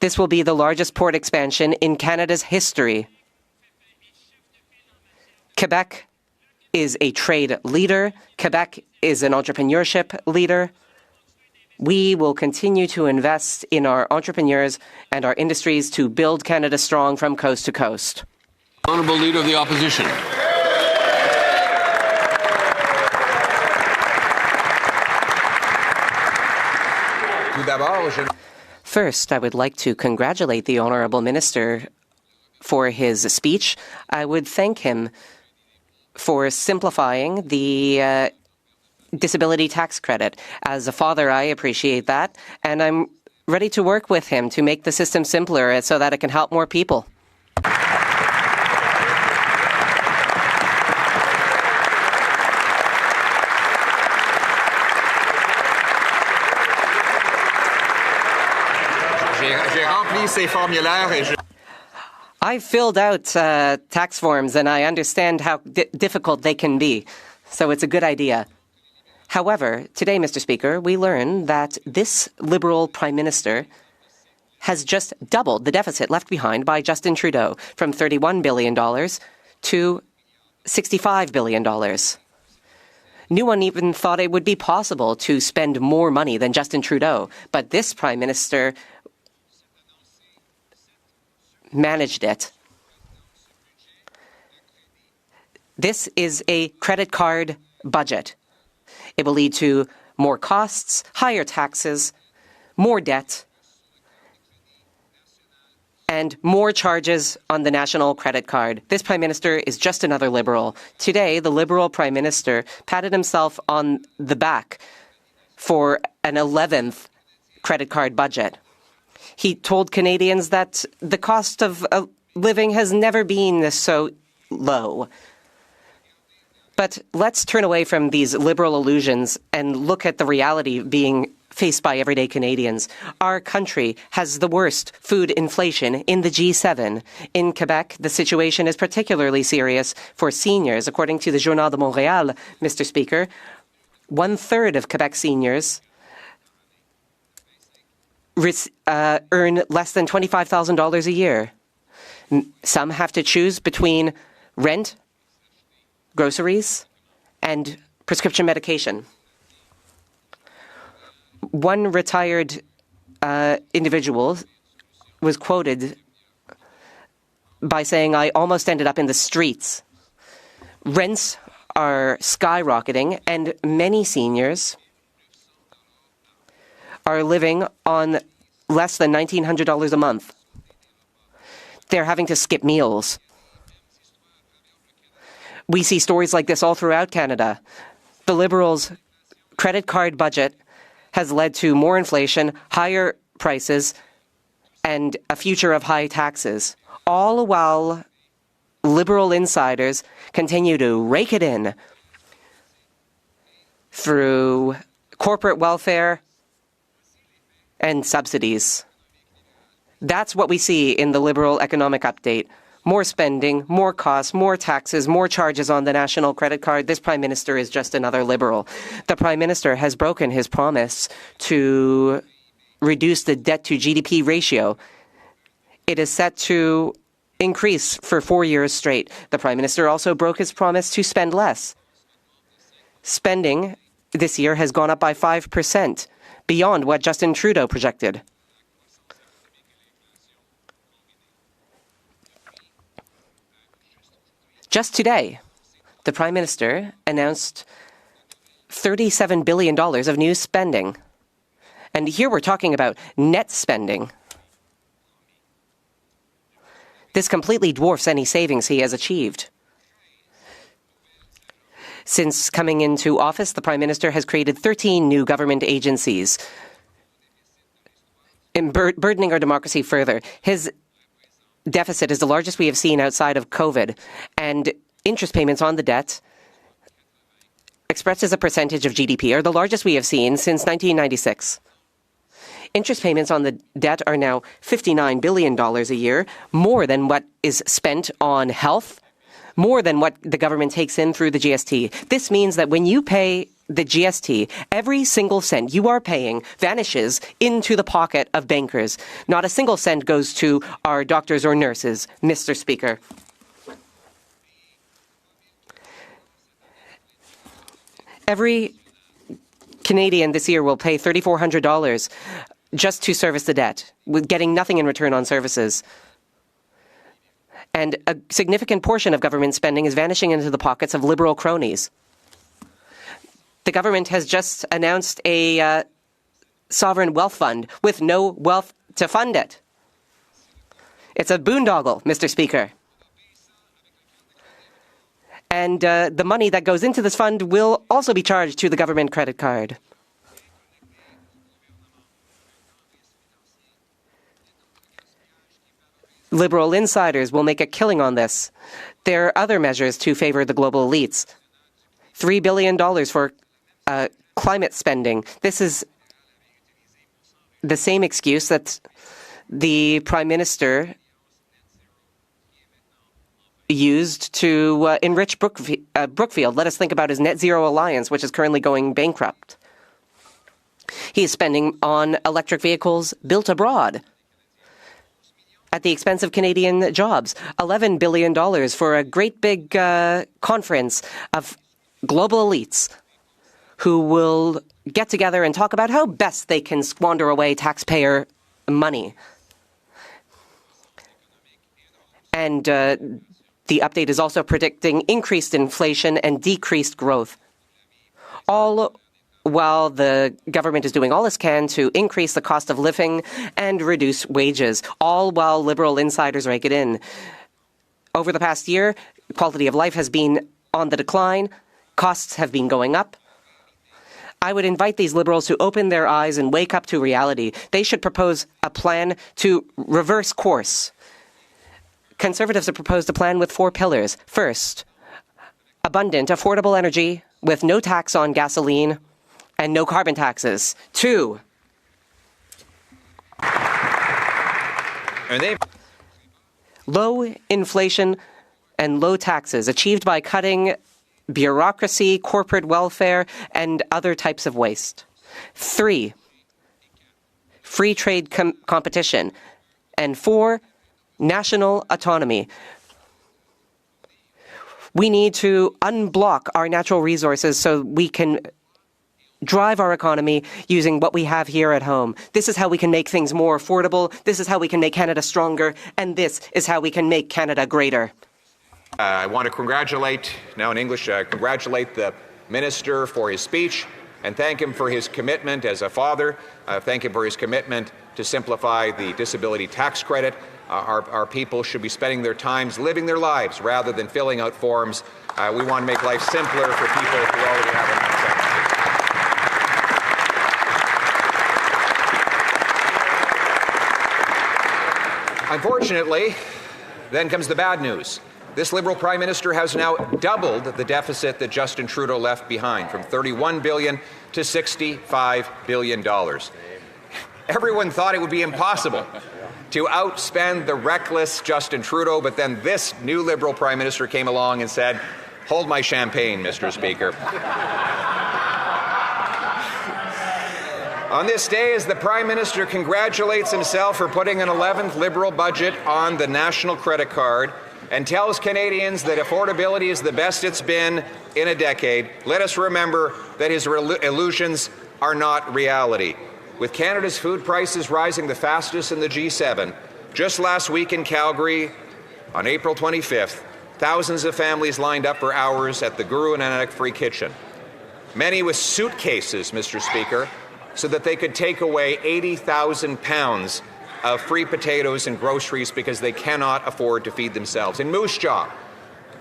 This will be the largest port expansion in Canada's history. Quebec is a trade leader. Quebec is an entrepreneurship leader. We will continue to invest in our entrepreneurs and our industries to build Canada strong from coast to coast. Honourable Leader of the Opposition. First, I would like to congratulate the Honourable Minister for his speech. I would thank him for simplifying the disability tax credit. As a father, I appreciate that, and I'm ready to work with him to make the system simpler so that it can help more people. I filled out tax forms and I understand how difficult they can be, so it's a good idea. However, today, Mr. Speaker, we learn that this Liberal Prime Minister has just doubled the deficit left behind by Justin Trudeau from $31 billion to $65 billion. No one even thought it would be possible to spend more money than Justin Trudeau, but this Prime Minister managed it. This is a credit card budget. It will lead to more costs, higher taxes, more debt, and more charges on the national credit card. This Prime Minister is just another Liberal. Today, the Liberal Prime Minister patted himself on the back for an 11th credit card budget. He told Canadians that the cost of living has never been so low. But let's turn away from these liberal illusions and look at the reality being faced by everyday Canadians. Our country has the worst food inflation in the G7. In Quebec, the situation is particularly serious for seniors. According to the Journal de Montréal, Mr. Speaker, 1/3 of Quebec seniors earn less than $25,000 a year. Some have to choose between rent, groceries, and prescription medication. One retired individual was quoted by saying, "I almost ended up in the streets." Rents are skyrocketing, and many seniors are living on less than $1,900 a month. They're having to skip meals. We see stories like this all throughout Canada. The Liberals' credit card budget has led to more inflation, higher prices, and a future of high taxes, all while Liberal insiders continue to rake it in through corporate welfare and subsidies. That's what we see in the Liberal economic update. More spending, more costs, more taxes, more charges on the national credit card. This Prime Minister is just another Liberal. The Prime Minister has broken his promise to reduce the debt-to-GDP ratio. It is set to increase for 4 years straight. The Prime Minister also broke his promise to spend less. Spending this year has gone up by 5%, beyond what Justin Trudeau projected. Just today, the Prime Minister announced $37 billion of new spending. And here we're talking about net spending. This completely dwarfs any savings he has achieved. Since coming into office, the Prime Minister has created 13 new government agencies, burdening our democracy further. His deficit is the largest we have seen outside of COVID, and interest payments on the debt, expressed as a percentage of GDP, are the largest we have seen since 1996. Interest payments on the debt are now $59 billion a year, more than what is spent on health, more than what the government takes in through the GST. This means that when you pay the GST, every single cent you are paying vanishes into the pocket of bankers. Not a single cent goes to our doctors or nurses, Mr. Speaker. Every Canadian this year will pay $3,400 just to service the debt, with getting nothing in return on services. And a significant portion of government spending is vanishing into the pockets of Liberal cronies. The government has just announced a sovereign wealth fund with no wealth to fund it. It's a boondoggle, Mr. Speaker. And the money that goes into this fund will also be charged to the government credit card. Liberal insiders will make a killing on this. There are other measures to favor the global elites. $3 billion for climate spending. This is the same excuse that the Prime Minister used to enrich Brookfield. Let us think about his Net Zero Alliance, which is currently going bankrupt. He is spending on electric vehicles built abroad at the expense of Canadian jobs. $11 billion for a great big conference of global elites who will get together and talk about how best they can squander away taxpayer money. And the update is also predicting increased inflation and decreased growth, all while the government is doing all it can to increase the cost of living and reduce wages, all while Liberal insiders rake it in. Over the past year, quality of life has been on the decline, costs have been going up. I would invite these Liberals to open their eyes and wake up to reality. They should propose a plan to reverse course. Conservatives have proposed a plan with 4 pillars. First, abundant, affordable energy with no tax on gasoline and no carbon taxes. 2, low inflation and low taxes achieved by cutting bureaucracy, corporate welfare, and other types of waste. 3, free trade competition. And 4, national autonomy. We need to unblock our natural resources so we can drive our economy using what we have here at home. This is how we can make things more affordable. This is how we can make Canada stronger. And this is how we can make Canada greater. I want to congratulate, now in English, congratulate the Minister for his speech and thank him for his commitment as a father. Thank him for his commitment to simplify the disability tax credit. Our people should be spending their times living their lives rather than filling out forms. We want to make life simpler for people who already have enough sense. Unfortunately, then comes the bad news. This Liberal Prime Minister has now doubled the deficit that Justin Trudeau left behind, from $31 billion to $65 billion. Everyone thought it would be impossible to outspend the reckless Justin Trudeau, but then this new Liberal Prime Minister came along and said, "Hold my champagne, Mr. Speaker." On this day, as the Prime Minister congratulates himself for putting an 11th Liberal budget on the national credit card and tells Canadians that affordability is the best it's been in a decade, let us remember that his illusions are not reality. With Canada's food prices rising the fastest in the G7, just last week in Calgary, on April 25th, thousands of families lined up for hours at the Guru and Nanak Free Kitchen. Many with suitcases, Mr. Speaker, so that they could take away 80,000 pounds of free potatoes and groceries because they cannot afford to feed themselves. In Moose Jaw,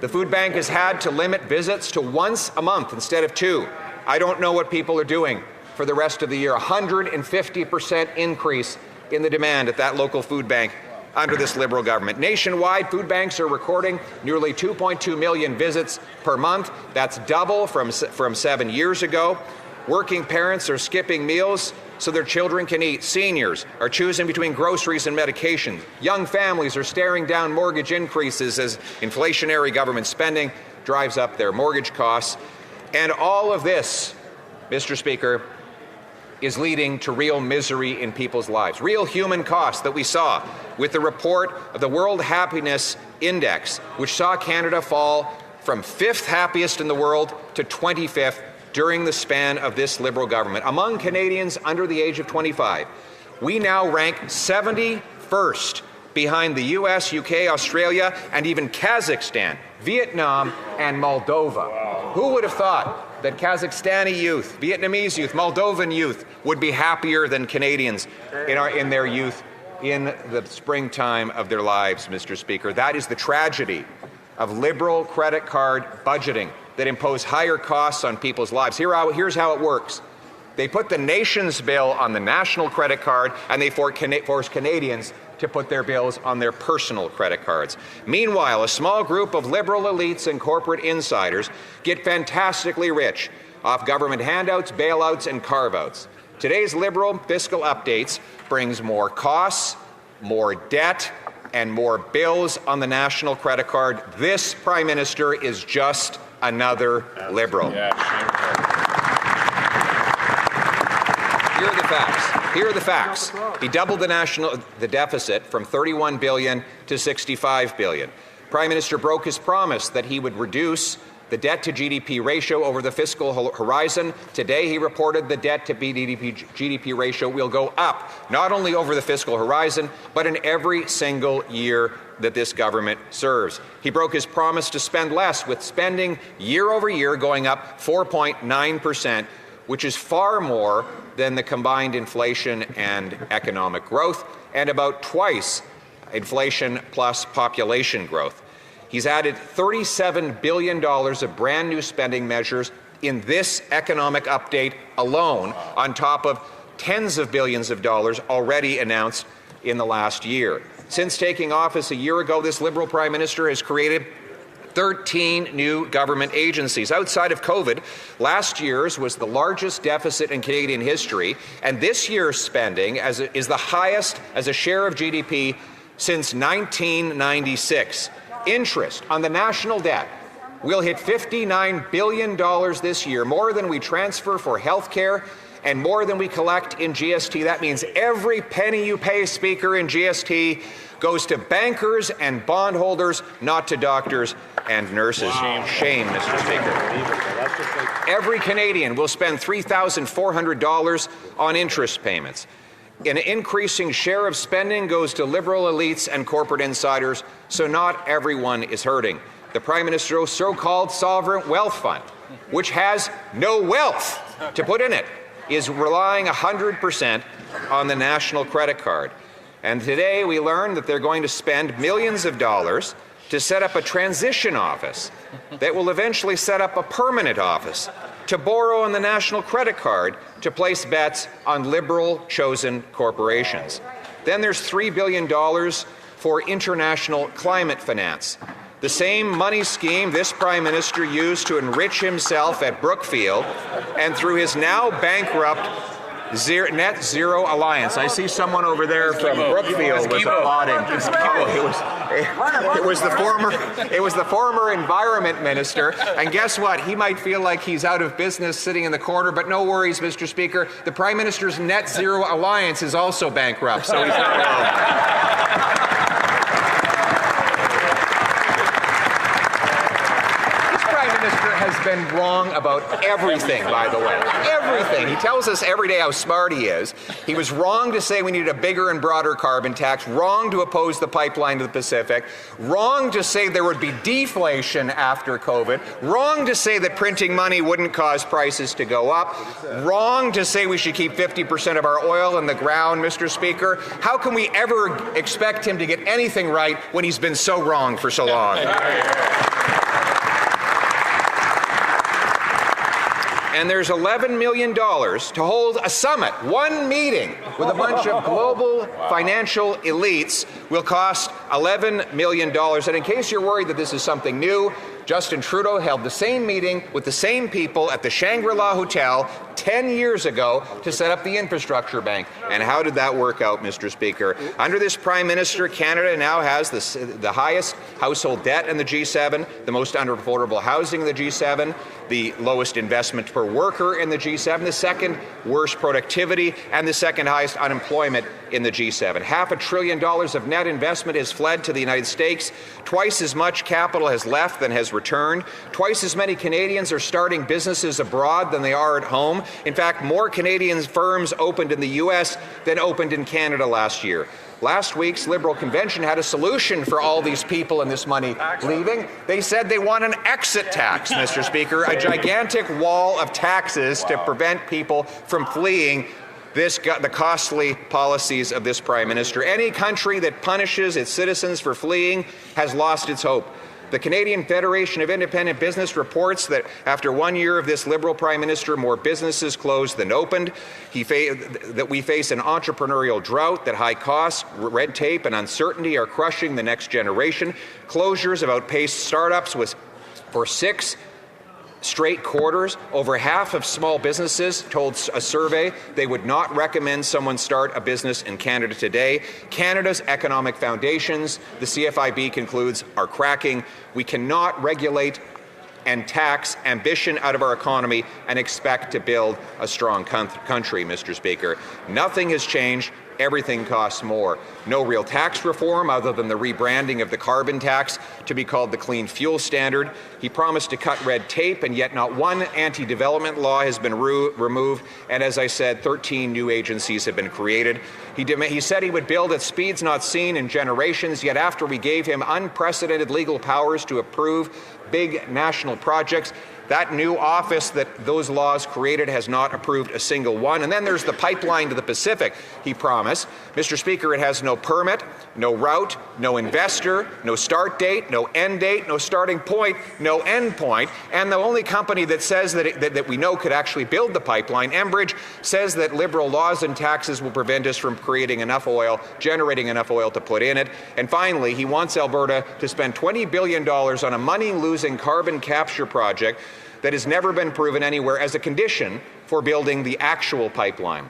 the food bank has had to limit visits to once a month instead of 2. I don't know what people are doing for the rest of the year. 150% increase in the demand at that local food bank under this Liberal government. Nationwide, food banks are recording nearly 2.2 million visits per month. That's double from 7 years ago. Working parents are skipping meals so their children can eat. Seniors are choosing between groceries and medication. Young families are staring down mortgage increases as inflationary government spending drives up their mortgage costs. And all of this, Mr. Speaker, is leading to real misery in people's lives, real human costs that we saw with the report of the World Happiness Index, which saw Canada fall from 5th happiest in the world to 25th during the span of this Liberal government. Among Canadians under the age of 25, we now rank 71st behind the US, UK, Australia, and even Kazakhstan, Vietnam, and Moldova. Wow. Who would have thought that Kazakhstani youth, Vietnamese youth, Moldovan youth would be happier than Canadians in their youth in the springtime of their lives, Mr. Speaker? That is the tragedy of Liberal credit card budgeting that impose higher costs on people's lives. Here's how it works. They put the nation's bill on the national credit card, and they force Canadians to put their bills on their personal credit cards. Meanwhile, a small group of Liberal elites and corporate insiders get fantastically rich off government handouts, bailouts, and carve-outs. Today's Liberal fiscal updates brings more costs, more debt, and more bills on the national credit card. This Prime Minister is just another Liberal. Here are the facts. Here are the facts. He doubled the deficit from $31 billion to $65 billion. Prime Minister broke his promise that he would reduce the debt-to-GDP ratio over the fiscal horizon. Today, he reported the debt-to-GDP ratio will go up, not only over the fiscal horizon, but in every single year that this government serves. He broke his promise to spend less, with spending year over year going up 4.9%, which is far more than the combined inflation and economic growth, and about twice inflation plus population growth. He's added $37 billion of brand new spending measures in this economic update alone, on top of tens of billions of dollars already announced in the last year. Since taking office a year ago, this Liberal Prime Minister has created 13 new government agencies. Outside of COVID, last year's was the largest deficit in Canadian history, and this year's spending is the highest as a share of GDP since 1996. Interest on the national debt will hit $59 billion this year, more than we transfer for health care and more than we collect in GST. That means every penny you pay, Speaker, in GST goes to bankers and bondholders, not to doctors and nurses. Wow. Shame, Mr. Speaker. Every Canadian will spend $3,400 on interest payments. An increasing share of spending goes to Liberal elites and corporate insiders, so not everyone is hurting. The Prime Minister's so-called sovereign wealth fund, which has no wealth to put in it, is relying 100% on the national credit card. And today we learned that they're going to spend millions of dollars to set up a transition office that will eventually set up a permanent office, to borrow on the national credit card to place bets on Liberal-chosen corporations. Then there's $3 billion for international climate finance, the same money scheme this Prime Minister used to enrich himself at Brookfield and through his now bankrupt Net Zero Alliance. I see someone over there from Brookfield was applauding. It was the former Environment Minister, and guess what? He might feel like he's out of business sitting in the corner, but no worries, Mr. Speaker. The Prime Minister's Net Zero Alliance is also bankrupt, so he's not alone. Has been wrong about everything, by the way. Everything. He tells us every day how smart he is. He was wrong to say we needed a bigger and broader carbon tax, wrong to oppose the pipeline to the Pacific, wrong to say there would be deflation after COVID, wrong to say that printing money wouldn't cause prices to go up, wrong to say we should keep 50% of our oil in the ground, Mr. Speaker. How can we ever expect him to get anything right when he's been so wrong for so long? And there's $11 million to hold a summit. One meeting with a bunch of global financial elites will cost $11 million. And in case you're worried that this is something new, Justin Trudeau held the same meeting with the same people at the Shangri-La Hotel 10 years ago to set up the infrastructure bank. And how did that work out, Mr. Speaker? Under this Prime Minister, Canada now has the highest household debt in the G7, the most unaffordable housing in the G7, the lowest investment per worker in the G7, the second worst productivity, and the second highest unemployment in the G7. $500 billion of net investment has fled to the United States. Twice as much capital has left than has returned. Twice as many Canadians are starting businesses abroad than they are at home. In fact, more Canadian firms opened in the U.S. than opened in Canada last year. Last week's Liberal convention had a solution for all these people and this money leaving. They said they want an exit tax, Mr. Speaker, a gigantic wall of taxes to prevent people from fleeing the costly policies of this Prime Minister. Any country that punishes its citizens for fleeing has lost its hope. The Canadian Federation of Independent Business reports that after 1 year of this Liberal Prime Minister, more businesses closed than opened. That we face an entrepreneurial drought, that high costs, red tape, and uncertainty are crushing the next generation. Closures have outpaced startups for 6 straight quarters. Over half of small businesses told a survey they would not recommend someone start a business in Canada today. Canada's economic foundations, the CFIB concludes, are cracking. We cannot regulate and tax ambition out of our economy and expect to build a strong country, Mr. Speaker. Nothing has changed. Everything costs more. No real tax reform other than the rebranding of the carbon tax to be called the Clean Fuel Standard. He promised to cut red tape, and yet not one anti-development law has been removed. And as I said, 13 new agencies have been created. He said he would build at speeds not seen in generations, yet after we gave him unprecedented legal powers to approve big national projects, that new office that those laws created has not approved a single one. And then there's the pipeline to the Pacific, he promised. Mr. Speaker, it has no permit, no route, no investor, no start date, no end date, no starting point, no end point. And the only company that says that we know could actually build the pipeline, Enbridge, says that Liberal laws and taxes will prevent us from creating enough oil, generating enough oil to put in it. And finally, he wants Alberta to spend $20 billion on a money-losing carbon capture project that has never been proven anywhere as a condition for building the actual pipeline.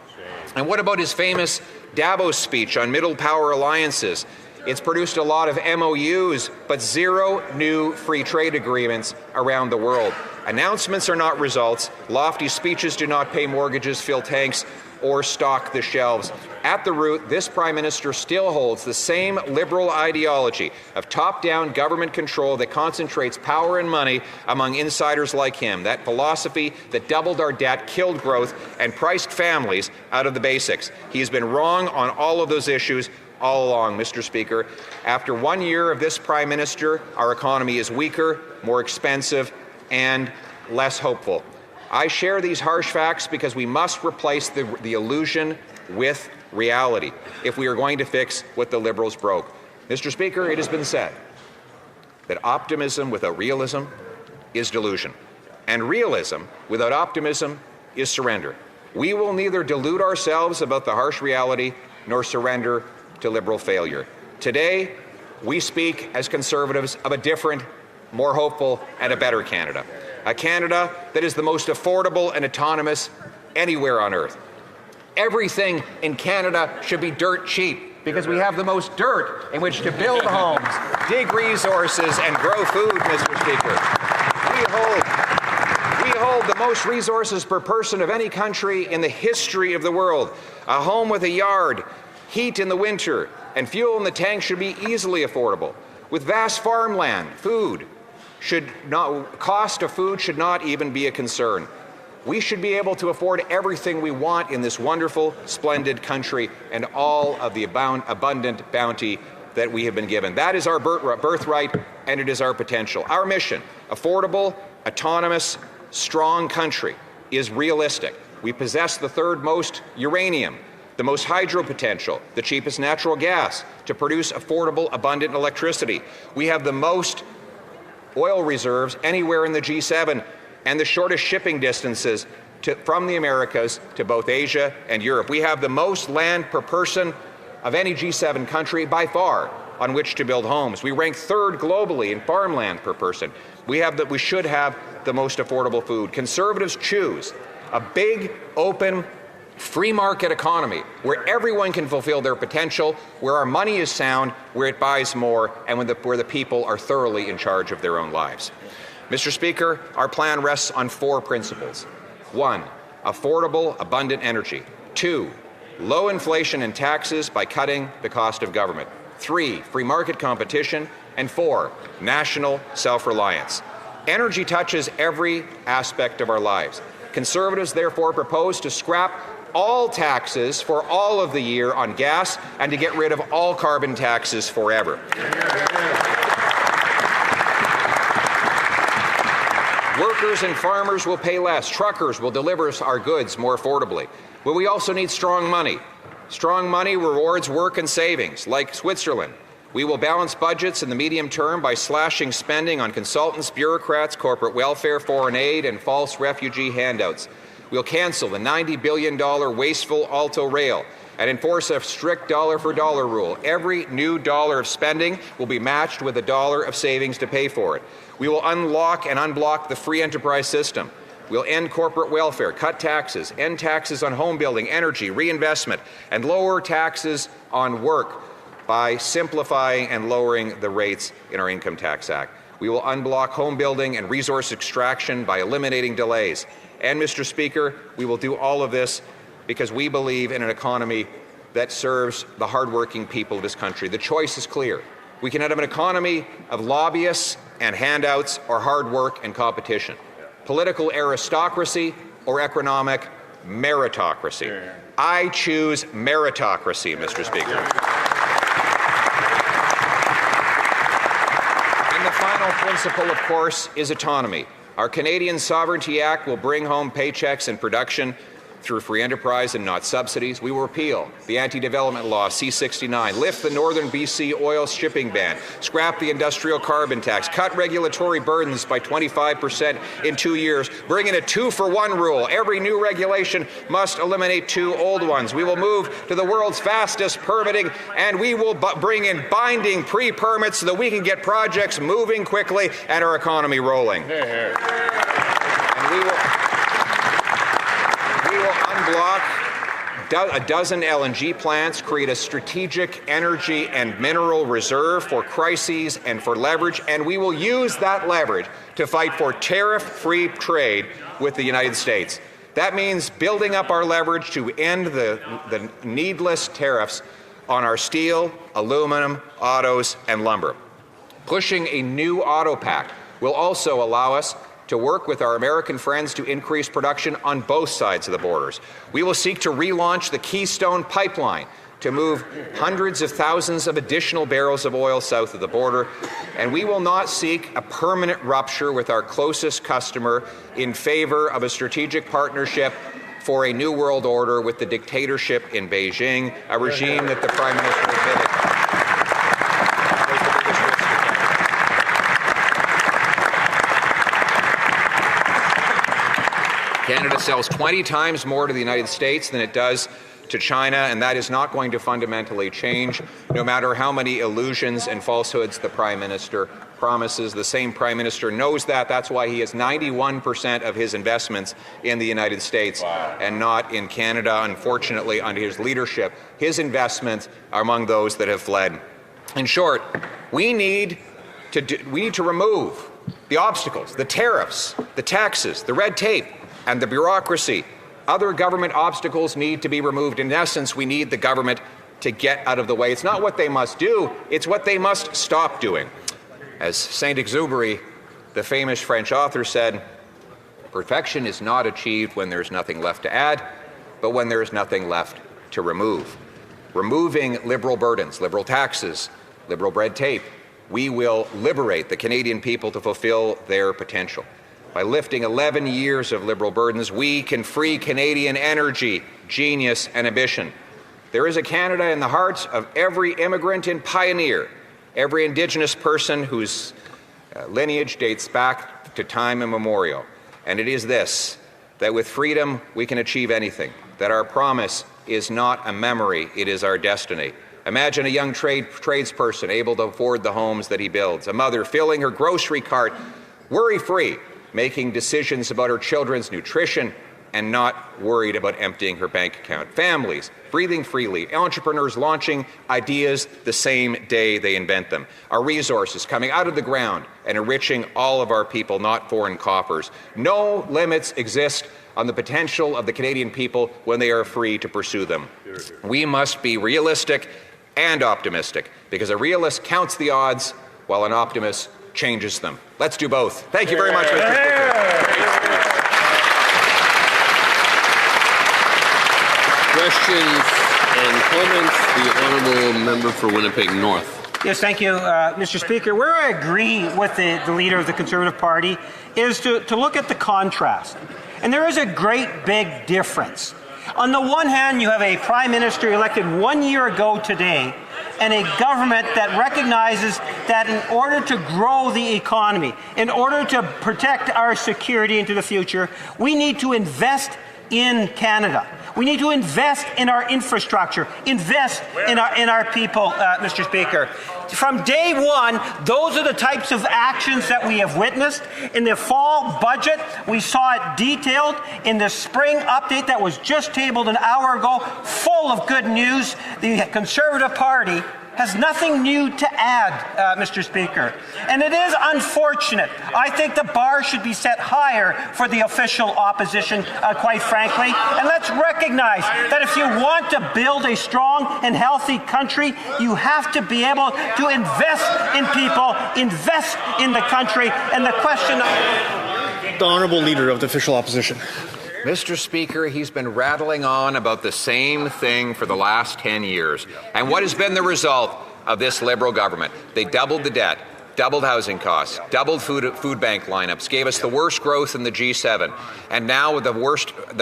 And what about his famous Davos speech on middle power alliances? It's produced a lot of MOUs, but 0 new free trade agreements around the world. Announcements are not results. Lofty speeches do not pay mortgages, fill tanks, or stock the shelves. At the root, this Prime Minister still holds the same Liberal ideology of top-down government control that concentrates power and money among insiders like him. That philosophy that doubled our debt, killed growth, and priced families out of the basics. He has been wrong on all of those issues all along, Mr. Speaker. After 1 year of this Prime Minister, our economy is weaker, more expensive, and less hopeful. I share these harsh facts because we must replace the illusion with reality if we are going to fix what the Liberals broke. Mr. Speaker, it has been said that optimism without realism is delusion, and realism without optimism is surrender. We will neither delude ourselves about the harsh reality nor surrender to Liberal failure. Today, we speak as Conservatives of a different, more hopeful, and a better Canada. A Canada that is the most affordable and autonomous anywhere on earth. Everything in Canada should be dirt cheap because we have the most dirt in which to build homes, dig resources, and grow food, Mr. Speaker. We hold the most resources per person of any country in the history of the world. A home with a yard, heat in the winter, and fuel in the tank should be easily affordable. With vast farmland, cost of food should not even be a concern. We should be able to afford everything we want in this wonderful, splendid country and all of the abundant bounty that we have been given. That is our birthright, and it is our potential. Our mission, affordable, autonomous, strong country, is realistic. We possess the third most uranium, the most hydro potential, the cheapest natural gas to produce affordable, abundant electricity. We have the most oil reserves anywhere in the G7 and the shortest shipping distances from the Americas to both Asia and Europe. We have the most land per person of any G7 country by far on which to build homes. We rank third globally in farmland per person. We should have the most affordable food. Conservatives choose A big, open, free market economy where everyone can fulfill their potential, where our money is sound, where it buys more, and where the people are thoroughly in charge of their own lives. Mr. Speaker, our plan rests on 4 principles. 1, affordable, abundant energy. 2, low inflation and taxes by cutting the cost of government. 3, free market competition. And 4, national self-reliance. Energy touches every aspect of our lives. Conservatives therefore propose to scrap all taxes for all of the year on gas and to get rid of all carbon taxes forever. Workers and farmers will pay less. Truckers will deliver our goods more affordably. But we also need strong money. Strong money rewards work and savings, like Switzerland. We will balance budgets in the medium term by slashing spending on consultants, bureaucrats, corporate welfare, foreign aid, and false refugee handouts. We'll cancel the $90 billion wasteful Alto Rail and enforce a strict dollar-for-dollar rule. Every new dollar of spending will be matched with a dollar of savings to pay for it. We will unlock and unblock the free enterprise system. We'll end corporate welfare, cut taxes, end taxes on home building, energy, reinvestment, and lower taxes on work by simplifying and lowering the rates in our Income Tax Act. We will unblock home building and resource extraction by eliminating delays. And, Mr. Speaker, we will do all of this because we believe in an economy that serves the hardworking people of this country. The choice is clear. We can have an economy of lobbyists and handouts or hard work and competition, political aristocracy or economic meritocracy. I choose meritocracy, Mr. Speaker. And the final principle, of course, is autonomy. Our Canadian Sovereignty Act will bring home paychecks and production through free enterprise and not subsidies. We will repeal the anti-development law C-69, lift the Northern BC oil shipping ban, scrap the industrial carbon tax, cut regulatory burdens by 25% in 2 years, bring in a 2-for-1 rule. Every new regulation must eliminate 2 old ones. We will move to the world's fastest permitting, and we will bring in binding pre-permits so that we can get projects moving quickly and our economy rolling. And we will unblock a dozen LNG plants, create a strategic energy and mineral reserve for crises and for leverage, and we will use that leverage to fight for tariff-free trade with the United States. That means building up our leverage to end the needless tariffs on our steel, aluminum, autos, and lumber. Pushing a new auto pact will also allow us to work with our American friends to increase production on both sides of the borders. We will seek to relaunch the Keystone Pipeline to move hundreds of thousands of additional barrels of oil south of the border, and we will not seek a permanent rupture with our closest customer in favor of a strategic partnership for a new world order with the dictatorship in Beijing, a regime that the Prime Minister admitted was the biggest risk to Canada. Canada sells 20 times more to the United States than it does to China, and that is not going to fundamentally change, no matter how many illusions and falsehoods the Prime Minister promises. The same Prime Minister knows that. That's why he has 91% of his investments in the United States and not in Canada. Unfortunately, under his leadership, his investments are among those that have fled. In short, we need to remove the obstacles, the tariffs, the taxes, the red tape, and the bureaucracy. Other government obstacles need to be removed. In essence, we need the government to get out of the way. It's not what they must do, it's what they must stop doing. As Saint-Exupéry, the famous French author, said, perfection is not achieved when there's nothing left to add, but when there's nothing left to remove. Removing liberal burdens, liberal taxes, liberal red tape, we will liberate the Canadian people to fulfill their potential. By lifting 11 years of liberal burdens, we can free Canadian energy, genius, and ambition. There is a Canada in the hearts of every immigrant and pioneer, every Indigenous person whose lineage dates back to time immemorial. And it is this, that with freedom we can achieve anything, that our promise is not a memory, it is our destiny. Imagine a young tradesperson able to afford the homes that he builds, a mother filling her grocery cart worry-free, making decisions about her children's nutrition and not worried about emptying her bank account. Families breathing freely, entrepreneurs launching ideas the same day they invent them. Our resources coming out of the ground and enriching all of our people, not foreign coffers. No limits exist on the potential of the Canadian people when they are free to pursue them. We must be realistic and optimistic, because a realist counts the odds while an optimist changes them. Let's do both. Thank you very much, Mr. Speaker. Questions and comments? The honourable member for Winnipeg North. Yes, thank you, Mr. Speaker. Where I agree with the leader of the Conservative Party is to look at the contrast. And there is a great big difference. On the one hand, you have a Prime Minister elected 1 year ago today and a government that recognizes that in order to grow the economy, in order to protect our security into the future, we need to invest in Canada. We need to invest in our infrastructure, invest in our people, Mr. Speaker. From day one, those are the types of actions that we have witnessed. In the fall budget, we saw it detailed. In the spring update that was just tabled an hour ago, full of good news. The Conservative Party has nothing new to add, Mr. Speaker. And it is unfortunate. I think the bar should be set higher for the official opposition, quite frankly. And let's recognize that if you want to build a strong and healthy country, you have to be able to invest in people, invest in the country. And the question... The Honourable Leader of the Official Opposition. Mr. Speaker, he's been rattling on about the same thing for the last 10 years. And what has been the result of this Liberal government? They doubled the debt, doubled housing costs, doubled food bank lineups, gave us the worst growth in the G7, and now with the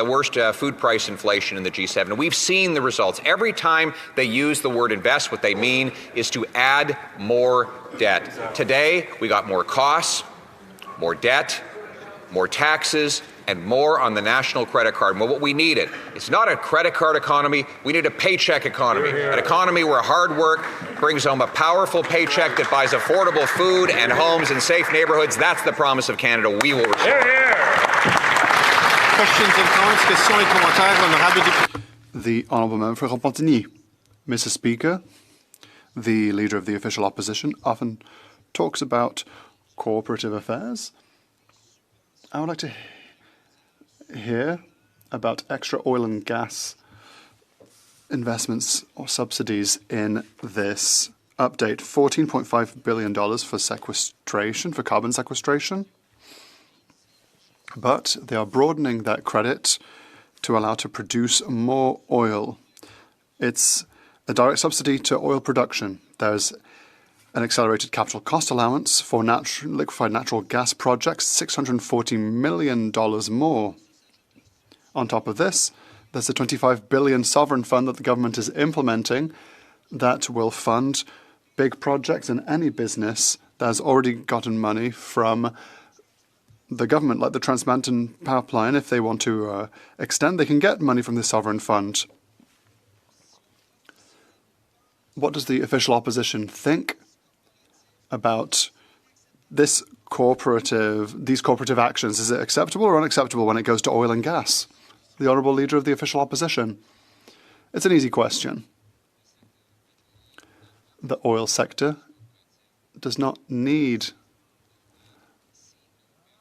worst food price inflation in the G7. We've seen the results. Every time they use the word invest, what they mean is to add more debt. Today, we got more costs, more debt, more taxes, and more on the national credit card. Well, what we needed, it's not a credit card economy, we need a paycheck economy. An economy where hard work brings home a powerful paycheck that buys affordable food and homes in safe neighborhoods. That's the promise of Canada we will restore. Questions and comments, questions et commentaires, honorable député. The Honourable Member for Repentigny. Mr. Speaker, the Leader of the Official Opposition often talks about cooperative affairs. I would like to hear about extra oil and gas investments or subsidies in this update. $14.5 billion for sequestration, for carbon sequestration. But they are broadening that credit to allow to produce more oil. It's a direct subsidy to oil production. There's an accelerated capital cost allowance for liquefied natural gas projects, $640 million more. On top of this, there's a $25 billion sovereign fund that the government is implementing that will fund big projects in any business that has already gotten money from the government, like the Trans Mountain Pipeline. If they want to extend, they can get money from the sovereign fund. What does the official opposition think about these cooperative actions? Is it acceptable or unacceptable when it goes to oil and gas? The Honourable Leader of the Official Opposition. It's an easy question. The oil sector does not need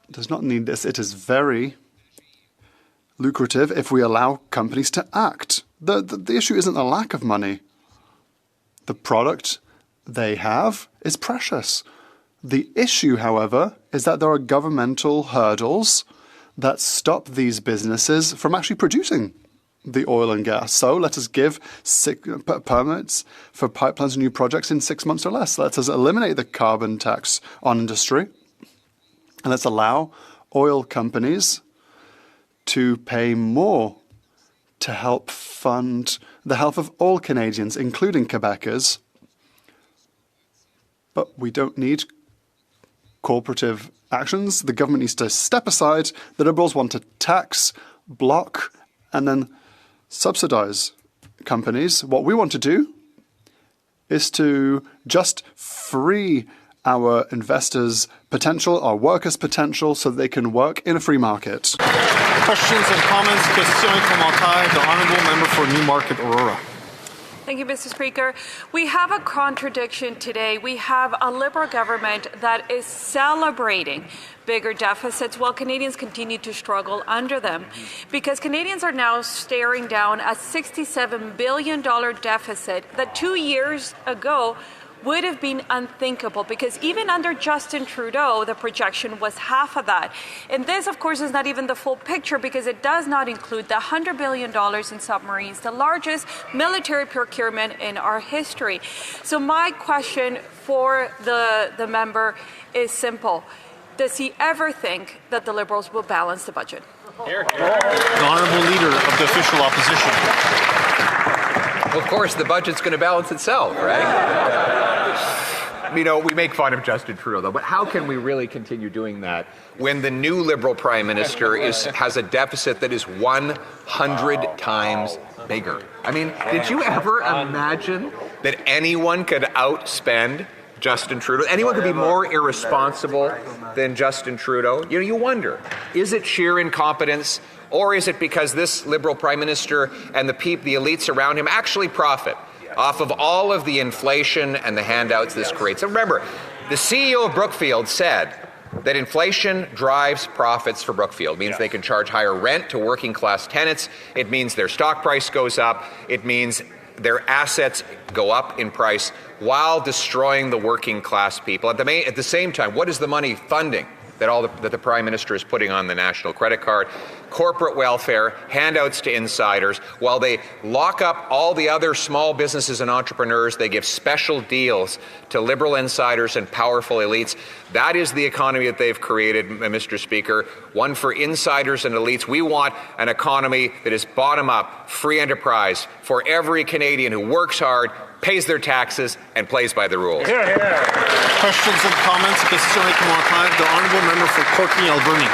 this. It is very lucrative if we allow companies to act. The issue isn't a lack of money. The product they have is precious. The issue, however, is that there are governmental hurdles that stop these businesses from actually producing the oil and gas. So let us give permits for pipelines and new projects in 6 months or less. Let us eliminate the carbon tax on industry. And let's allow oil companies to pay more to help fund the health of all Canadians, including Quebecers. But we don't need cooperative actions. The government needs to step aside. The Liberals want to tax, block, and then subsidize companies. What we want to do is to just free our investors' potential, our workers' potential, so they can work in a free market. Questions and comments, questions et commentaires, the Honourable Member for Newmarket, Aurora. Thank you, Mr. Speaker. We have a contradiction today. We have a Liberal government that is celebrating bigger deficits while Canadians continue to struggle under them, because Canadians are now staring down a $67 billion deficit that 2 years ago would have been unthinkable, because even under Justin Trudeau, the projection was half of that. And this, of course, is not even the full picture, because it does not include the $100 billion in submarines, the largest military procurement in our history. So my question for the member is simple. Does he ever think that the Liberals will balance the budget? Here, here. The Honourable Leader of the Official Opposition. Of course, the budget's going to balance itself, right? You know, we make fun of Justin Trudeau, though, but how can we really continue doing that when the new Liberal Prime Minister has a deficit that is 100 times bigger? I mean, did you ever imagine that anyone could outspend Justin Trudeau? Anyone could be more irresponsible than Justin Trudeau? You know, you wonder, is it sheer incompetence? Or is it because this Liberal Prime Minister and the elites around him actually profit off of all of the inflation and the handouts this creates? And remember, the CEO of Brookfield said that inflation drives profits for Brookfield. It means they can charge higher rent to working class tenants. It means their stock price goes up. It means their assets go up in price while destroying the working class people. At the same time, what is the money funding that the Prime Minister is putting on the national credit card? Corporate welfare, handouts to insiders. While they lock up all the other small businesses and entrepreneurs, they give special deals to Liberal insiders and powerful elites. That is the economy that they've created, Mr. Speaker, one for insiders and elites. We want an economy that is bottom-up, free enterprise for every Canadian who works hard, pays their taxes, and plays by the rules. Here, here. Questions and comments, questions et commentaires, the Honourable Member for Courtney, Alberni.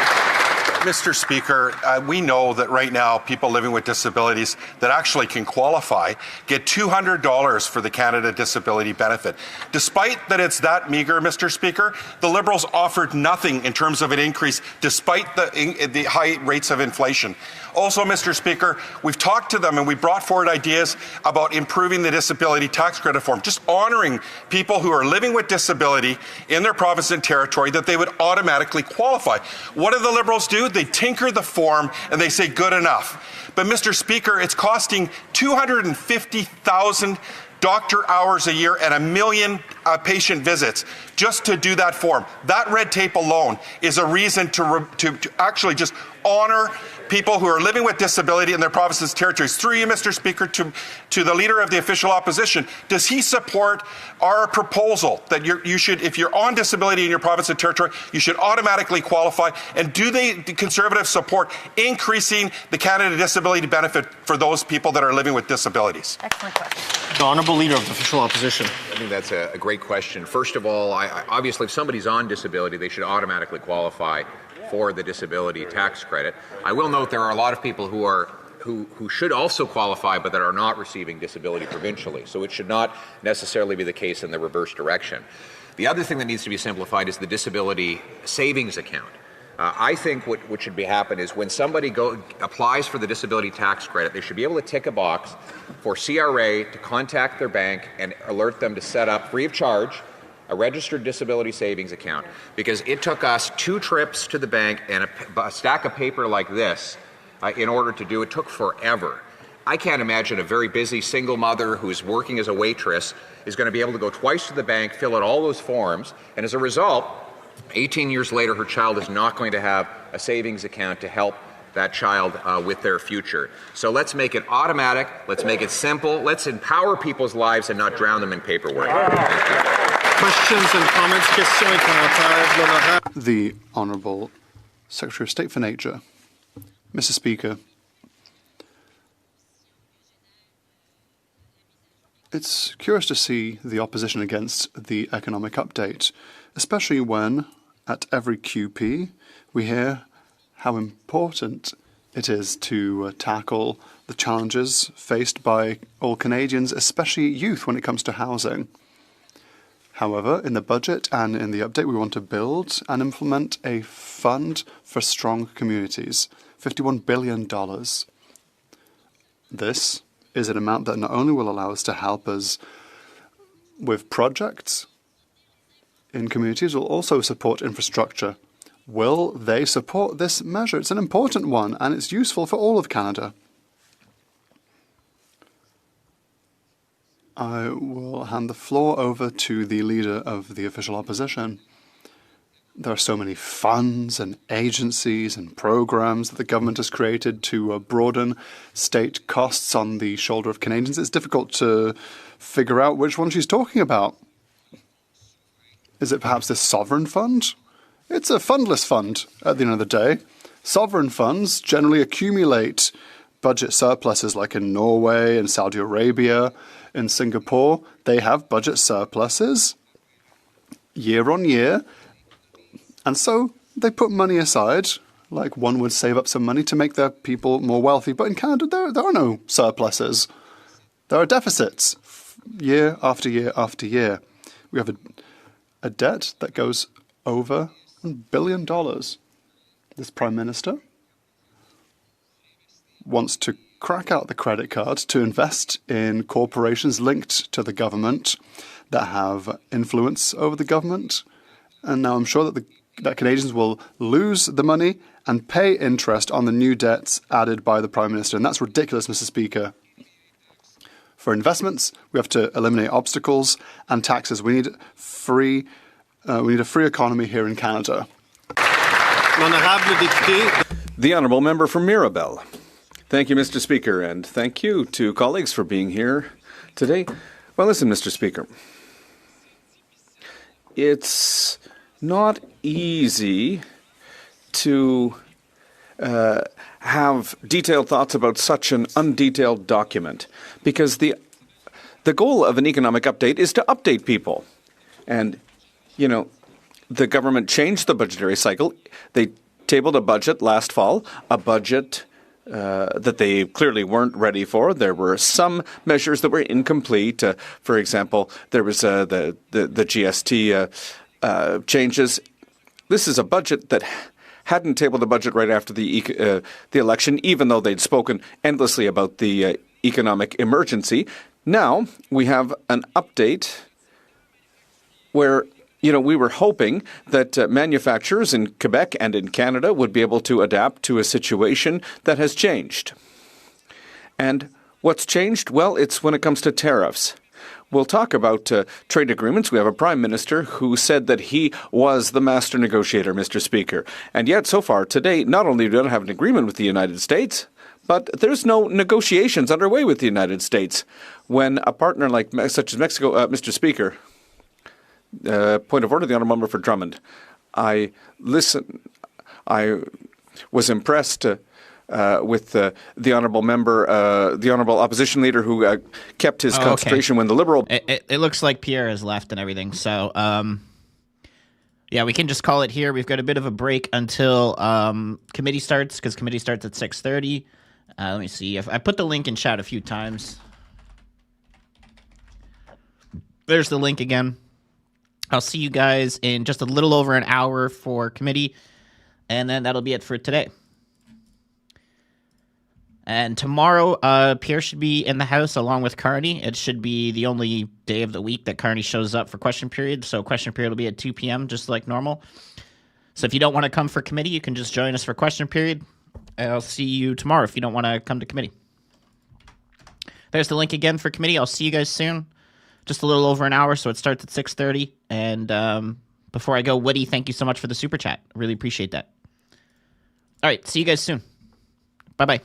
Mr. Speaker, we know that right now people living with disabilities that actually can qualify get $200 for the Canada Disability Benefit. Despite that it's that meager, Mr. Speaker, the Liberals offered nothing in terms of an increase despite the high rates of inflation. Also, Mr. Speaker, we've talked to them and we brought forward ideas about improving the disability tax credit form, just honouring people who are living with disability in their province and territory, that they would automatically qualify. What do the Liberals do? They tinker the form and they say good enough. But Mr. Speaker, it's costing 250,000 doctor hours a year and 1 million patient visits just to do that form. That red tape alone is a reason to actually just honour people who are living with disability in their provinces and territories. Through you, Mr. Speaker, to the Leader of the Official Opposition, does he support our proposal that you should, if you're on disability in your province and territory, you should automatically qualify? And do the Conservatives support increasing the Canada Disability Benefit for those people that are living with disabilities? Excellent question. The Honourable Leader of the Official Opposition. I think that's a great question. First of all, obviously if somebody's on disability, they should automatically qualify for the disability tax credit. I will note there are a lot of people who should also qualify but that are not receiving disability provincially. So it should not necessarily be the case in the reverse direction. The other thing that needs to be simplified is the disability savings account. I think what should happen is when somebody applies for the disability tax credit, they should be able to tick a box for CRA to contact their bank and alert them to set up free of charge a registered disability savings account, because it took us 2 trips to the bank and a stack of paper like this in order to do it. It took forever. I can't imagine a very busy single mother who's working as a waitress is going to be able to go twice to the bank, fill out all those forms, and as a result, 18 years later, her child is not going to have a savings account to help that child with their future. So let's make it automatic, let's make it simple, let's empower people's lives and not drown them in paperwork. Questions and comments, questions et commentaires. The Honourable Secretary of State for Nature. Mr. Speaker, it's curious to see the opposition against the economic update, especially when at every QP we hear how important it is to tackle the challenges faced by all Canadians, especially youth, when it comes to housing. However, in the budget and in the update, we want to build and implement a fund for strong communities, $51 billion. This is an amount that not only will allow us to help us with projects in communities, will also support infrastructure. Will they support this measure? It's an important one, and it's useful for all of Canada. I will hand the floor over to the leader of the official opposition. There are so many funds and agencies and programs that the government has created to broaden state costs on the shoulder of Canadians. It's difficult to figure out which one she's talking about. Is it perhaps this sovereign fund? It's a fundless fund at the end of the day. Sovereign funds generally accumulate budget surpluses, like in Norway and Saudi Arabia. In Singapore, they have budget surpluses year on year. And so they put money aside, like one would save up some money to make their people more wealthy. But in Canada, there are no surpluses. There are deficits year after year after year. We have a debt that goes over $1 billion. This Prime Minister wants to crack out the credit card to invest in corporations linked to the government that have influence over the government. And now I'm sure that Canadians will lose the money and pay interest on the new debts added by the Prime Minister. And that's ridiculous, Mr. Speaker. For investments, we have to eliminate obstacles and taxes. We need a free economy here in Canada. The Honourable Member from Mirabel. Thank you, Mr. Speaker, and thank you to colleagues for being here today. Well, listen, Mr. Speaker. It's not easy to have detailed thoughts about such an undetailed document, because the goal of an economic update is to update people. And, you know, the government changed the budgetary cycle. They tabled a budget last fall, a budget that they clearly weren't ready for. There were some measures that were incomplete. For example, there was the GST changes. This is a budget that hadn't tabled a budget right after the election, even though they'd spoken endlessly about the economic emergency. Now we have an update where, you know, we were hoping that manufacturers in Quebec and in Canada would be able to adapt to a situation that has changed. And what's changed? Well, it's when it comes to tariffs. We'll talk about trade agreements. We have a Prime Minister who said that he was the master negotiator, Mr. Speaker. And yet, so far today, not only do we not have an agreement with the United States, but there's no negotiations underway with the United States. When a partner such as Mexico, Mr. Speaker, point of order, the Honourable Member for Drummond. I was impressed with the Honourable Member, the Honourable Opposition Leader who kept his concentration when the Liberal... It looks like Pierre has left and everything, so yeah, we can just call it here. We've got a bit of a break until committee starts, because committee starts at 6:30. Let me see. I put the link in chat a few times. There's the link again. I'll see you guys in just a little over an hour for committee, and then that'll be it for today. And tomorrow, Pierre should be in the house along with Carney. It should be the only day of the week that Carney shows up for question period. So question period will be at 2 p.m., just like normal. So if you don't want to come for committee, you can just join us for question period. And I'll see you tomorrow if you don't want to come to committee. There's the link again for committee. I'll see you guys soon. Just a little over an hour, so it starts at 6:30. And before I go, Woody, thank you so much for the super chat. Really appreciate that. All right, see you guys soon. Bye-bye.